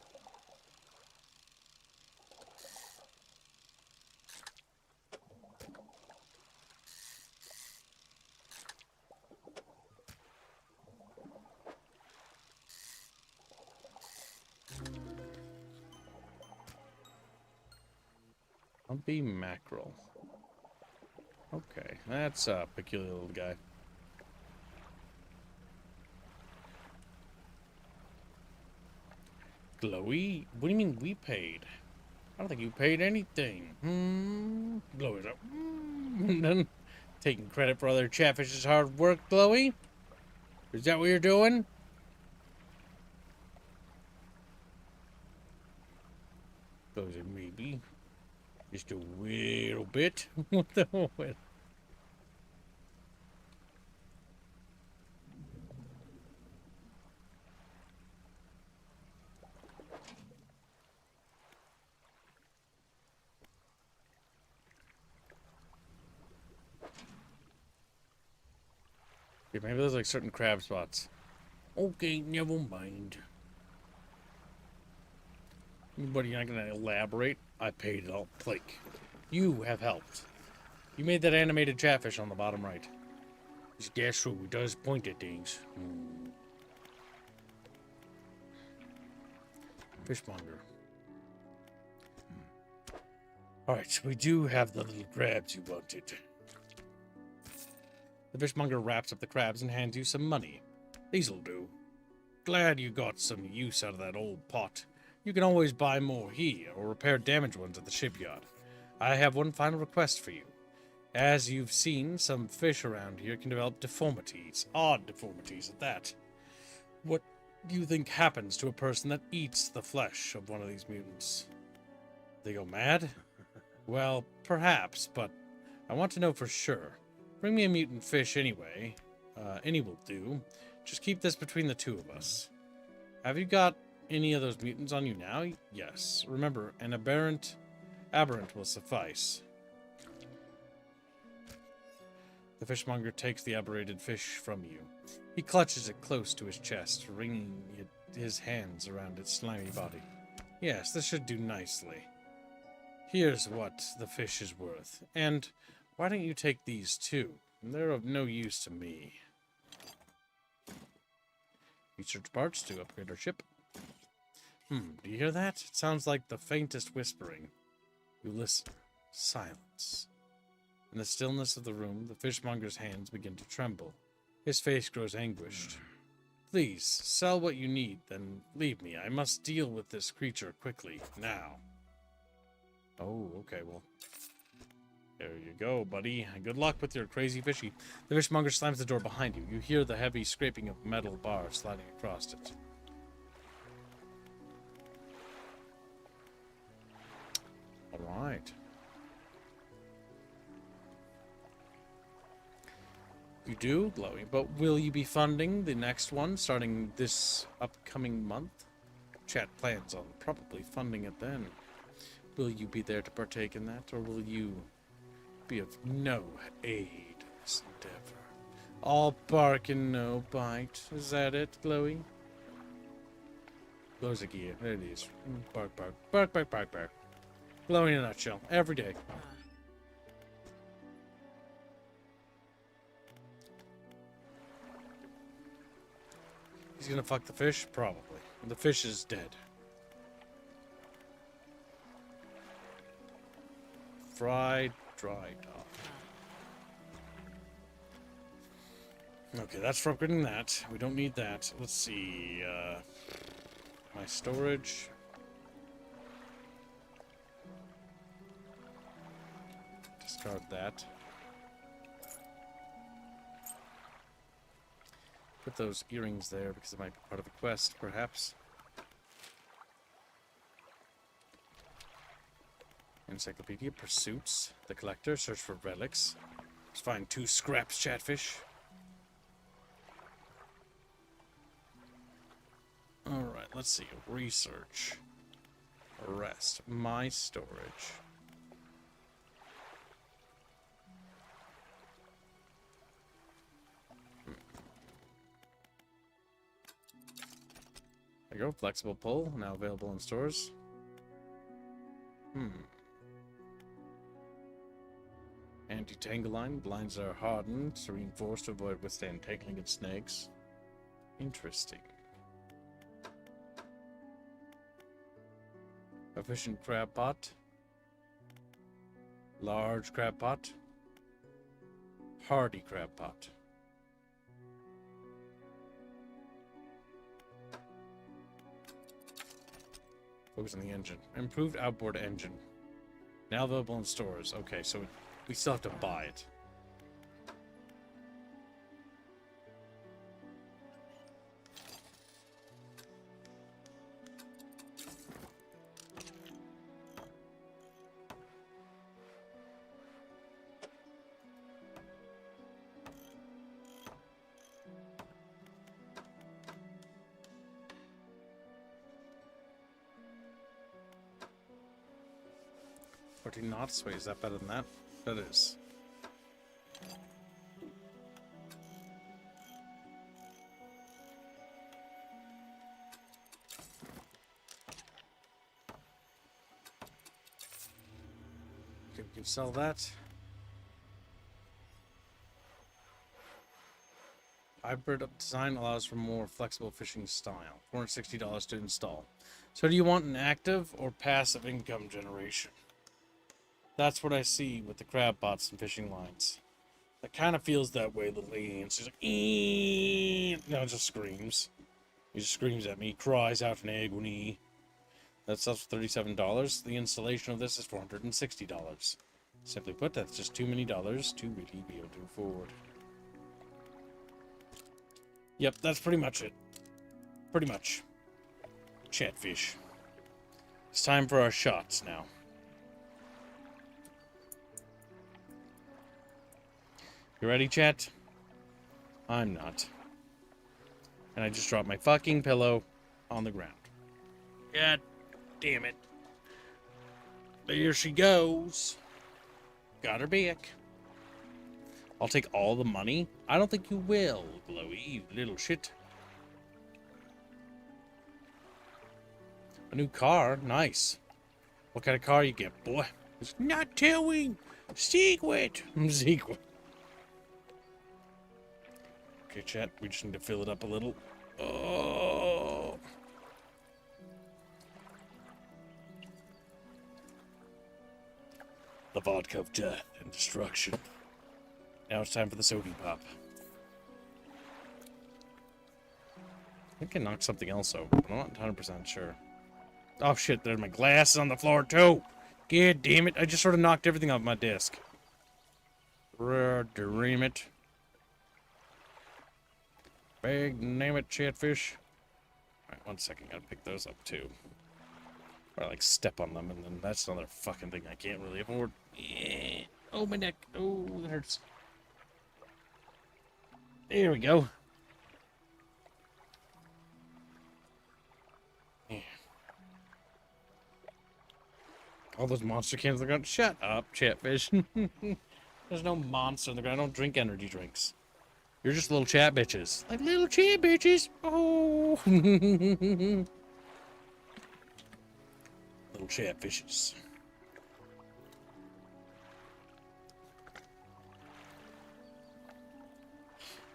Lumpy mackerel. Okay, that's a peculiar little guy. Glowy? What do you mean we paid? I don't think you paid anything. Glowy's up. Taking credit for other Chatfish's hard work, Glowy? Is that what you're doing? Glowy said maybe. Just a little bit. What the hell? Okay, maybe there's like certain crab spots. Okay, never mind. But you're not gonna elaborate. I paid it all. Like, you have helped. You made that animated Chatfish on the bottom right. That's true. He does point at things. Fishmonger. Alright, we do have the little crabs you wanted. The fishmonger wraps up the crabs and hands you some money. These'll do. Glad you got some use out of that old pot. You can always buy more here, or repair damaged ones at the shipyard. I have one final request for you. As you've seen, some fish around here can develop deformities, odd deformities at that. What do you think happens to a person that eats the flesh of one of these mutants? They go mad? Well, perhaps, but I want to know for sure. Bring me a mutant fish anyway. Any will do. Just keep this between the two of us. Have you got any of those mutants on you now? Yes. Remember, an aberrant will suffice. The fishmonger takes the aberrated fish from you. He clutches it close to his chest, wringing his hands around its slimy body. Yes, this should do nicely. Here's what the fish is worth. And why don't you take these too? They're of no use to me. Research parts to upgrade our ship. Do you hear that? It sounds like the faintest whispering. You listen. Silence. In the stillness of the room, the fishmonger's hands begin to tremble. His face grows anguished. Please, sell what you need, then leave me. I must deal with this creature quickly, now. Oh, okay, well. There you go, buddy. Good luck with your crazy fishy. The fishmonger slams the door behind you. You hear the heavy scraping of metal bars sliding across it. Alright. You do, Glowing, but will you be funding the next one starting this upcoming month? Chat plans on probably funding it then. Will you be there to partake in that, or will you be of no aid in this endeavor? All bark and no bite. Is that it, Glowy? Glow's a gear. There it is. Bark, bark. Bark, bark, bark, bark. Glowy in a nutshell. Every day. He's gonna fuck the fish? Probably. The fish is dead. Fried, dried off. Okay, that's for upgrading that. We don't need that. Let's see. My storage. Discard that. Put those earrings there because it might be part of a quest, perhaps. Encyclopedia, Pursuits, The Collector, Search for Relics. Let's find 2 scraps, Chatfish. Alright, let's see. Research. Rest. My storage. There you go. Flexible pull, now available in stores. Anti-tangle-line. Blinds are hardened to reinforce to avoid withstand tangling and snakes. Interesting. Efficient crab pot. Large crab pot. Hardy crab pot. Focus on the engine. Improved outboard engine. Now available in stores. Okay, so we still have to buy it. Knots? Wait, is that better than that? That is. Okay, we can sell that. Hybrid design allows for more flexible fishing style. $460 to install. So do you want an active or passive income generation? That's what I see with the crab pots and fishing lines. It kind of feels that way, little alien. She's like, eeeeee. No, it just screams. He just screams at me, cries out in agony. That sells for $37. The installation of this is $460. Simply put, that's just too many dollars to really be able to afford. Yep, that's pretty much it. Pretty much. Chatfish. It's time for our shots now. You ready, chat? I'm not. And I just dropped my fucking pillow on the ground. God damn it. There she goes. Got her back. I'll take all the money? I don't think you will, Glowy, you little shit. A new car? Nice. What kind of car you get, boy? It's not telling. Secret. Secret. Okay, chat, we just need to fill it up a little. Oh. The vodka of death and destruction. Now it's time for the sodium pop. I think I knocked something else over, but I'm not 100% sure. Oh shit, there's my glasses on the floor too. God damn it, I just sort of knocked everything off my desk. Dream it. Big name it, Chatfish. Alright, 1 second, gotta pick those up too. Or like step on them, and then that's another fucking thing I can't really afford. Yeah. Oh, my neck. Oh, that hurts. There we go. Yeah. All those monster cans are gone. Shut up, Chatfish. There's no monster in the ground. I don't drink energy drinks. You're just little chat bitches. Like little chat bitches. Oh. Little chatfishes.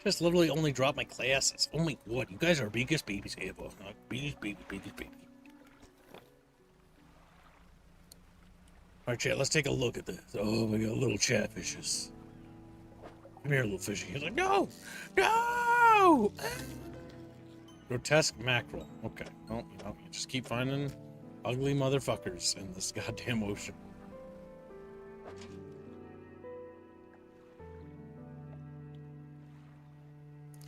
Just literally only dropped my glasses. Oh my god, you guys are biggest babies ever. Biggest baby. Alright, chat, let's take a look at this. Oh, we got little chatfishes. Come here, little fishy. He's like, no! No! Grotesque mackerel. Okay. Well, you know, you just keep finding ugly motherfuckers in this goddamn ocean.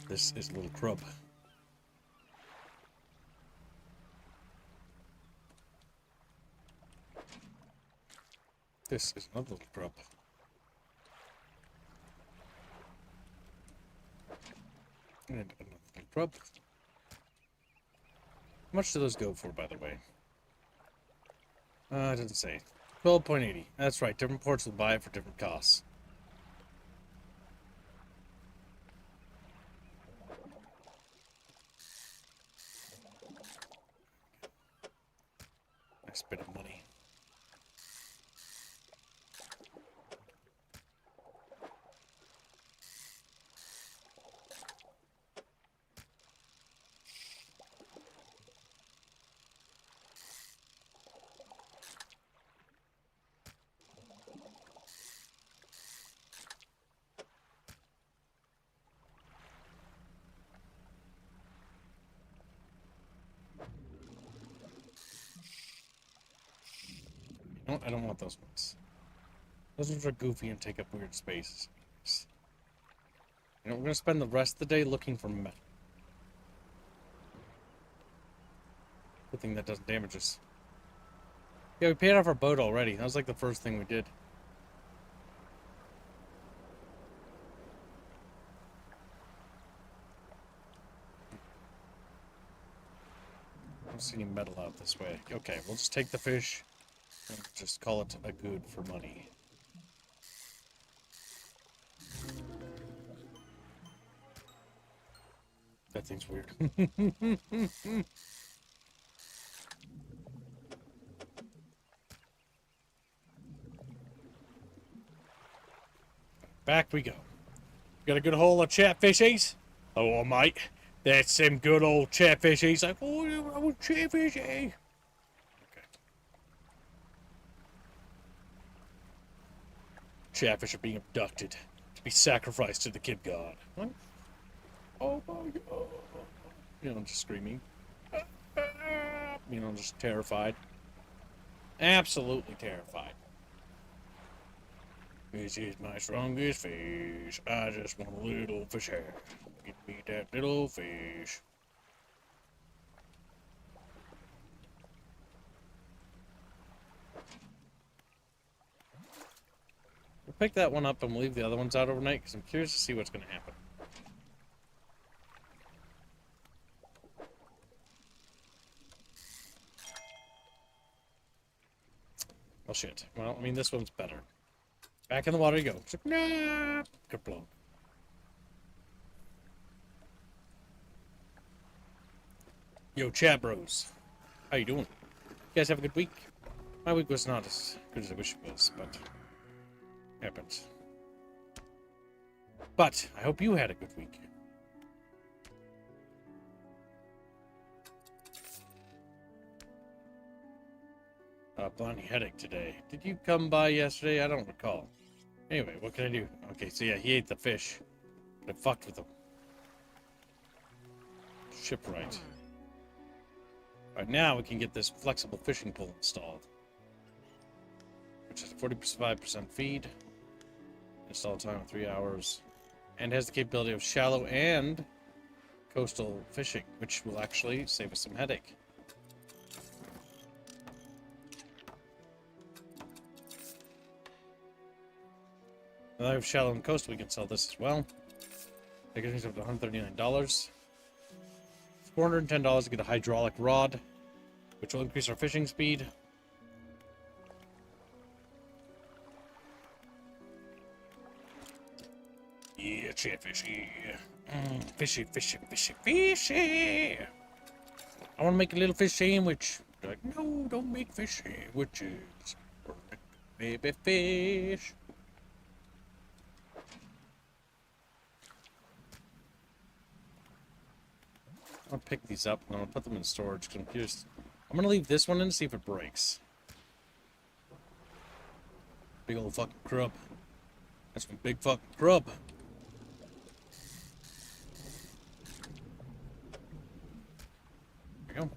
This is a little crub. This is another little crub. And another little crub. How much do those go for, by the way? It doesn't say. 12.80. That's right. Different ports will buy it for different costs. Nice bit of money. No, I don't want those ones. Those ones are goofy and take up weird spaces. You know, we're gonna spend the rest of the day looking for metal. Good thing that doesn't damage us. Yeah, we paid off our boat already. That was like the first thing we did. I don't see any metal out this way. Okay, we'll just take the fish and just call it a good for money. That thing's weird. Back we go. Got a good haul of chatfishies? Oh, mate. That's some good old chatfishies. Like, oh, I was chatfishy. Okay. Chatfish are being abducted to be sacrificed to the kid god. What? Oh my god. You know, just screaming. You know, just terrified. Absolutely terrified. This is my strongest fish. I just want a little fish hair. Give me that little fish. We'll pick that one up and we'll leave the other ones out overnight because I'm curious to see what's going to happen. Oh shit. Well, I mean, this one's better. Back in the water you go. Nah. Good blow. Yo, chat bros. How you doing? You guys have a good week? My week was not as good as I wish it was, but happens. But I hope you had a good week. Blondie headache today. Did you come by yesterday? I don't recall. Anyway, what can I do? Okay, so yeah, he ate the fish. But I fucked with him. Shipwright. Alright, now we can get this flexible fishing pole installed. Which is 45% feed. Install time of 3 hours. And has the capability of shallow and coastal fishing, which will actually save us some headache. Now that we have shallow and coastal, we can sell this as well. That gives us up to $139. $410 to get a hydraulic rod, which will increase our fishing speed. Yeah, chatfish, yeah. Fishy, fishy, fishy, fishy. I want to make a little fish sandwich. They're like, no, don't make fish sandwiches. Baby fish. I'll pick these up and I'll put them in storage because I'm curious. I'm gonna leave this one in and see if it breaks. Big old fucking crub. That's some big fucking crub. There we go.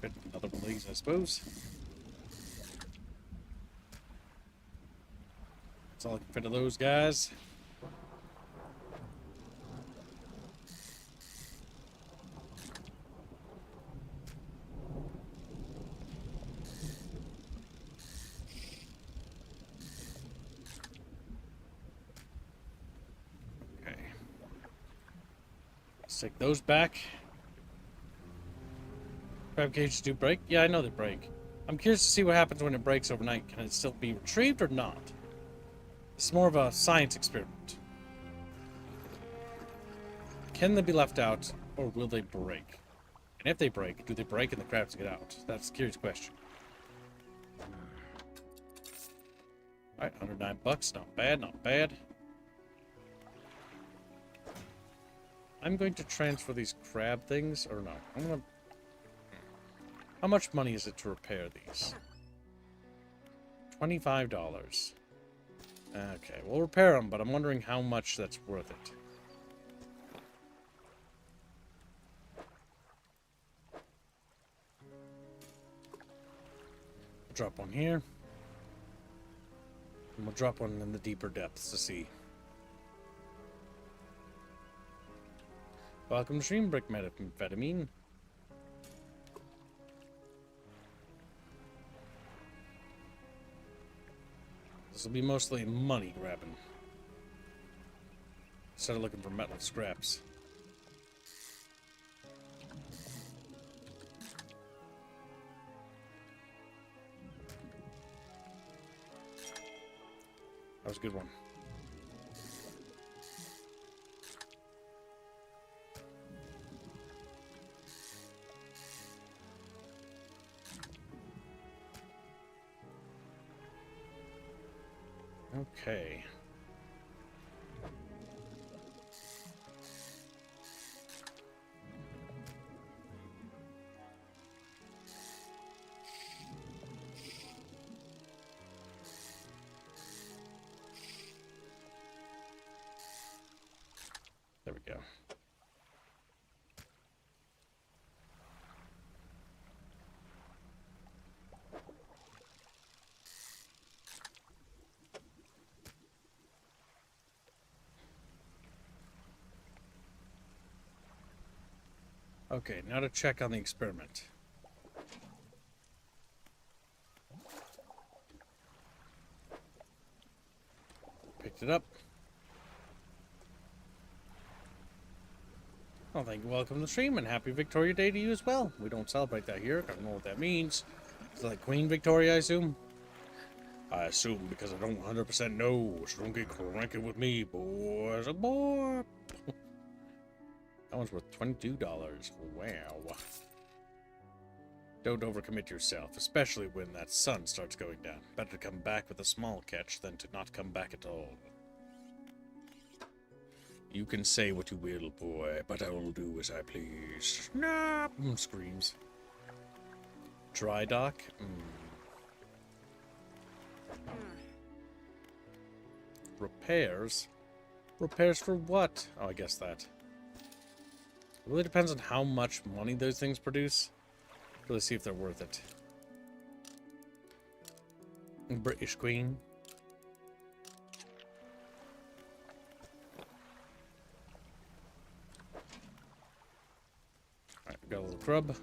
Fit another one of these, I suppose. That's all I can fit of those guys. Take those back. Crab cages do break? Yeah, I know they break. I'm curious to see what happens when it breaks overnight. Can it still be retrieved or not? It's more of a science experiment. Can they be left out or will they break? And if they break, do they break and the crabs get out? That's a curious question. Alright, $109. Not bad, not bad. I'm going to transfer these crab things, or no, I'm gonna... How much money is it to repair these? $25. Okay, we'll repair them, but I'm wondering how much that's worth it. We'll drop one here. And we'll drop one in the deeper depths to see. Welcome to Stream Brick Methamphetamine. This will be mostly money grabbing. Instead of looking for metal scraps. That was a good one. Okay. There we go. Okay, now to check on the experiment. Picked it up. Well, thank you. Welcome to the stream, and happy Victoria Day to you as well. We don't celebrate that here. I don't know what that means. Is it like Queen Victoria, I assume? I assume because I don't 100% know, so don't get cranky with me, boys. Boy. That one's worth $22. Wow. Don't overcommit yourself, especially when that sun starts going down. Better to come back with a small catch than to not come back at all. You can say what you will, boy, but I will do as I please. Snap! Screams. Dry dock? Repairs? Repairs for what? Oh, I guess that. It really depends on how much money those things produce. Really see if they're worth it. British Queen. Alright, we got a little crub.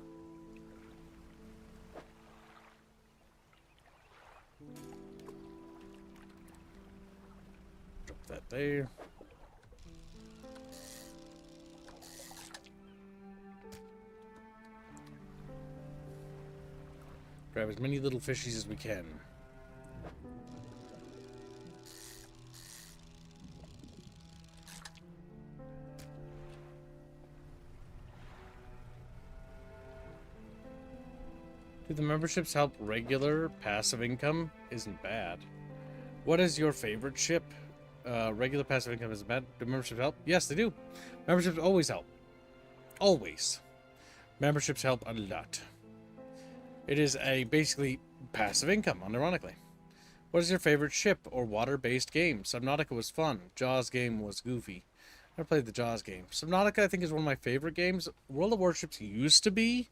Drop that there. Grab as many little fishies as we can. Do the memberships help regular passive income? Isn't bad. What is your favorite ship? Regular passive income isn't bad. Do memberships help? Yes, they do. Memberships always help. Always. Memberships help a lot. It is a basically passive income, unironically. What is your favorite ship or water-based game? Subnautica was fun. Jaws game was goofy. I never played the Jaws game. Subnautica, I think, is one of my favorite games. World of Warships used to be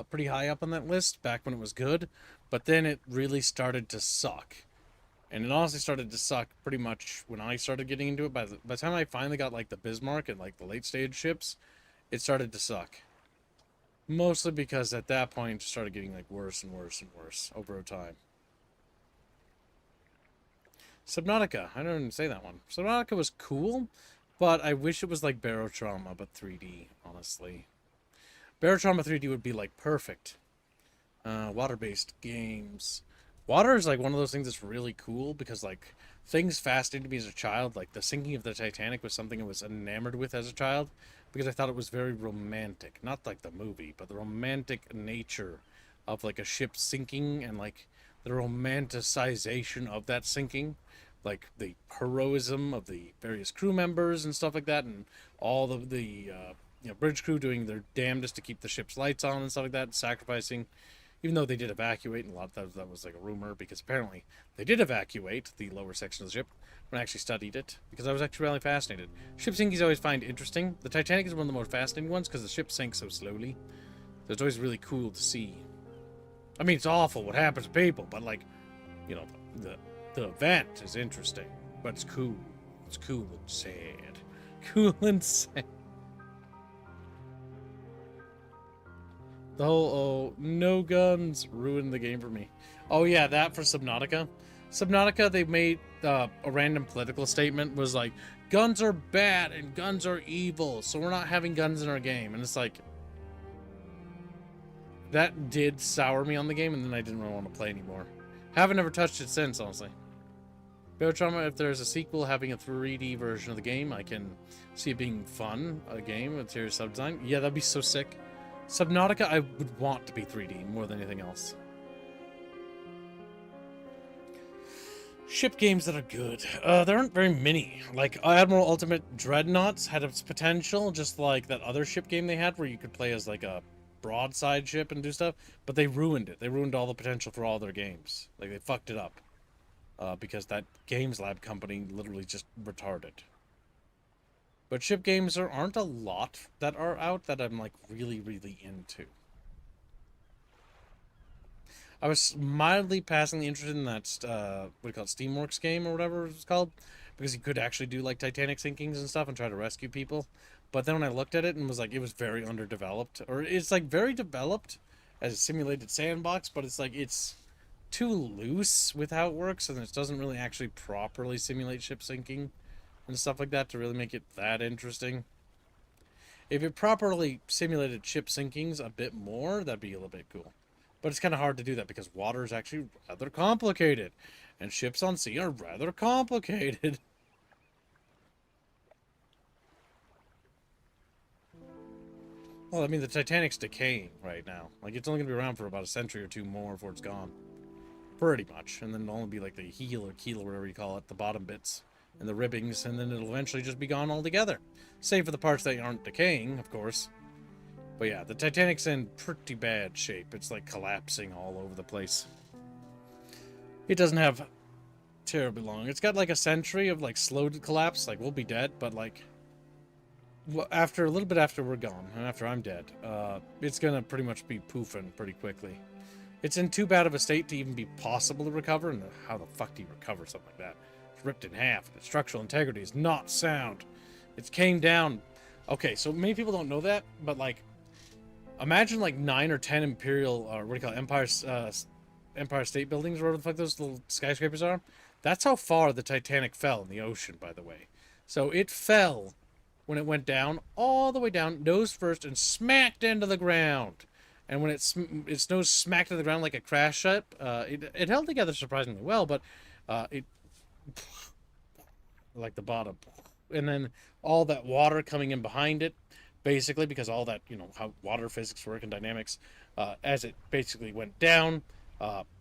pretty high up on that list back when it was good, but then it really started to suck. And it honestly started to suck pretty much when I started getting into it. By the time I finally got like the Bismarck and like the late stage ships, it started to suck. Mostly because at that point it started getting like worse and worse and worse over time. Subnautica. I don't even say that one. Subnautica was cool, but I wish it was like Barotrauma, but 3D, honestly. Barotrauma 3D would be like perfect. Water-based games. Water is like one of those things that's really cool because like things fascinated me as a child. Like the sinking of the Titanic was something I was enamored with as a child because I thought it was very romantic. Not like the movie, but the romantic nature of like a ship sinking and like the romanticization of that sinking. Like the heroism of the various crew members and stuff like that, and all the you know, bridge crew doing their damnedest to keep the ship's lights on and stuff like that, sacrificing. Even though they did evacuate, and a lot of that was like a rumor, because apparently they did evacuate the lower section of the ship when I actually studied it, because I was actually really fascinated. Ship sinkings I always find interesting. The Titanic is one of the most fascinating ones, because the ship sinks so slowly. So it's always really cool to see. I mean, it's awful what happens to people, but like, you know, the event is interesting, but it's cool. It's cool and sad. Cool and sad. The whole, oh, no guns ruined the game for me. Oh yeah, that for Subnautica. Subnautica, they made a random political statement was like, guns are bad and guns are evil, so we're not having guns in our game. And it's like, that did sour me on the game, and then I didn't really want to play anymore. Haven't ever touched it since, honestly. Barotrauma, if there's a sequel having a 3D version of the game, I can see it being fun, a game with serious sub design. Yeah, that'd be so sick. Subnautica, I would want to be 3D more than anything else. Ship games that are good. There aren't very many. Like, Admiral Ultimate Dreadnoughts had its potential, just like that other ship game they had where you could play as, like, a broadside ship and do stuff, but they ruined it. They ruined all the potential for all their games. Like, they fucked it up. Because that Games Lab company literally just retarded. But ship games, there aren't a lot that are out that I'm, like, really, really into. I was mildly passingly interested in that, what do you call it, Steamworks game or whatever it's called, because you could actually do, like, Titanic sinkings and stuff and try to rescue people. But then when I looked at it and was like, it was very underdeveloped. Or it's, like, very developed as a simulated sandbox, but it's, like, it's too loose with how it works, and it doesn't really actually properly simulate ship sinking and stuff like that to really make it that interesting. If it properly simulated ship sinkings a bit more, that'd be a little bit cool. But it's kind of hard to do that because water is actually rather complicated. and ships on sea are rather complicated. Well, I mean, the Titanic's decaying right now. Like, it's only going to be around for about a century or two more before it's gone. Pretty much. And then it'll only be like the heel or keel or whatever you call it, the bottom bits, and the ribbings, and then it'll eventually just be gone altogether. Save for the parts that aren't decaying, of course. But yeah, the Titanic's in pretty bad shape. It's like collapsing all over the place. It doesn't have terribly long. It's got like a century of like slow collapse. Like, we'll be dead, but like, after a little bit after we're gone, and after I'm dead, it's gonna pretty much be poofing pretty quickly. It's in too bad of a state to even be possible to recover, and how the fuck do you recover something like that? It's ripped in half, and its structural integrity is not sound. It came down. Okay, so many people don't know that, but like, imagine like 9 or 10 Imperial, or what do you call it, Empire State Buildings, or whatever the fuck those little skyscrapers are. That's how far the Titanic fell in the ocean, by the way. So it fell when it went down, all the way down, nose first, and smacked into the ground. And when its nose smacked to the ground like a crash ship, it held together surprisingly well, but it like the bottom, and then all that water coming in behind it, basically because all that, you know, how water physics work and dynamics, as it basically went down,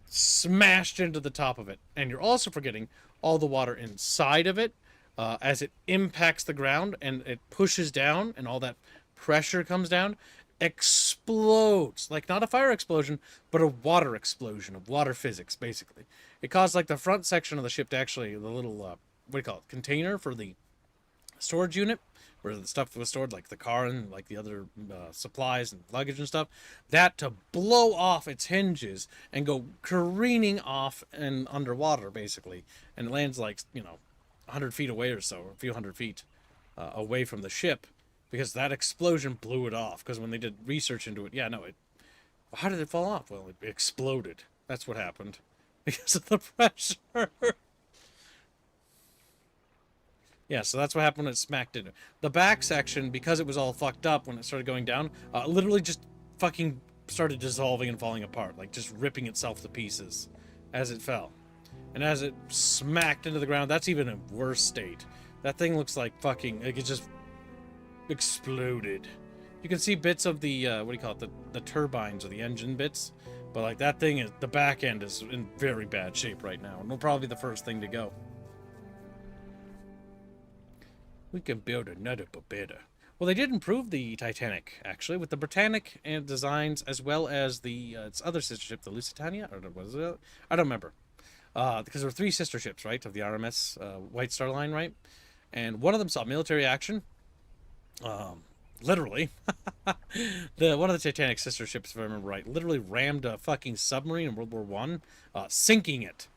smashed into the top of it, and you're also forgetting all the water inside of it, as it impacts the ground and it pushes down, and all that pressure comes down. Explodes, like not a fire explosion, but a water explosion of water physics. Basically, it caused like the front section of the ship to actually, the little what do you call it, container for the storage unit where the stuff was stored, like the car and like the other supplies and luggage and stuff, that to blow off its hinges and go careening off and underwater basically, and it lands like, you know, 100 feet away or so, or a few hundred feet away from the ship, because that explosion blew it off. Because when they did research into it, yeah, no, how did it fall off? Well, it exploded. That's what happened. Because of the pressure. Yeah, so that's what happened when it smacked into it. The back section, because it was all fucked up when it started going down, literally just fucking started dissolving and falling apart. Like, just ripping itself to pieces as it fell. And as it smacked into the ground, that's even a worse state. That thing looks like fucking, like it just exploded. You can see bits of the what do you call it, the turbines or the engine bits, but like that thing is, the back end is in very bad shape right now, and will probably be the first thing to go. We can build another but better. Well, they did improve the Titanic actually with the Britannic and designs, as well as the its other sister ship, the Lusitania, or was it? I don't remember, because there were 3 sister ships, right, of the RMS White Star Line, right, and one of them saw military action. Literally, one of the Titanic sister ships, if I remember right, literally rammed a fucking submarine in World War One, sinking it.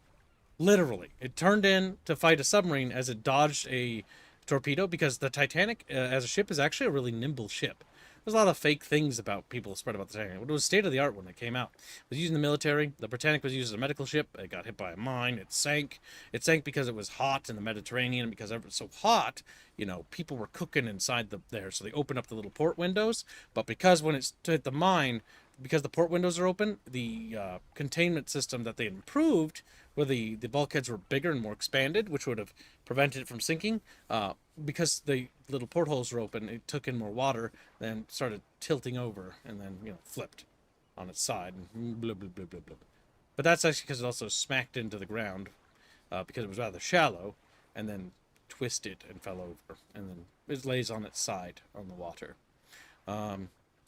Literally, it turned in to fight a submarine as it dodged a torpedo, because the Titanic, as a ship, is actually a really nimble ship. There's a lot of fake things about people spread about the Titanic. It was state of the art when it came out. It was used in the military. The Britannic was used as a medical ship. It got hit by a mine. It sank. It sank because it was hot in the Mediterranean. Because it was so hot, you know, people were cooking inside there. So they opened up the little port windows. But because when it hit the mine, because the port windows are open, the containment system that they improved, where the bulkheads were bigger and more expanded, which would have prevented it from sinking, because the little portholes were open, it took in more water, then started tilting over, and then, you know, flipped on its side, and blah, blah, blah, blah, blah. But that's actually because it also smacked into the ground, because it was rather shallow, and then twisted and fell over, and then it lays on its side on the water.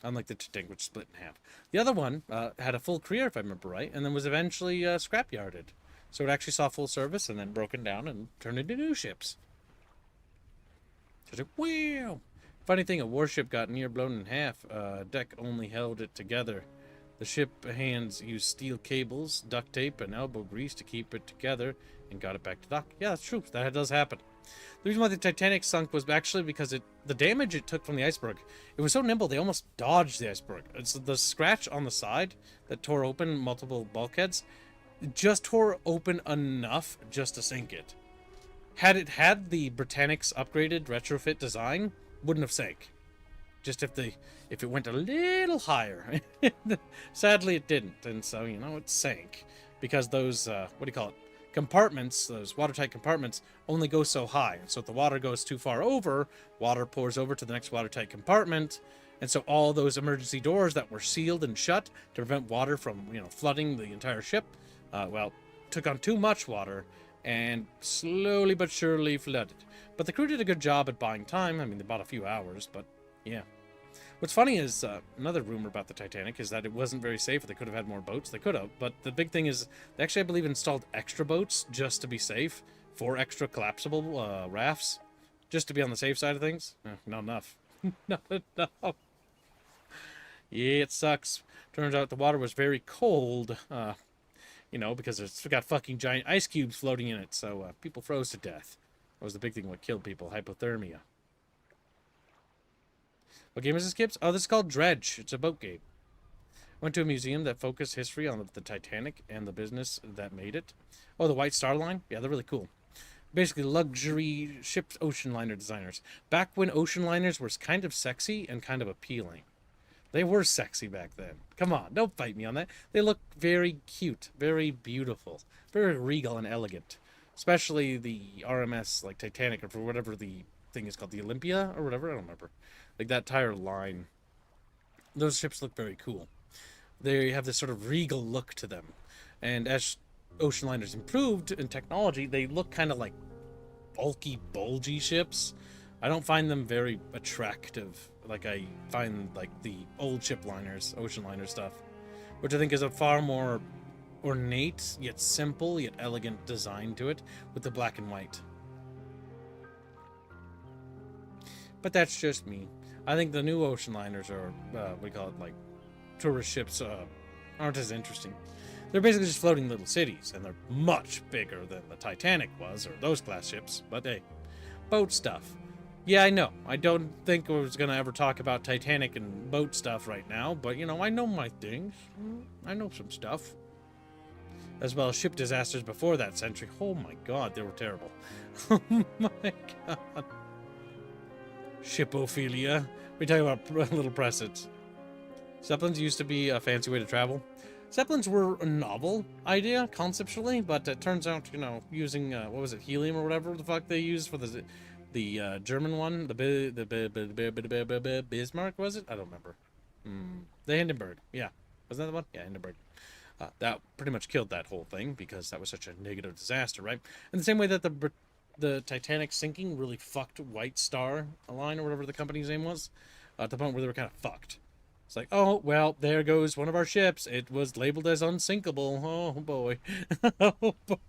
Unlike the Titanic, which split in half. The other one had a full career, if I remember right, and then was eventually scrapyarded. So it actually saw full service and then broken down and turned into new ships. So wow! Funny thing, a warship got near blown in half. Deck only held it together. The ship hands used steel cables, duct tape, and elbow grease to keep it together and got it back to dock. Yeah, that's true. That does happen. The reason why the Titanic sunk was actually because the damage it took from the iceberg. It was so nimble, they almost dodged the iceberg. It's the scratch on the side that tore open multiple bulkheads. It just tore open enough just to sink it. Had it had the Britannic's upgraded retrofit design, wouldn't have sank. Just if it went a little higher. Sadly, it didn't, and so, you know, it sank because those what do you call it? compartments, those watertight compartments, only go so high. And so if the water goes too far over, water pours over to the next watertight compartment. And so all those emergency doors that were sealed and shut to prevent water from, flooding the entire ship, took on too much water and slowly but surely flooded. But the crew did a good job at buying time. I mean, they bought a few hours, but yeah. What's funny is, another rumor about the Titanic is that it wasn't very safe. They could have had more boats. They could have. But the big thing is, they actually, I believe, installed extra boats just to be safe. 4 extra collapsible rafts. Just to be on the safe side of things. Not enough. Not enough. Yeah, it sucks. Turns out the water was very cold. Because it's got fucking giant ice cubes floating in it. So people froze to death. That was the big thing what killed people. Hypothermia. What game is this, Gibbs? Oh, this is called Dredge. It's a boat game. Went to a museum that focused history on the Titanic and the business that made it. Oh, the White Star Line? Yeah, they're really cool. Basically, luxury ships ocean liner designers. Back when ocean liners were kind of sexy and kind of appealing. They were sexy back then. Come on, don't fight me on that. They look very cute, very beautiful, very regal and elegant. Especially the RMS, like Titanic, or for whatever the thing is called, the Olympia, or whatever, I don't remember. Like that entire line. Those ships look very cool. They have this sort of regal look to them. And as ocean liners improved in technology, they look kind of like bulky, bulgy ships. I don't find them very attractive like I find like the old ship liners, ocean liner stuff, which I think is a far more ornate, yet simple, yet elegant design to it with the black and white. But that's just me. I think the new ocean liners are, we call it like tourist ships, aren't as interesting. They're basically just floating little cities, and they're much bigger than the Titanic was, or those class ships. But hey, boat stuff. Yeah, I know. I don't think I was going to ever talk about Titanic and boat stuff right now, but, I know my things. I know some stuff. As well as ship disasters before that century. Oh my god, they were terrible. Oh my god. Shipophilia. We talk about little precedents. Zeppelins used to be a fancy way to travel. Zeppelins were a novel idea, conceptually, but it turns out, using, what was it, helium or whatever the fuck they used for the German one, the Bismarck, was it? I don't remember. The Hindenburg, yeah. Wasn't that the one? Yeah, Hindenburg. That pretty much killed that whole thing because that was such a negative disaster, right? In the same way that the Titanic sinking really fucked White Star Line or whatever the company's name was, at the point where they were kind of fucked. It's like, oh, well, there goes one of our ships. It was labeled as unsinkable. Oh, boy. Oh, boy.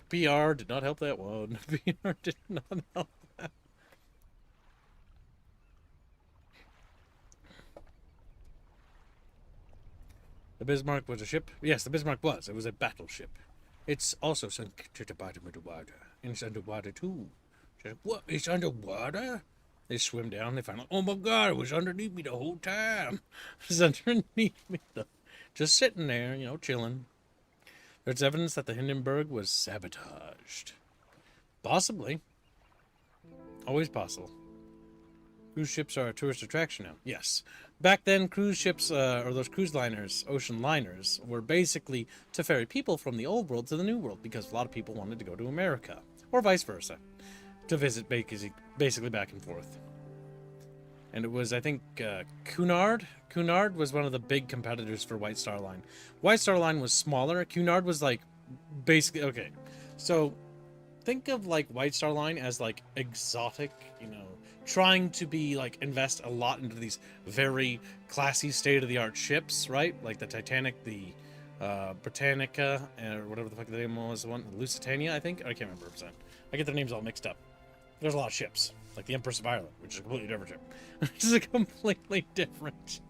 PR did not help that one. PR did not help that. The Bismarck was a ship? Yes, the Bismarck was. It was a battleship. It's also sunk to the bottom of the water. And it's underwater, too. Like, what? It's underwater? They swim down. They find out, oh my god, it was underneath me the whole time. It was underneath me. Just sitting there, chilling. There's evidence that the Hindenburg was sabotaged. Possibly. Always possible. Cruise ships are a tourist attraction now. Yes. Back then, cruise ships, or those cruise liners, ocean liners, were basically to ferry people from the old world to the new world because a lot of people wanted to go to America, or vice versa, to visit basically back and forth. And it was, I think, Cunard. Cunard was one of the big competitors for White Star Line. White Star Line was smaller. Cunard was like, basically, okay. So, think of like White Star Line as like exotic, trying to be like invest a lot into these very classy state-of-the-art ships, right? Like the Titanic, the Britannica, or whatever the fuck the name was, the one, Lusitania, I think? I can't remember %. I get their names all mixed up. There's a lot of ships, like the Empress of Ireland, which is a completely different ship. Which is a completely different.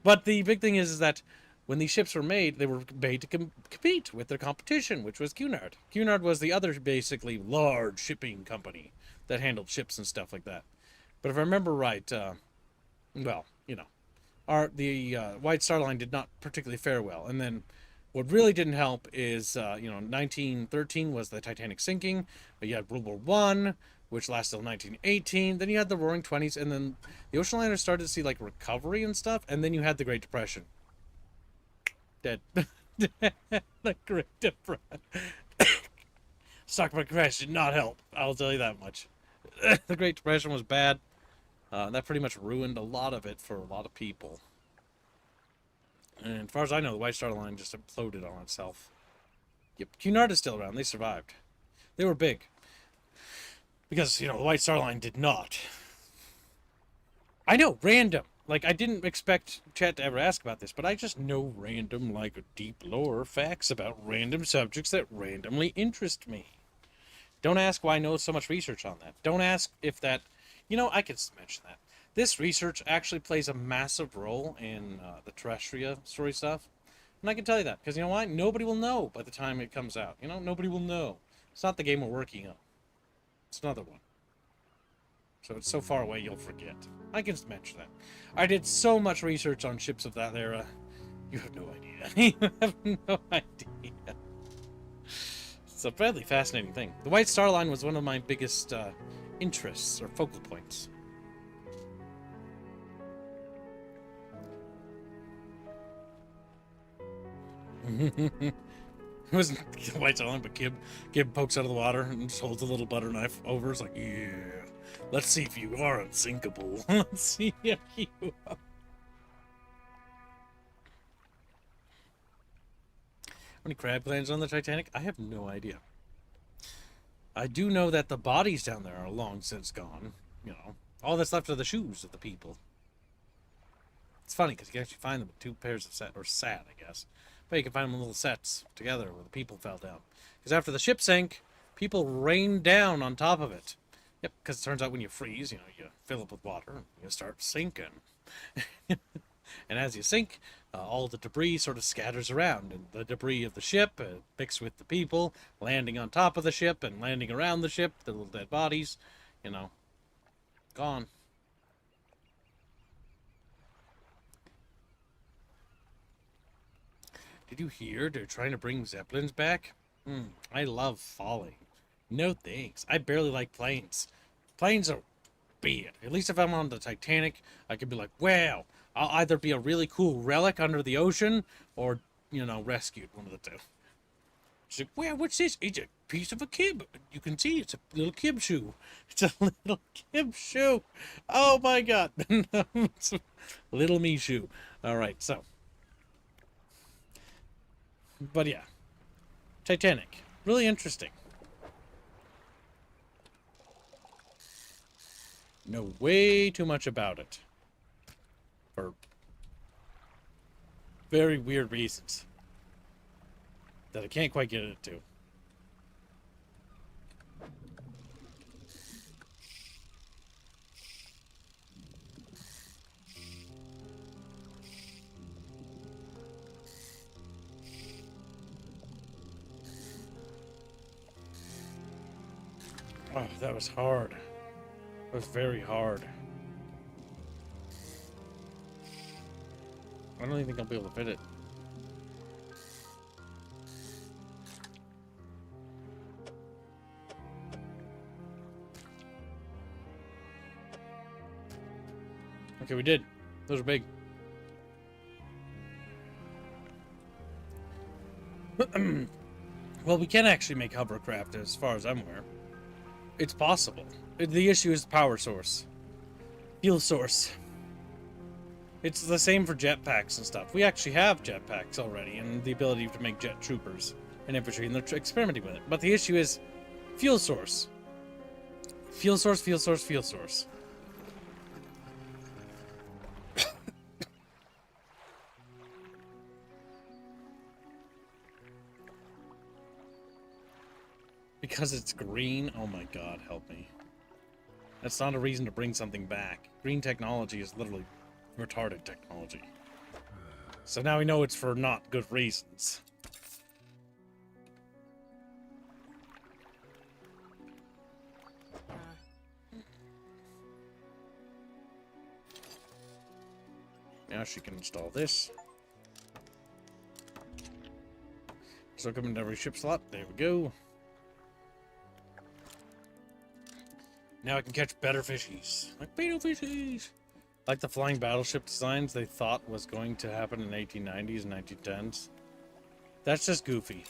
But the big thing is that when these ships were made, they were made to compete with their competition, which was Cunard. Cunard was the other basically large shipping company that handled ships and stuff like that. But if I remember right, the White Star Line did not particularly fare well. And then what really didn't help is, 1913 was the Titanic sinking, but you had World War I, which lasted till 1918. Then you had the Roaring Twenties, and then the ocean liners started to see like recovery and stuff, and then you had the Great Depression. Dead. The Great Depression. Stock market crash did not help. I'll tell you that much. The Great Depression was bad. That pretty much ruined a lot of it for a lot of people. And as far as I know, the White Star Line just imploded on itself. Yep, Cunard is still around. They survived. They were big. Because, you know, the White Star Line did not. I know, random. Like, I didn't expect chat to ever ask about this, but I just know random, like, deep lore facts about random subjects that randomly interest me. Don't ask why I know so much research on that. Don't ask if that... You know, I could mention that. This research actually plays a massive role in the Terrestria story stuff. And I can tell you that, because you know why? Nobody will know by the time it comes out. You know, nobody will know. It's not the game we're working on. It's another one. So it's so far away you'll forget. I can just mention that. I did so much research on ships of that era. You have no idea. You have no idea. It's a fairly fascinating thing. The White Star Line was one of my biggest interests or focal points. It wasn't the White Star Line, but Gib pokes out of the water and just holds a little butter knife over. It's like, yeah, let's see if you are unsinkable. Let's see if you are. How many crab clans on the Titanic? I have no idea. I do know that the bodies down there are long since gone. You know, all that's left are the shoes of the people. It's funny because you can actually find them with two pairs of set, or sat, I guess. But you can find them in little sets together where the people fell down. Because after the ship sank, people rained down on top of it. Yep, because it turns out when you freeze, you know, you fill up with water and you start sinking. And as you sink, all the debris sort of scatters around. And the debris of the ship mixed with the people, landing on top of the ship and landing around the ship, the little dead bodies, you know, gone. Did you hear they're trying to bring Zeppelins back? I love falling. No thanks. I barely like planes. Planes are bad. At least if I'm on the Titanic, I could be like, wow, I'll either be a really cool relic under the ocean or, you know, rescued, one of the two. She's like, wow, what's this? It's a piece of a kib. You can see it's a little kib shoe. It's a little kib shoe. Oh my god. It's a little me shoe. Alright, so. But yeah, Titanic, really interesting. Know way too much about it for very weird reasons that I can't quite get into. Oh, that was hard. That was very hard. I don't even think I'll be able to fit it. Okay, we did. Those are big. Well, we can actually make hovercraft as far as I'm aware. It's possible. The issue is the power source. Fuel source. It's the same for jetpacks and stuff. We actually have jetpacks already and the ability to make jet troopers and infantry, and they're experimenting with it. But the issue is fuel source. Fuel source, fuel source, fuel source. Because it's green? Oh my god, help me. That's not a reason to bring something back. Green technology is literally retarded technology. So now we know it's for not good reasons. Now she can install this. So come into every ship slot. There we go. Now I can catch better fishies. Like better fishies. Like the flying battleship designs they thought was going to happen in the 1890s and 1910s. That's just goofy.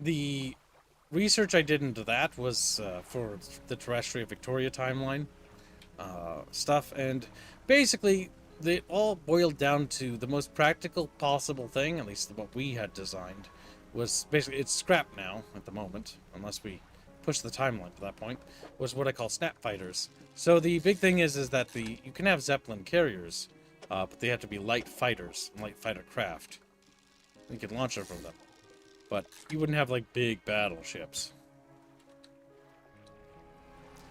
The research I did into that was for the Terrestrial Victoria timeline stuff, and basically it all boiled down to the most practical possible thing, at least what we had designed, was basically, it's scrapped now at the moment, unless we push the timeline to that point, was what I call snap fighters. So the big thing is that you can have Zeppelin carriers, but they have to be light fighters, light fighter craft. You can launch them from them, but you wouldn't have like big battleships.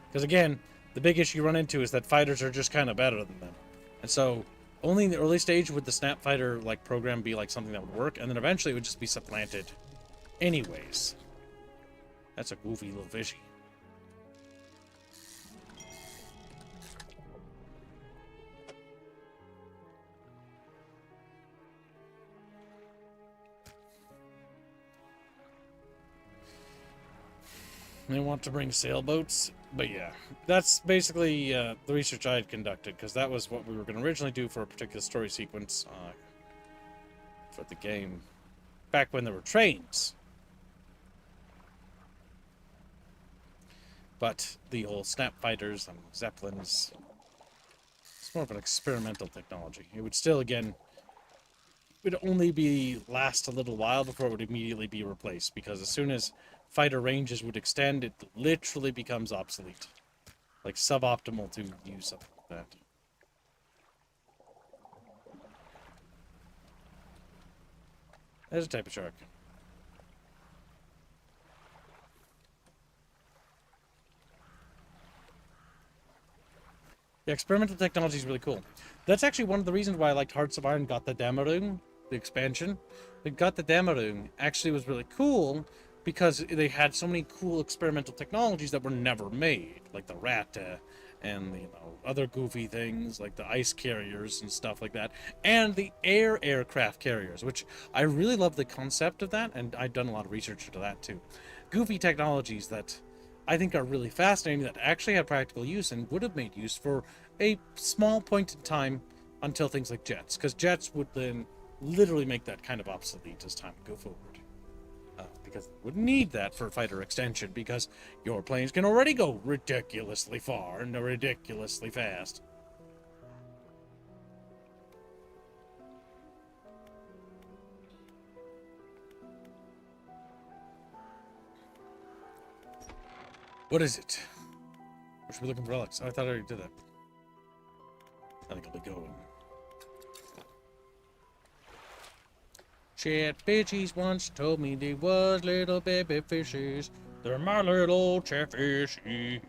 Because again, the big issue you run into is that fighters are just kind of better than them. And so, only in the early stage would the snap fighter like program be like something that would work, and then eventually it would just be supplanted anyways. That's a goofy little fishy. They want to bring sailboats, but yeah, that's basically the research I had conducted, because that was what we were going to originally do for a particular story sequence for the game, back when there were trains. But the whole snap fighters and zeppelins, it's more of an experimental technology. It would still, again, would only last a little while before it would immediately be replaced, because as soon as fighter ranges would extend, it literally becomes obsolete. Like, suboptimal to use something like that. There's a type of shark. The experimental technology is really cool. That's actually one of the reasons why I liked Hearts of Iron got the Damarung, the expansion. It got the Damarung actually was really cool, because they had so many cool experimental technologies that were never made, like the Rata and other goofy things like the ice carriers and stuff like that, and the aircraft carriers, which I really love the concept of that, and I've done a lot of research into that too. Goofy technologies that I think are really fascinating, that actually have practical use and would have made use for a small point in time until things like jets, because jets would then literally make that kind of obsolete as time would go forward. Because you would need that for fighter extension, because your planes can already go ridiculously far and ridiculously fast. What is it? Or should we be looking for relics? Oh, I thought I already did that. I think I'll be going. Chatfishes once told me they was little baby fishes. They're my little chatfishes.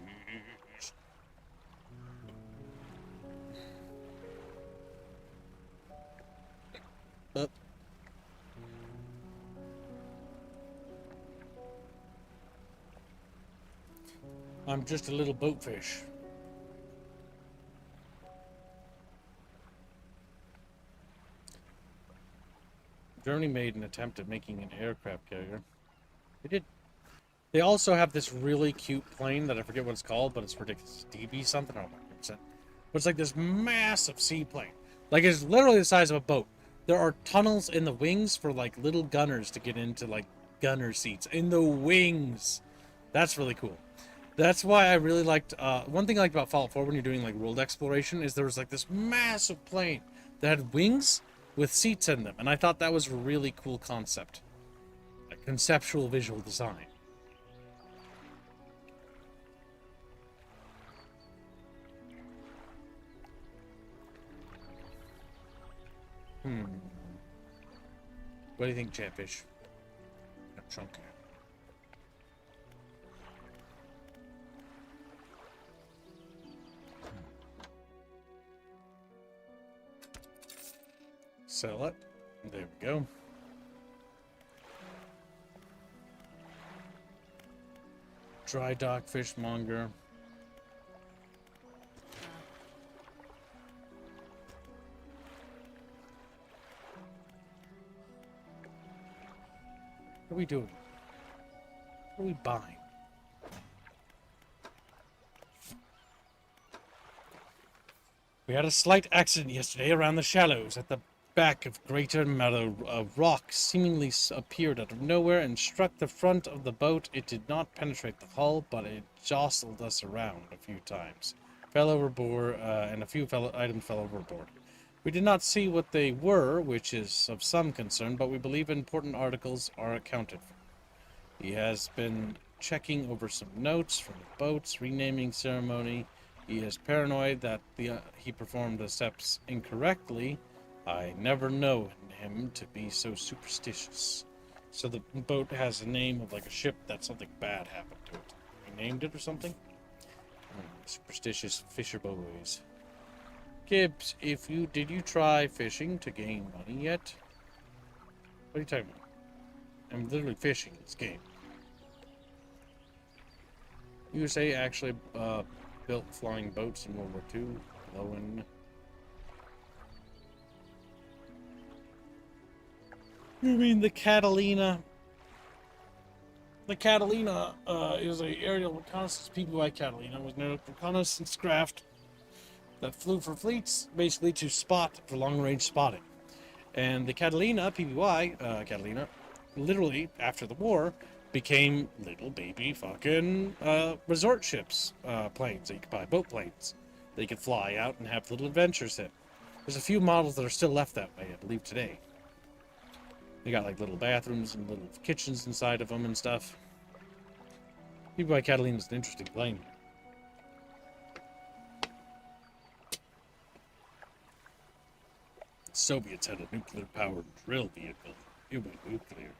Up. I'm just a little boatfish. Germany made an attempt at making an aircraft carrier. They did. They also have this really cute plane that I forget what it's called, but it's ridiculous. DB something? I don't know. But it's like this massive seaplane. Like, it's literally the size of a boat. There are tunnels in the wings for, like, little gunners to get into, like, gunner seats. In the wings! That's really cool. That's why I really liked... one thing I liked about Fallout 4 when you're doing, like, world exploration is there was, like, this massive plane that had wings with seats in them. And I thought that was a really cool concept. A conceptual visual design. What do you think, Chatfish? Chunky. Sell it. There we go. Dry dock fishmonger. What are we doing? What are we buying? We had a slight accident yesterday around the shallows at the back of greater meadow, a rock seemingly appeared out of nowhere and struck the front of the boat. It did not penetrate the hull, but it jostled us around a few times. Fell overboard, and a few items fell overboard. We did not see what they were, which is of some concern, but we believe important articles are accounted for. He has been checking over some notes from the boat's renaming ceremony. He is paranoid that he performed the steps incorrectly. I never know him to be so superstitious. So the boat has a name of like a ship that something bad happened to it. He named it or something? Superstitious fisher boys. Gibbs, did you try fishing to gain money yet? What are you talking about? I'm literally fishing this game. USA actually built flying boats in World War II. Lowen. You mean the Catalina? The Catalina is a aerial reconnaissance. PBY Catalina was an reconnaissance craft that flew for fleets, basically to spot for long-range spotting. And the Catalina, PBY Catalina, literally after the war, became little baby fucking resort ships, planes that you could buy, boat planes that you could fly out and have little adventures in. There's a few models that are still left that way, I believe, today. They got like little bathrooms and little kitchens inside of them and stuff. PBY Catalina is an interesting plane. The Soviets had a nuclear-powered drill vehicle. It went nuclear.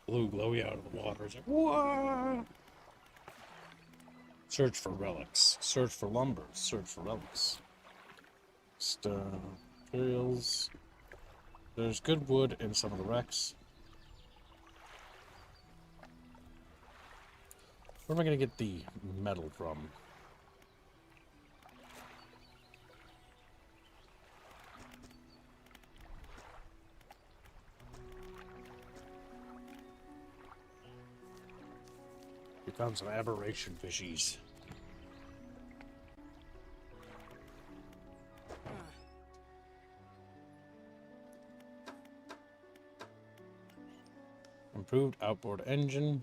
Blew glowy out of the water. It's like, whoa! Search for relics. Search for lumber. Search for relics. Materials. There's good wood in some of the wrecks. Where am I going to get the metal from? We found some aberration fishies. Improved outboard engine.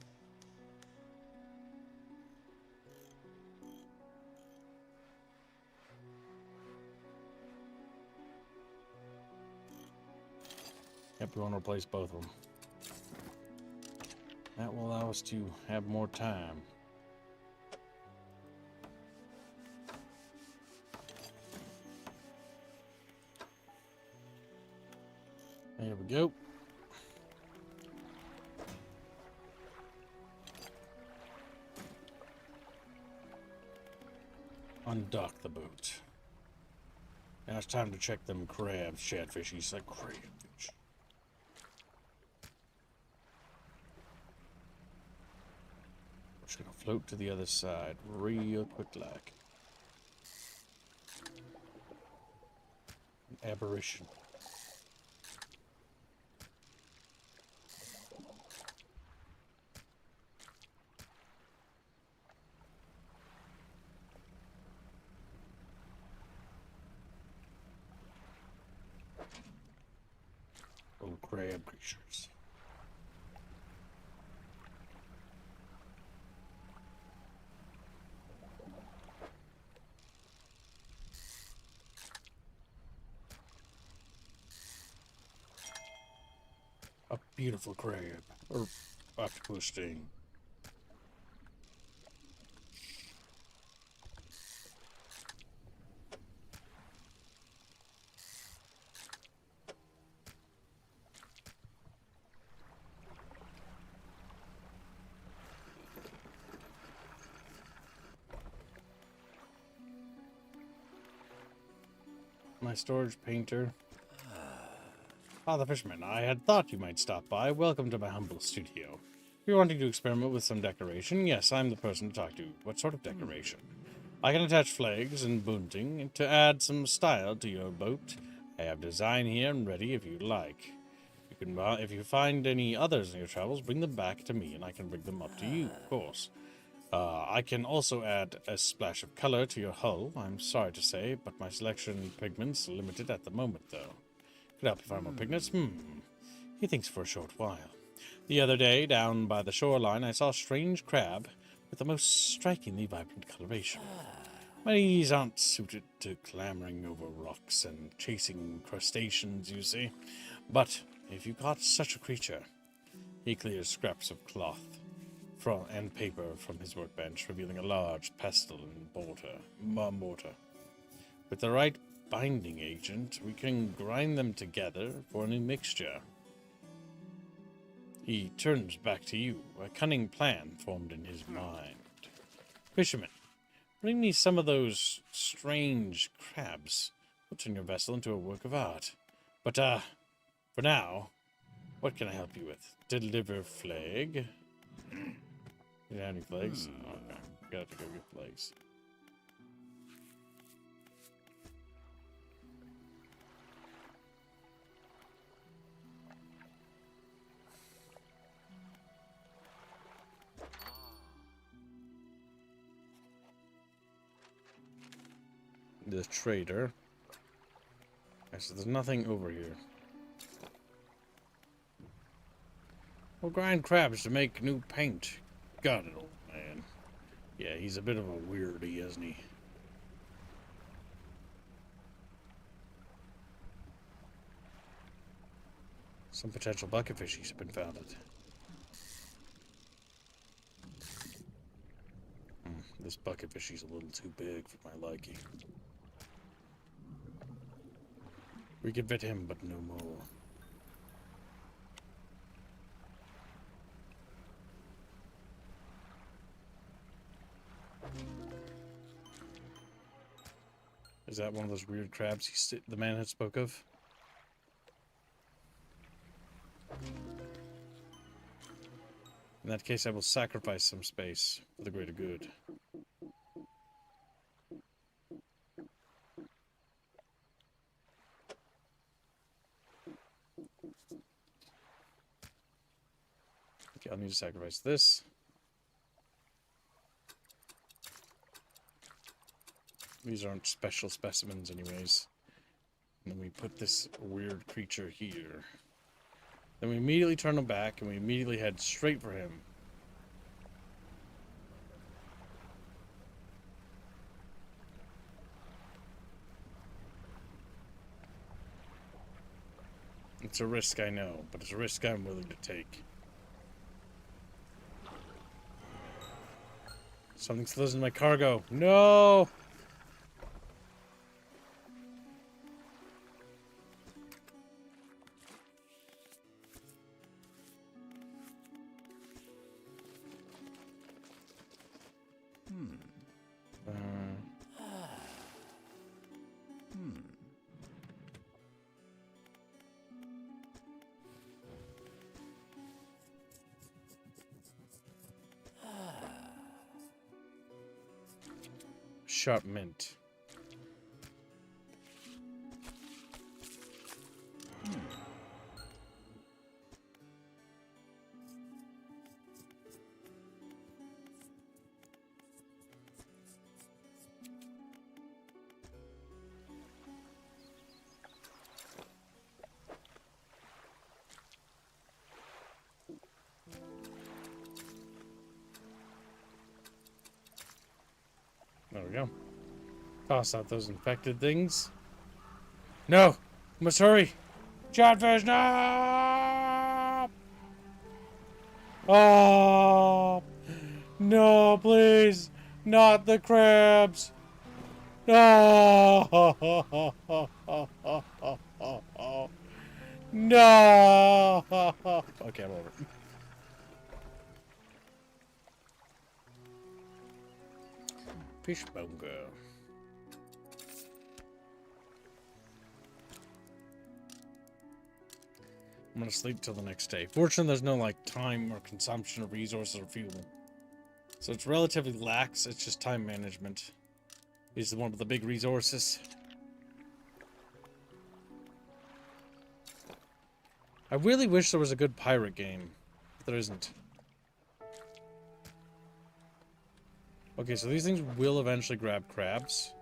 Yep, we want to replace both of them. That will allow us to have more time. There we go. Undock the boat. Now it's time to check them crabs, chatfish. He's like crabfish. We're just gonna float to the other side real quick like. An aberration. Little crab creatures. A beautiful crab, or octopus sting. My storage painter. Ah, the fisherman. I had thought you might stop by. Welcome to my humble studio. If you're wanting to experiment with some decoration, yes, I'm the person to talk to. What sort of decoration? I can attach flags and bunting to add some style to your boat. I have design here and ready if you'd like. You can, if you find any others in your travels, bring them back to me and I can bring them up to you, of course. I can also add a splash of color to your hull. I'm sorry to say, but my selection of pigments is limited at the moment, though. Could help you find more pignuts. He thinks for a short while. The other day, down by the shoreline, I saw a strange crab with the most strikingly vibrant coloration. My knees aren't suited to clambering over rocks and chasing crustaceans, you see. But if you caught such a creature... He clears scraps of cloth and paper from his workbench, revealing a large pestle and mortar. With the right binding agent, we can grind them together for a new mixture. He turns back to you, a cunning plan formed in his mind. Fisherman, bring me some of those strange crabs. We'll turn your vessel into a work of art. But, for now, what can I help you with? Deliver flag. You have any flags? Okay, gotta go get flags. The trader. Okay, so there's nothing over here. We'll grind crabs to make new paint. Got it, old man. Yeah, he's a bit of a weirdie, isn't he? Some potential bucket fishies have been founded. This bucket fishie's a little too big for my liking. We could fit him, but no more. Is that one of those weird crabs the man had spoke of? In that case, I will sacrifice some space for the greater good. Okay, I'll need to sacrifice this. These aren't special specimens anyways. And then we put this weird creature here. Then we immediately turn him back and we immediately head straight for him. It's a risk, I know, but it's a risk I'm willing to take. Something's losing my cargo. No! Sharp mint. There we go. Toss out those infected things. No! Must hurry! Chatfish, no! Oh! No, please! Not the crabs! No! No! Okay, I'm over. Fishbone girl. I'm gonna sleep till the next day. Fortunately, there's no like time or consumption of resources or fuel, so it's relatively lax. It's just time management is one of the big resources. I really wish there was a good pirate game, but there isn't. Okay, so these things will eventually grab crabs,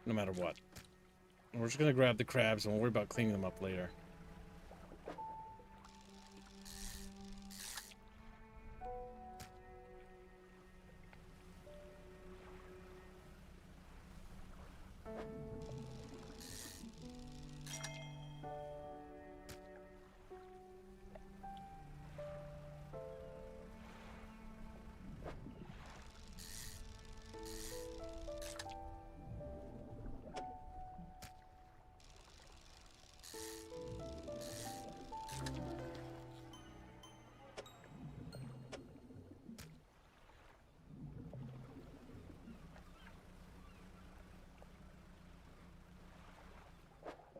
no matter what. We're just gonna grab the crabs and we'll worry about cleaning them up later.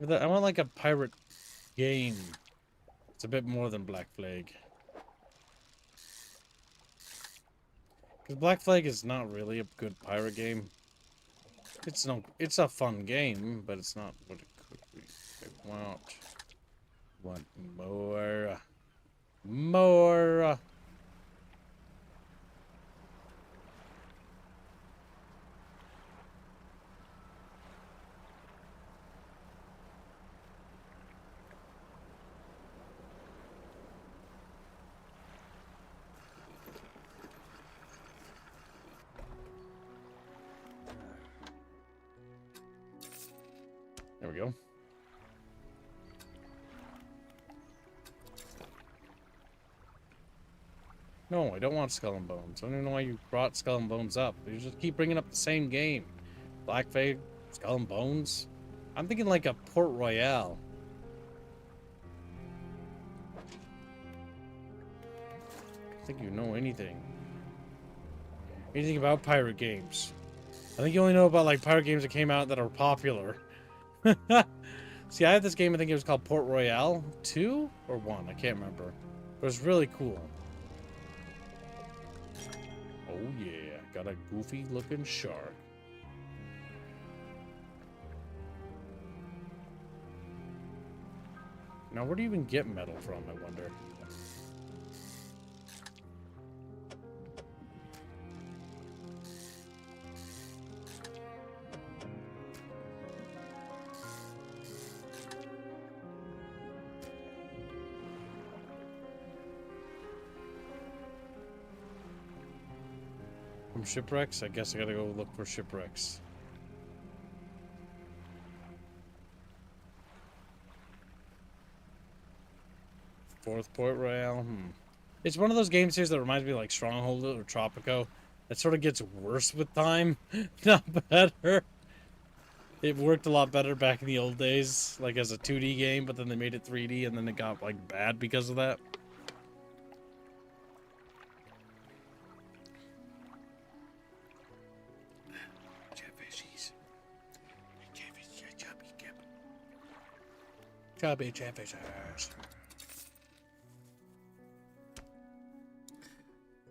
I want like a pirate game. It's a bit more than Black Flag. Because Black Flag is not really a good pirate game. It's a fun game, but it's not what it could be. I want more. More. There we go. No, I don't want Skull and Bones. I don't even know why you brought Skull and Bones up. You just keep bringing up the same game. Black Flag, Skull and Bones. I'm thinking like a Port Royale. I don't think you know anything. Anything about pirate games. I think you only know about like pirate games that came out that are popular. See, I had this game, I think it was called Port Royale 2 or 1, I can't remember. But it was really cool. Oh yeah, got a goofy looking shark. Now where do you even get metal from, I wonder? From shipwrecks? I guess I gotta go look for shipwrecks. Fourth Port Royale? It's one of those games here that reminds me of like Stronghold or Tropico. That sort of gets worse with time, not better. It worked a lot better back in the old days, like as a 2D game, but then they made it 3D and then it got like bad because of that. Chubby Chatfishers.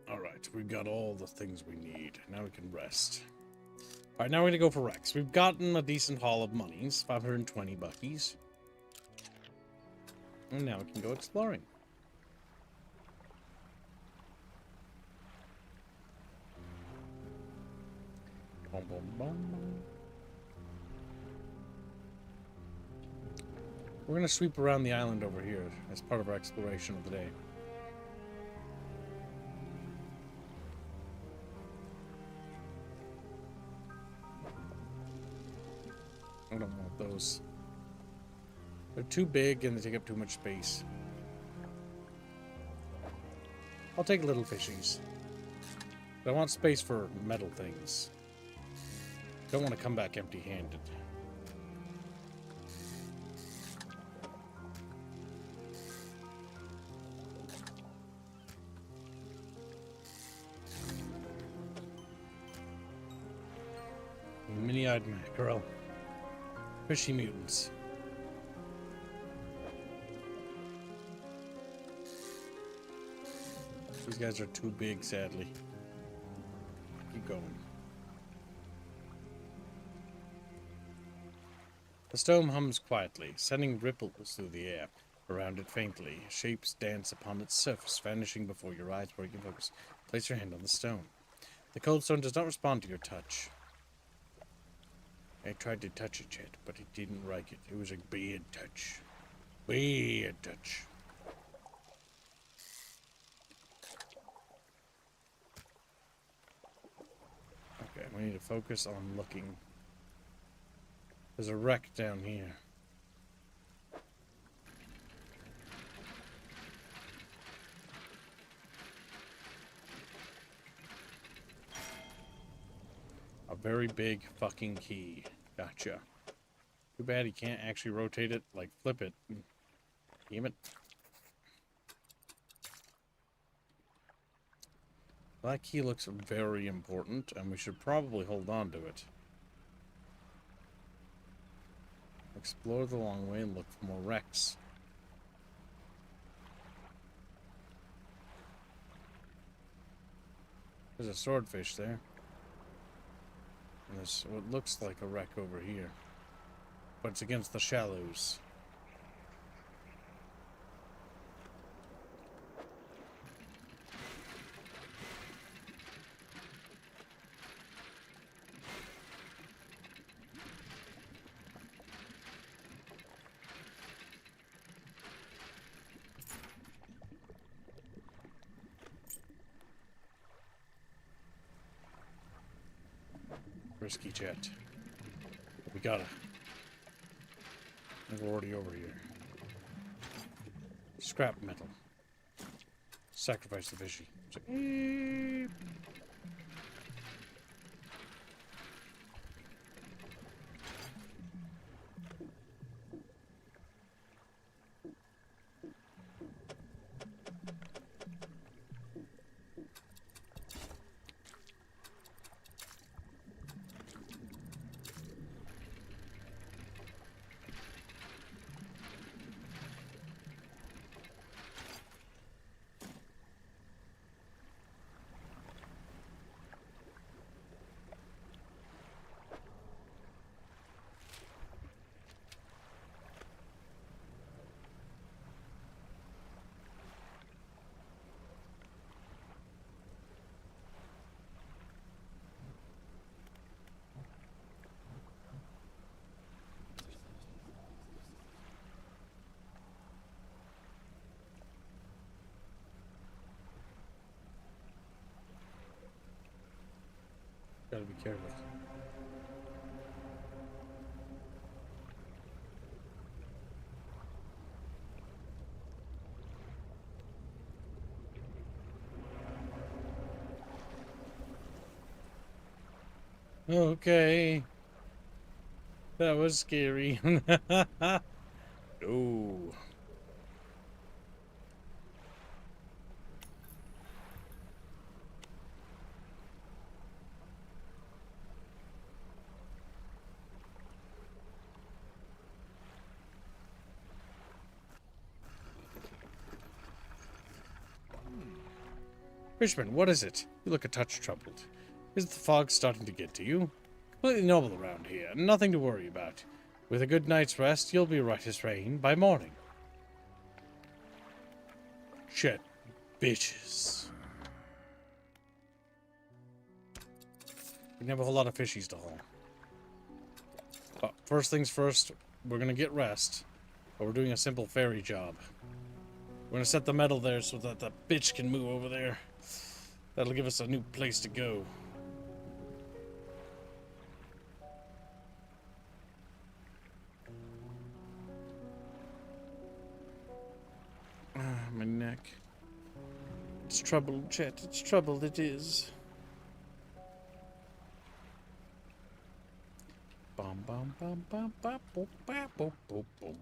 Alright, we've got all the things we need. Now we can rest. Alright, now we're gonna go for Rex. We've gotten a decent haul of monies, 520 buckies. And now we can go exploring. Boom, boom, boom. We're going to sweep around the island over here as part of our exploration of the day. I don't want those. They're too big and they take up too much space. I'll take little fishies. But I want space for metal things. Don't want to come back empty-handed. Mini-eyed mackerel. Fishy mutants. These guys are too big, sadly. Keep going. The stone hums quietly, sending ripples through the air. Around it faintly, shapes dance upon its surface, vanishing before your eyes where you can focus. Place your hand on the stone. The cold stone does not respond to your touch. I tried to touch it, Chet, but it didn't like it. It was a bad touch. Bad touch. Okay, we need to focus on looking. There's a wreck down here. A very big fucking key. Gotcha. Too bad he can't actually rotate it, like flip it. Damn it. That key looks very important, and we should probably hold on to it. Explore the long way and look for more wrecks. There's a swordfish there. And there's what looks like a wreck over here. But it's against the shallows. Risky jet. We gotta. We're already over here. Scrap metal. Sacrifice the fishy. Gotta be careful. Okay. That was scary. Oh. Fishman, what is it? You look a touch troubled. Is the fog starting to get to you? Completely normal around here. Nothing to worry about. With a good night's rest, you'll be right as rain by morning. Shit. Bitches. We have a whole lot of fishies to haul. But first things first, we're gonna get rest. But we're doing a simple ferry job. We're gonna set the metal there so that the bitch can move over there. That'll give us a new place to go. Ah, my neck. It's troubled, Chet. It's troubled, it is. Bum bum bum bum bum boom bum boom boom boom.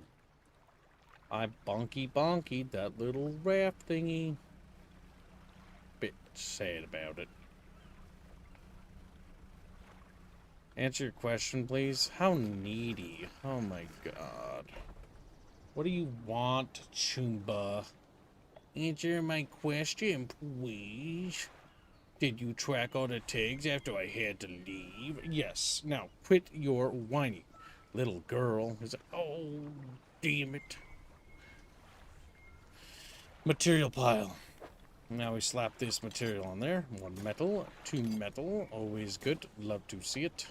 I bonky that little raft thingy. Bit sad about it. Answer your question, please. How needy. Oh my god. What do you want, Choomba? Answer my question, please. Did you track all the tags after I had to leave? Yes. Now, quit your whining. Little girl is... Oh, damn it. Material pile. Now we slap this material on there. 1 metal, 2 metal. Always good. Love to see it.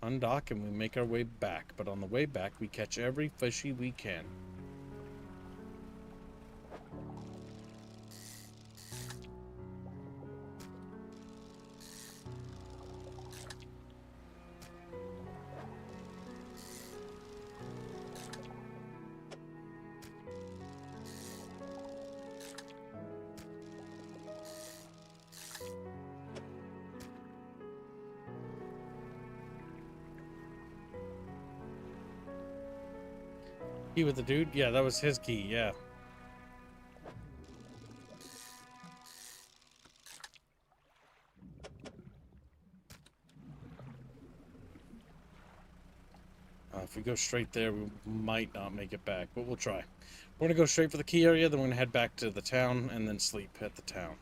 Undock and we make our way back, but on the way back we catch every fishy we can. Key with the dude? Yeah, that was his key, yeah. If we go straight there, we might not make it back, but we'll try. We're going to go straight for the key area, then we're going to head back to the town, and then sleep at the town.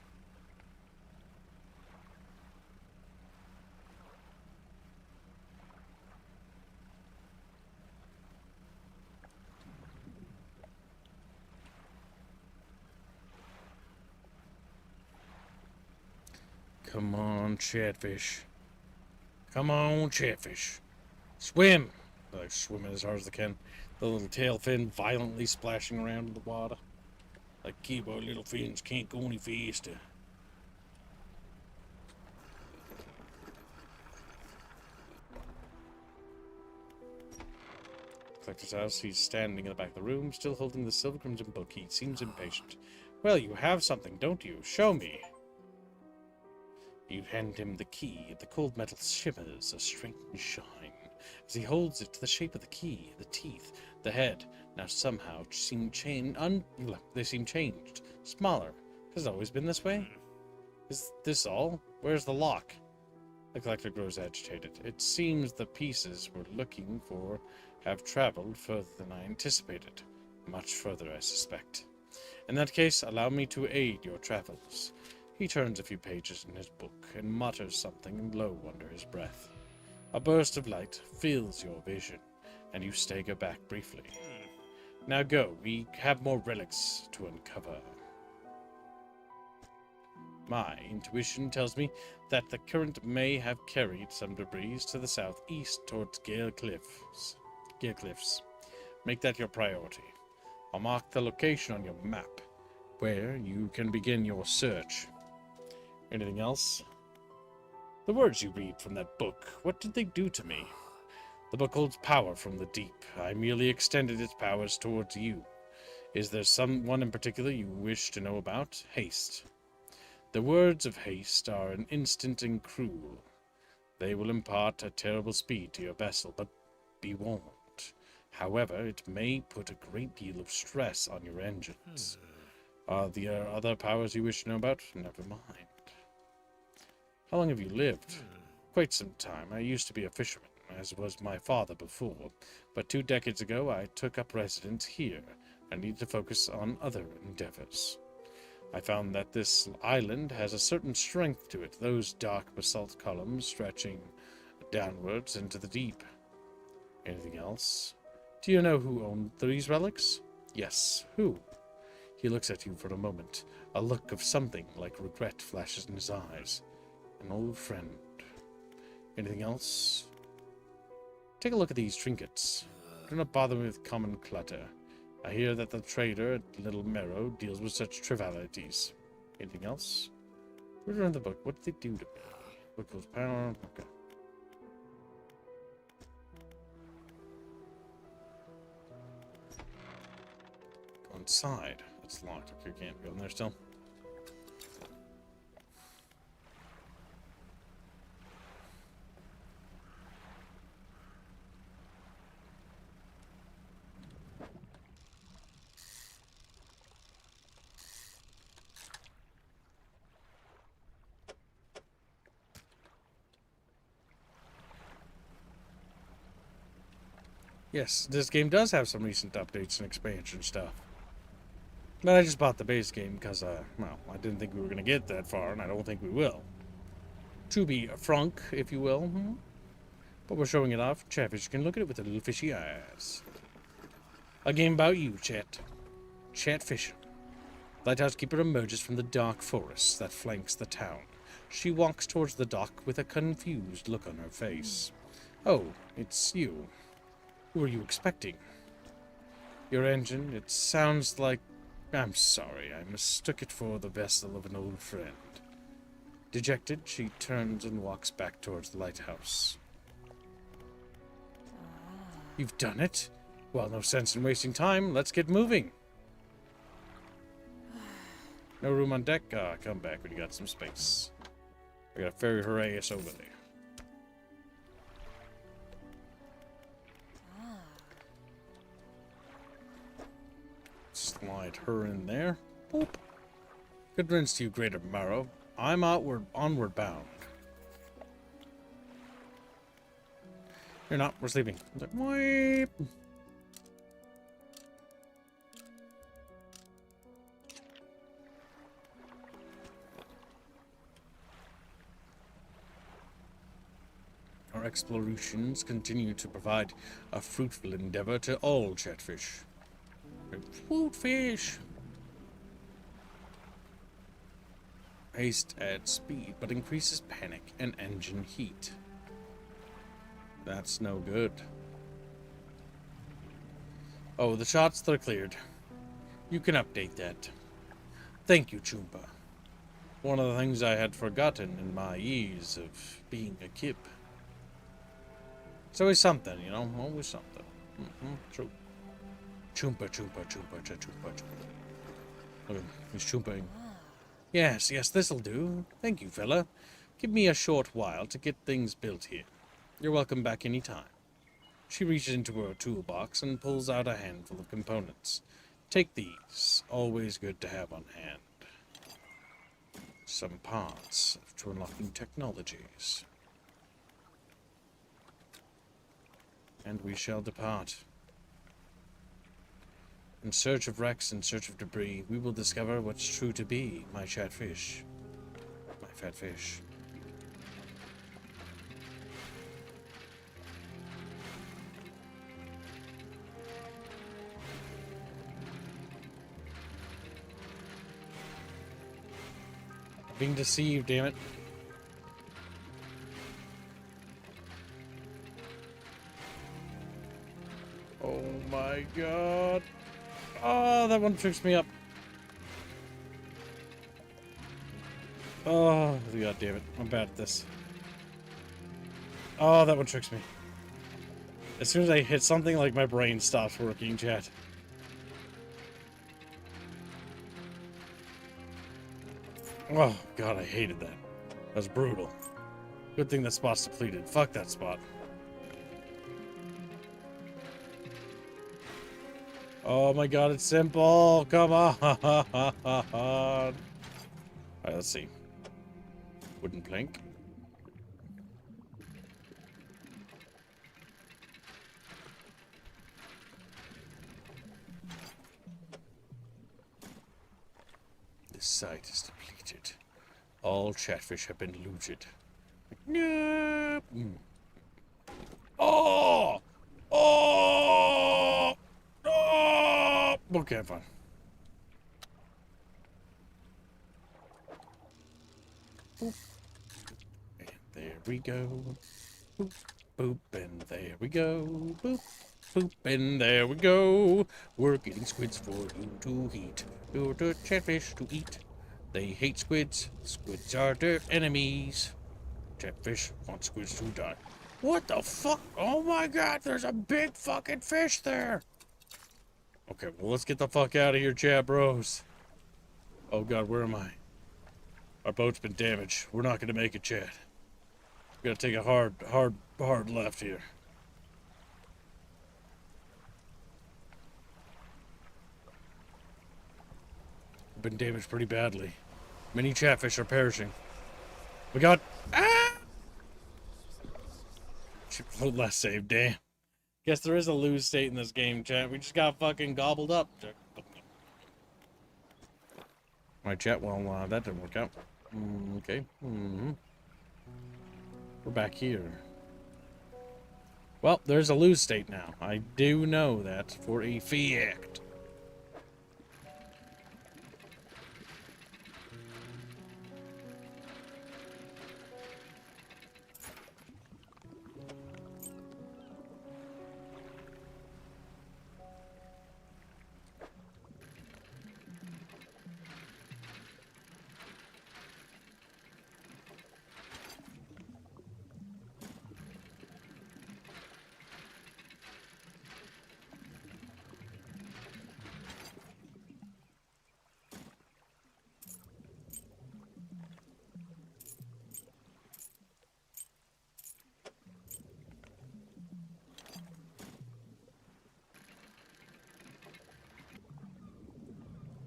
Come on, Chatfish. Come on, Chatfish. Swim! They're swimming as hard as they can. The little tail fin violently splashing around in the water. Like, keep our little fins can't go any faster. Collector's house. He's standing in the back of the room, still holding the silver crimson book. He seems impatient. Well, you have something, don't you? Show me. You hand him the key. The cold metal shimmers a strange shine. As he holds it, the shape of the key, the teeth, the head, now somehow seem they seem changed, smaller. Has it always been this way? Is this all? Where's the lock? The collector grows agitated. It seems the pieces we're looking for have traveled further than I anticipated. Much further, I suspect. In that case, allow me to aid your travels. He turns a few pages in his book and mutters something low under his breath. A burst of light fills your vision, and you stagger back briefly. Now go, we have more relics to uncover. My intuition tells me that the current may have carried some debris to the southeast towards Gale Cliffs. Make that your priority. I'll mark the location on your map, where you can begin your search. Anything else? The words you read from that book, what did they do to me? The book holds power from the deep. I merely extended its powers towards you. Is there someone in particular you wish to know about? Haste. The words of haste are an instant and cruel. They will impart a terrible speed to your vessel, but be warned. However, it may put a great deal of stress on your engines. Are there other powers you wish to know about? Never mind. How long have you lived? Quite some time. I used to be a fisherman, as was my father before, but 2 decades ago I took up residence here and needed to focus on other endeavors. I found that this island has a certain strength to it, those dark basalt columns stretching downwards into the deep. Anything else? Do you know who owned these relics? Yes, who? He looks at you for a moment. A look of something like regret flashes in his eyes. An old friend. Anything else? Take a look at these trinkets. Do not bother me with common clutter. I hear that the trader at Little Merrow deals with such trivialities. Anything else? Read around the book. What did they do to me? Book holds power. Okay. Go inside. It's locked. Okay, can't go in there still. Yes, this game does have some recent updates and expansion stuff. But I just bought the base game because, well, I didn't think we were going to get that far, and I don't think we will. To be frank, if you will. But we're showing it off. Chatfish can look at it with the little fishy eyes. A game about you, Chat. Chatfish. Lighthouse Keeper emerges from the dark forest that flanks the town. She walks towards the dock with a confused look on her face. Oh, it's you. Who were you expecting? Your engine, it sounds like... I'm sorry, I mistook it for the vessel of an old friend. Dejected, she turns and walks back towards the lighthouse. You've done it? Well, no sense in wasting time. Let's get moving. No room on deck? Come back when you got some space. I got a ferry Horaeus over there. Slide her in there. Boop. Good riddance to you, Greater Marrow. I'm onward bound. You're not. We're sleeping. Like, weep. Our explorations continue to provide a fruitful endeavor to all chatfish. Fruit fish! Haste adds speed, but increases panic and engine heat. That's no good. Oh, the shots, they're cleared. You can update that. Thank you, Choompa. One of the things I had forgotten in my ease of being a kip. It's always something, you know? Always something. True. Choompa, choompa, choompa, choompa, choompa. Look at him. He's choompaing. Yes, this'll do. Thank you, fella. Give me a short while to get things built here. You're welcome back any time. She reaches into her toolbox and pulls out a handful of components. Take these. Always good to have on hand. Some parts to unlock new technologies. And we shall depart. In search of wrecks, in search of debris, we will discover what's true to be, my chatfish. My fat fish. Being deceived, damn it. Oh my god. Oh, that one tricks me up. Oh, god damn it. I'm bad at this. Oh, that one tricks me. As soon as I hit something, like, my brain stops working, chat. Oh, god, I hated that. That was brutal. Good thing that spot's depleted. Fuck that spot. Oh my god, it's simple. Come on. Alright, let's see. Wooden plank. This site is depleted. All chatfish have been looted. No. Oh! Oh! Oh! Okay, fine. Boop. And there we go. Boop, boop, and there we go. Boop, boop, and there we go. We're getting squids for you to eat. You're the chatfish to eat. They hate squids. Squids are their enemies. Chatfish want squids to die. What the fuck? Oh my god, there's a big fucking fish there. Okay, well, let's get the fuck out of here, chat bros. Oh god, where am I? Our boat's been damaged. We're not gonna make it, chat. We gotta take a hard left here. We've been damaged pretty badly. Many chatfish are perishing. We got... Ah! Last save, damn. Guess there is a lose state in this game, chat. We just got fucking gobbled up. My chat, well, that didn't work out. Okay. We're back here. Well, there's a lose state now. I do know that for a fact.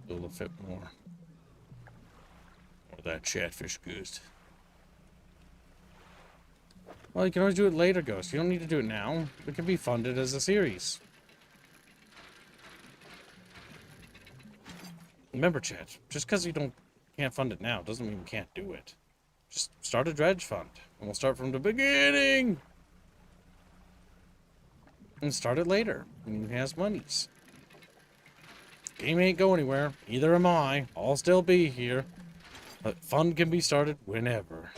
A little bit more. Or that chatfish ghost. Well, you can always do it later, Ghost. You don't need to do it now. It can be funded as a series. Remember, chat, just because you can't fund it now doesn't mean you can't do it. Just start a Dredge fund, and we'll start from the beginning. And start it later, when he has monies. Game ain't go anywhere. Neither am I. I'll still be here. But fund can be started whenever.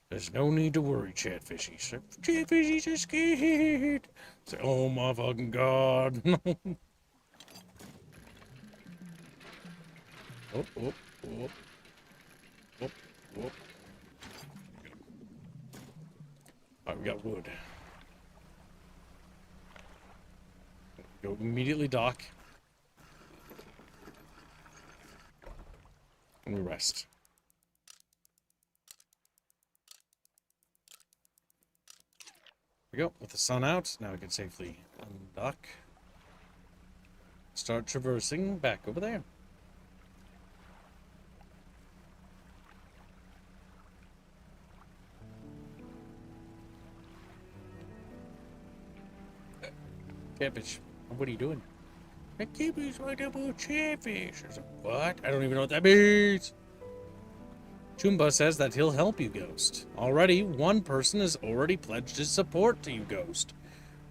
There's no need to worry, Chatfishies. Chatfishies are scared. Say, oh my fucking god. Oh, oh, oh. Oh, oh. Alright, we got wood. Go immediately dock. And we rest. There we go. With the sun out, now we can safely undock. Start traversing back over there. Catfish, what are you doing? I keep these right about chatfish. I said, what? I don't even know what that means. Choomba says that he'll help you, Ghost. Already, one person has already pledged his support to you, Ghost.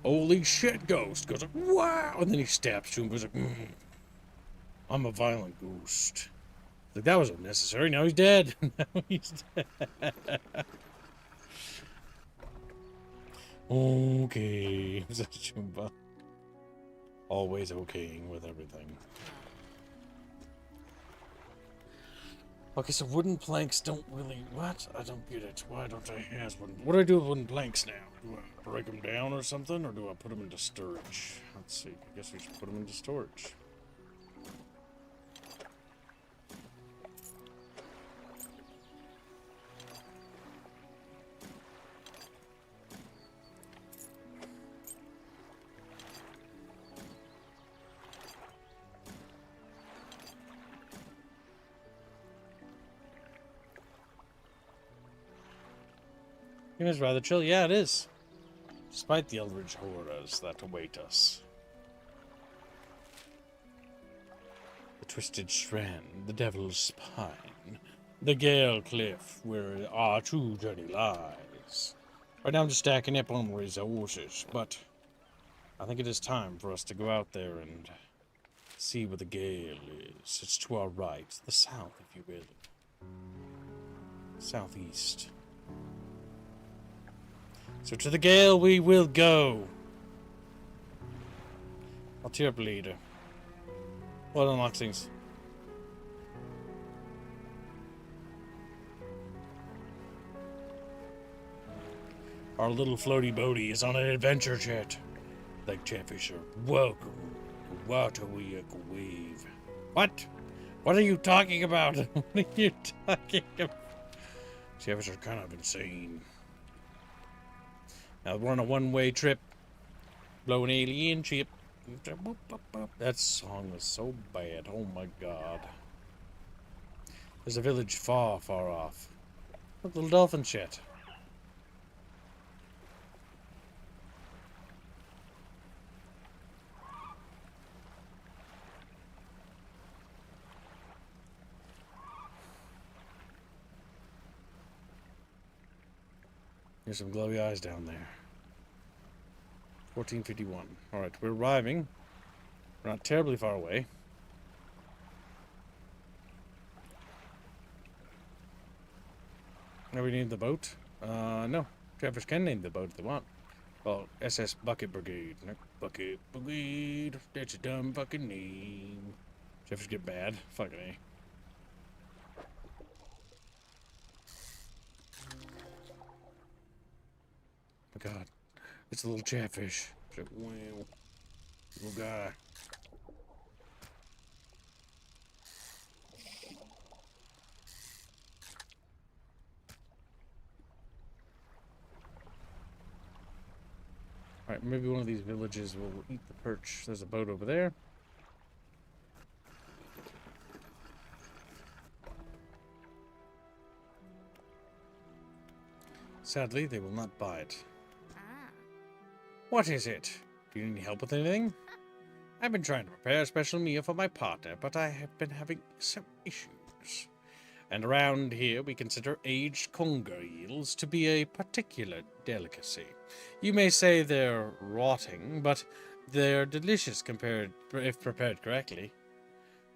Holy shit, Ghost. Goes like, wow. And then he stabs Choomba. Goes like, I'm a violent ghost. Like, that was unnecessary. Now he's dead. Now he's dead. Okay. Says Choomba. Always okaying with everything. Okay, so wooden planks don't really... What? I don't get it. Why don't I have wooden... What do I do with wooden planks now? Do I break them down or something? Or do I put them into storage? Let's see. I guess we should put them into storage. It is rather chill. Yeah, it is. Despite the eldritch horrors that await us. The twisted strand, the devil's spine, the gale cliff where our true journey lies. Right now I'm just stacking up on resources, but I think it is time for us to go out there and see where the gale is. It's to our right, the south, if you will. Southeast. So to the gale we will go. I'll tear up later. What unlocks things? Our little floaty boaty is on an adventure, chat. Like Chatfish are welcome to Waterwee Wave. What? What are you talking about? What are you talking about? Chatfish are kind of insane. Now we're on a one-way trip. Blow an alien ship. That song was so bad. Oh my god. There's a village far, far off. Look, little dolphin shit. There's some glowy eyes down there. 1451. Alright, we're arriving. We're not terribly far away. Now we need the boat? No. Travelers can name the boat if they want. Well, SS Bucket Brigade. Bucket Brigade. That's a dumb fucking name. Travelers get bad. Fucking A. Oh my god. It's a little chatfish. It's like, wow. Little guy. Alright, maybe one of these villages will eat the perch. There's a boat over there. Sadly, they will not buy it. Ah. What is it? Do you need help with anything? I've been trying to prepare a special meal for my partner, but I have been having some issues. And around here, we consider aged conger eels to be a particular delicacy. You may say they're rotting, but they're delicious if prepared correctly.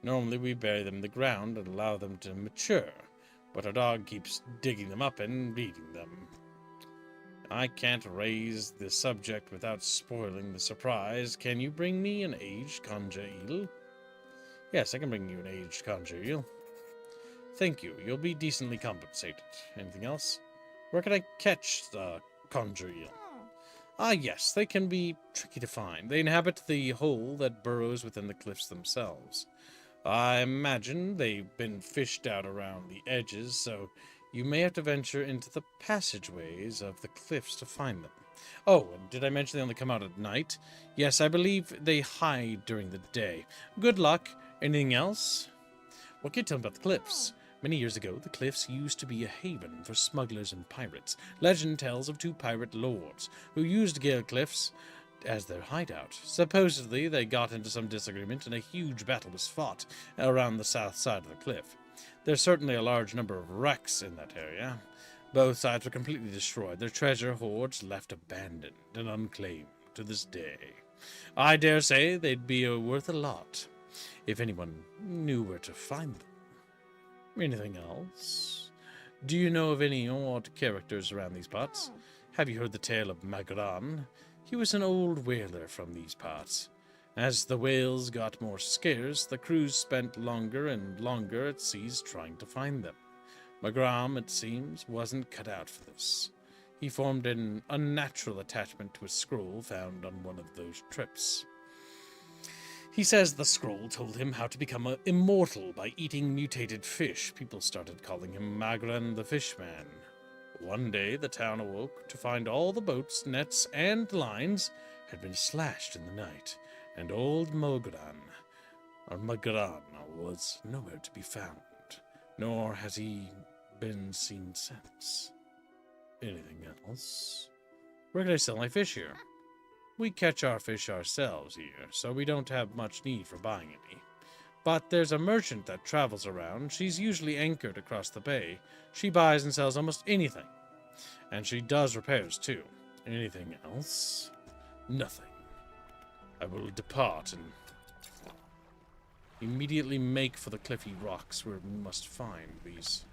Normally, we bury them in the ground and allow them to mature, but our dog keeps digging them up and eating them. I can't raise the subject without spoiling the surprise. Can you bring me an aged conger eel? Yes, I can bring you an aged conger eel. Thank you. You'll be decently compensated. Anything else? Where can I catch the conger eel? Ah, yes, they can be tricky to find. They inhabit the hole that burrows within the cliffs themselves. I imagine they've been fished out around the edges, so you may have to venture into the passageways of the cliffs to find them. Oh, and did I mention they only come out at night? Yes, I believe they hide during the day. Good luck. Anything else? What can you tell me about the cliffs? Many years ago, the cliffs used to be a haven for smugglers and pirates. Legend tells of two pirate lords who used Gale Cliffs as their hideout. Supposedly, they got into some disagreement and a huge battle was fought around the south side of the cliff. There's certainly a large number of wrecks in that area. Both sides were completely destroyed, their treasure hoards left abandoned and unclaimed to this day. I dare say they'd be worth a lot if anyone knew where to find them. Anything else? Do you know of any odd characters around these parts? Have you heard the tale of Magran? He was an old whaler from these parts. As the whales got more scarce, the crews spent longer and longer at seas trying to find them. Magram, it seems, wasn't cut out for this. He formed an unnatural attachment to a scroll found on one of those trips. He says the scroll told him how to become immortal by eating mutated fish. People started calling him Magran the Fishman. One day, the town awoke to find all the boats, nets, and lines had been slashed in the night, and old Magran was nowhere to be found, nor has he been seen since. Anything else? Where can I sell my fish here? We catch our fish ourselves here, so we don't have much need for buying any. But there's a merchant that travels around. She's usually anchored across the bay. She buys and sells almost anything. And she does repairs, too. Anything else? Nothing. I will depart and immediately make for the cliffy rocks where we must find these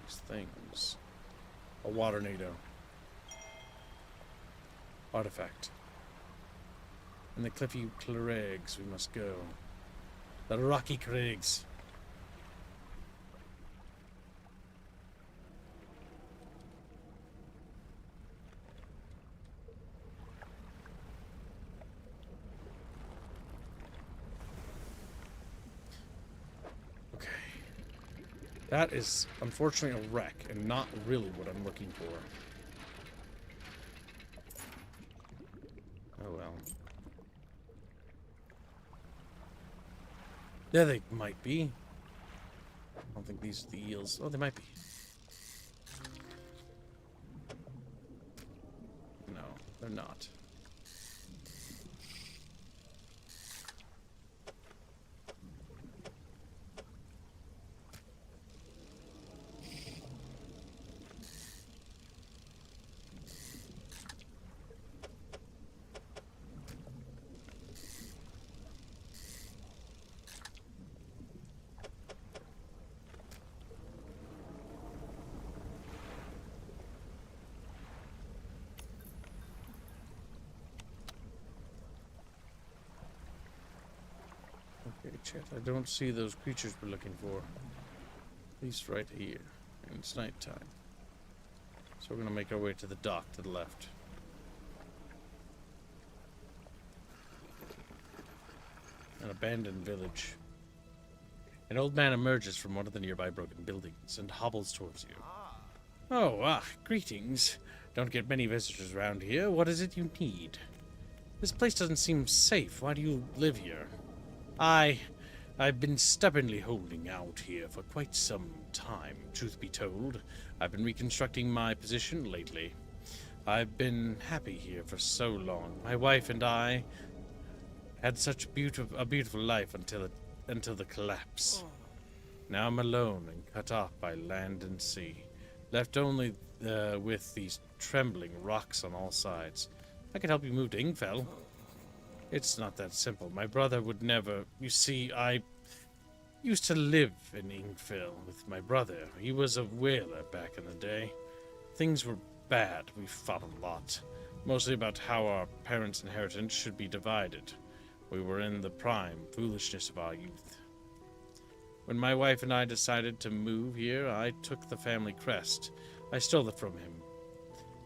things. A water nado. Artifact. And the cliffy crags we must go. The rocky crags. Okay. That is unfortunately a wreck and not really what I'm looking for. Oh well. Yeah, they might be. I don't think these are the eels. Oh, they might be. No, they're not. Okay, chat, I don't see those creatures we're looking for. At least right here. And it's nighttime. So we're gonna make our way to the dock to the left. An abandoned village. An old man emerges from one of the nearby broken buildings and hobbles towards you. Oh, greetings. Don't get many visitors around here. What is it you need? This place doesn't seem safe. Why do you live here? I've been stubbornly holding out here for quite some time, truth be told. I've been reconstructing my position lately. I've been happy here for so long. My wife and I had such a beautiful life until the collapse. Now I'm alone and cut off by land and sea, left only with these trembling rocks on all sides. I could help you move to Ingfell. It's not that simple. My brother would never... You see, I used to live in Ingfell with my brother. He was a whaler back in the day. Things were bad. We fought a lot. Mostly about how our parents' inheritance should be divided. We were in the prime foolishness of our youth. When my wife and I decided to move here, I took the family crest. I stole it from him.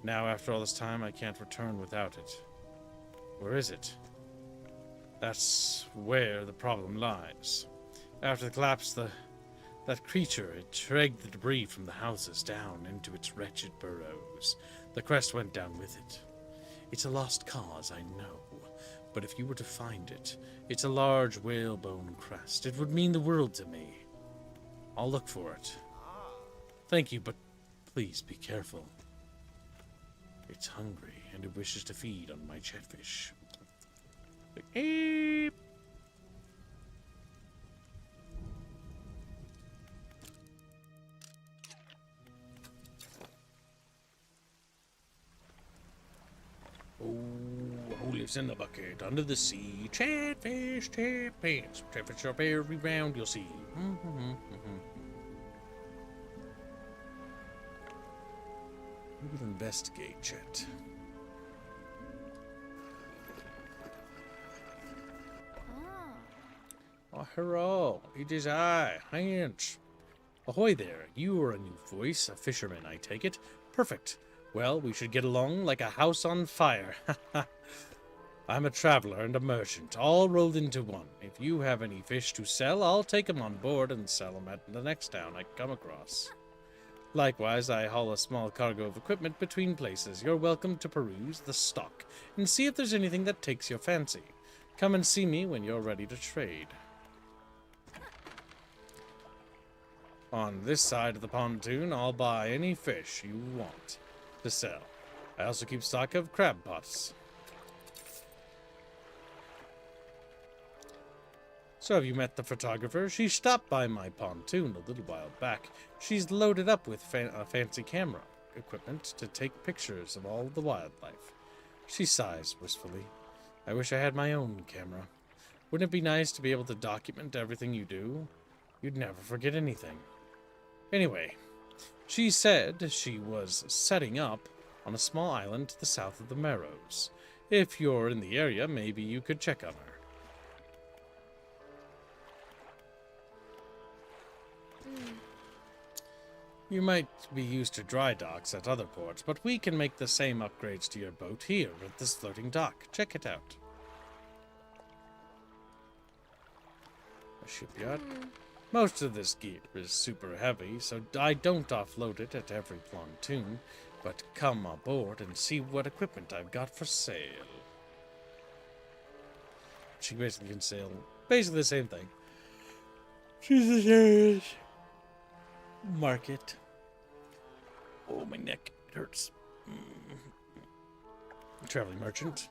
Now, after all this time, I can't return without it. Where is it? That's where the problem lies. After the collapse, that creature, it dragged the debris from the houses down into its wretched burrows. The crest went down with it. It's a lost cause, I know. But if you were to find it, it's a large whalebone crest. It would mean the world to me. I'll look for it. Thank you, but please be careful. It's hungry, and it wishes to feed on my chatfish. Eep. Oh, who lives in the bucket under the sea? Chatfish, chatfish, chatfish up every round you'll see. We will investigate, chat. Oh, hurrah! It is I, Hans. Ahoy there! You are a new voice, a fisherman, I take it. Perfect. Well, we should get along like a house on fire. I'm a traveler and a merchant, all rolled into one. If you have any fish to sell, I'll take 'em on board and sell 'em at the next town I come across. Likewise, I haul a small cargo of equipment between places. You're welcome to peruse the stock and see if there's anything that takes your fancy. Come and see me when you're ready to trade. On this side of the pontoon, I'll buy any fish you want to sell. I also keep stock of crab pots. So have you met the photographer? She stopped by my pontoon a little while back. She's loaded up with fancy camera equipment to take pictures of all the wildlife. She sighs wistfully. I wish I had my own camera. Wouldn't it be nice to be able to document everything you do? You'd never forget anything. Anyway, she said she was setting up on a small island to the south of the Marrows. If you're in the area, maybe you could check on her. You might be used to dry docks at other ports, but we can make the same upgrades to your boat here at this floating dock. Check it out. A shipyard. Most of this gear is super heavy, so I don't offload it at every pontoon, but come aboard and see what equipment I've got for sale. She basically can sell basically the same thing. She's the serious market. Oh, my neck, it hurts. Traveling merchant.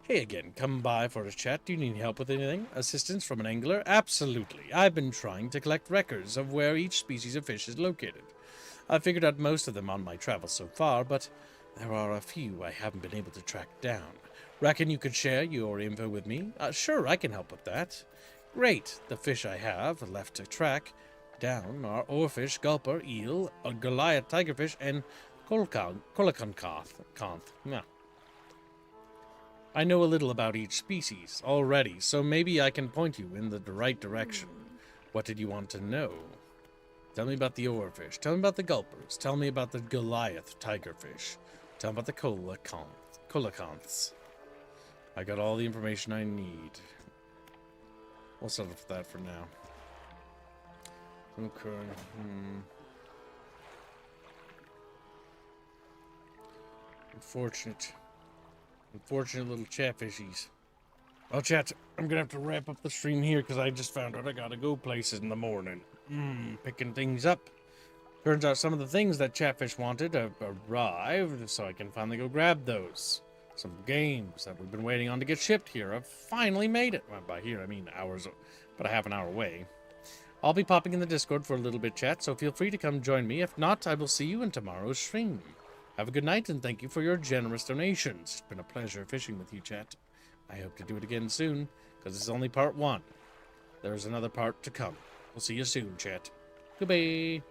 Hey again, come by for a chat. Do you need help with anything? Assistance from an angler? Absolutely. I've been trying to collect records of where each species of fish is located. I've figured out most of them on my travels so far, but there are a few I haven't been able to track down. Reckon you could share your info with me? Sure, I can help with that. Great. The fish I have left to track down are oarfish, gulper, eel, a Goliath tigerfish, and coelacanth. Yeah. I know a little about each species already, so maybe I can point you in the right direction. What did you want to know? Tell me about the oarfish. Tell me about the gulpers. Tell me about the Goliath tigerfish. Tell me about the coelacanths. I got all the information I need. We'll settle for that for now. Okay. Unfortunate little chatfishies. Well, chat, I'm gonna have to wrap up the stream here because I just found out I gotta go places in the morning. Picking things up. Turns out some of the things that Chatfish wanted have arrived, so I can finally go grab those. Some games that we've been waiting on to get shipped here have finally made it. Well, by here, I mean hours, but a half an hour away. I'll be popping in the Discord for a little bit, chat, so feel free to come join me. If not, I will see you in tomorrow's stream. Have a good night, and thank you for your generous donations. It's been a pleasure fishing with you, chat. I hope to do it again soon, because this is only part 1. There's another part to come. We'll see you soon, chat. Goodbye.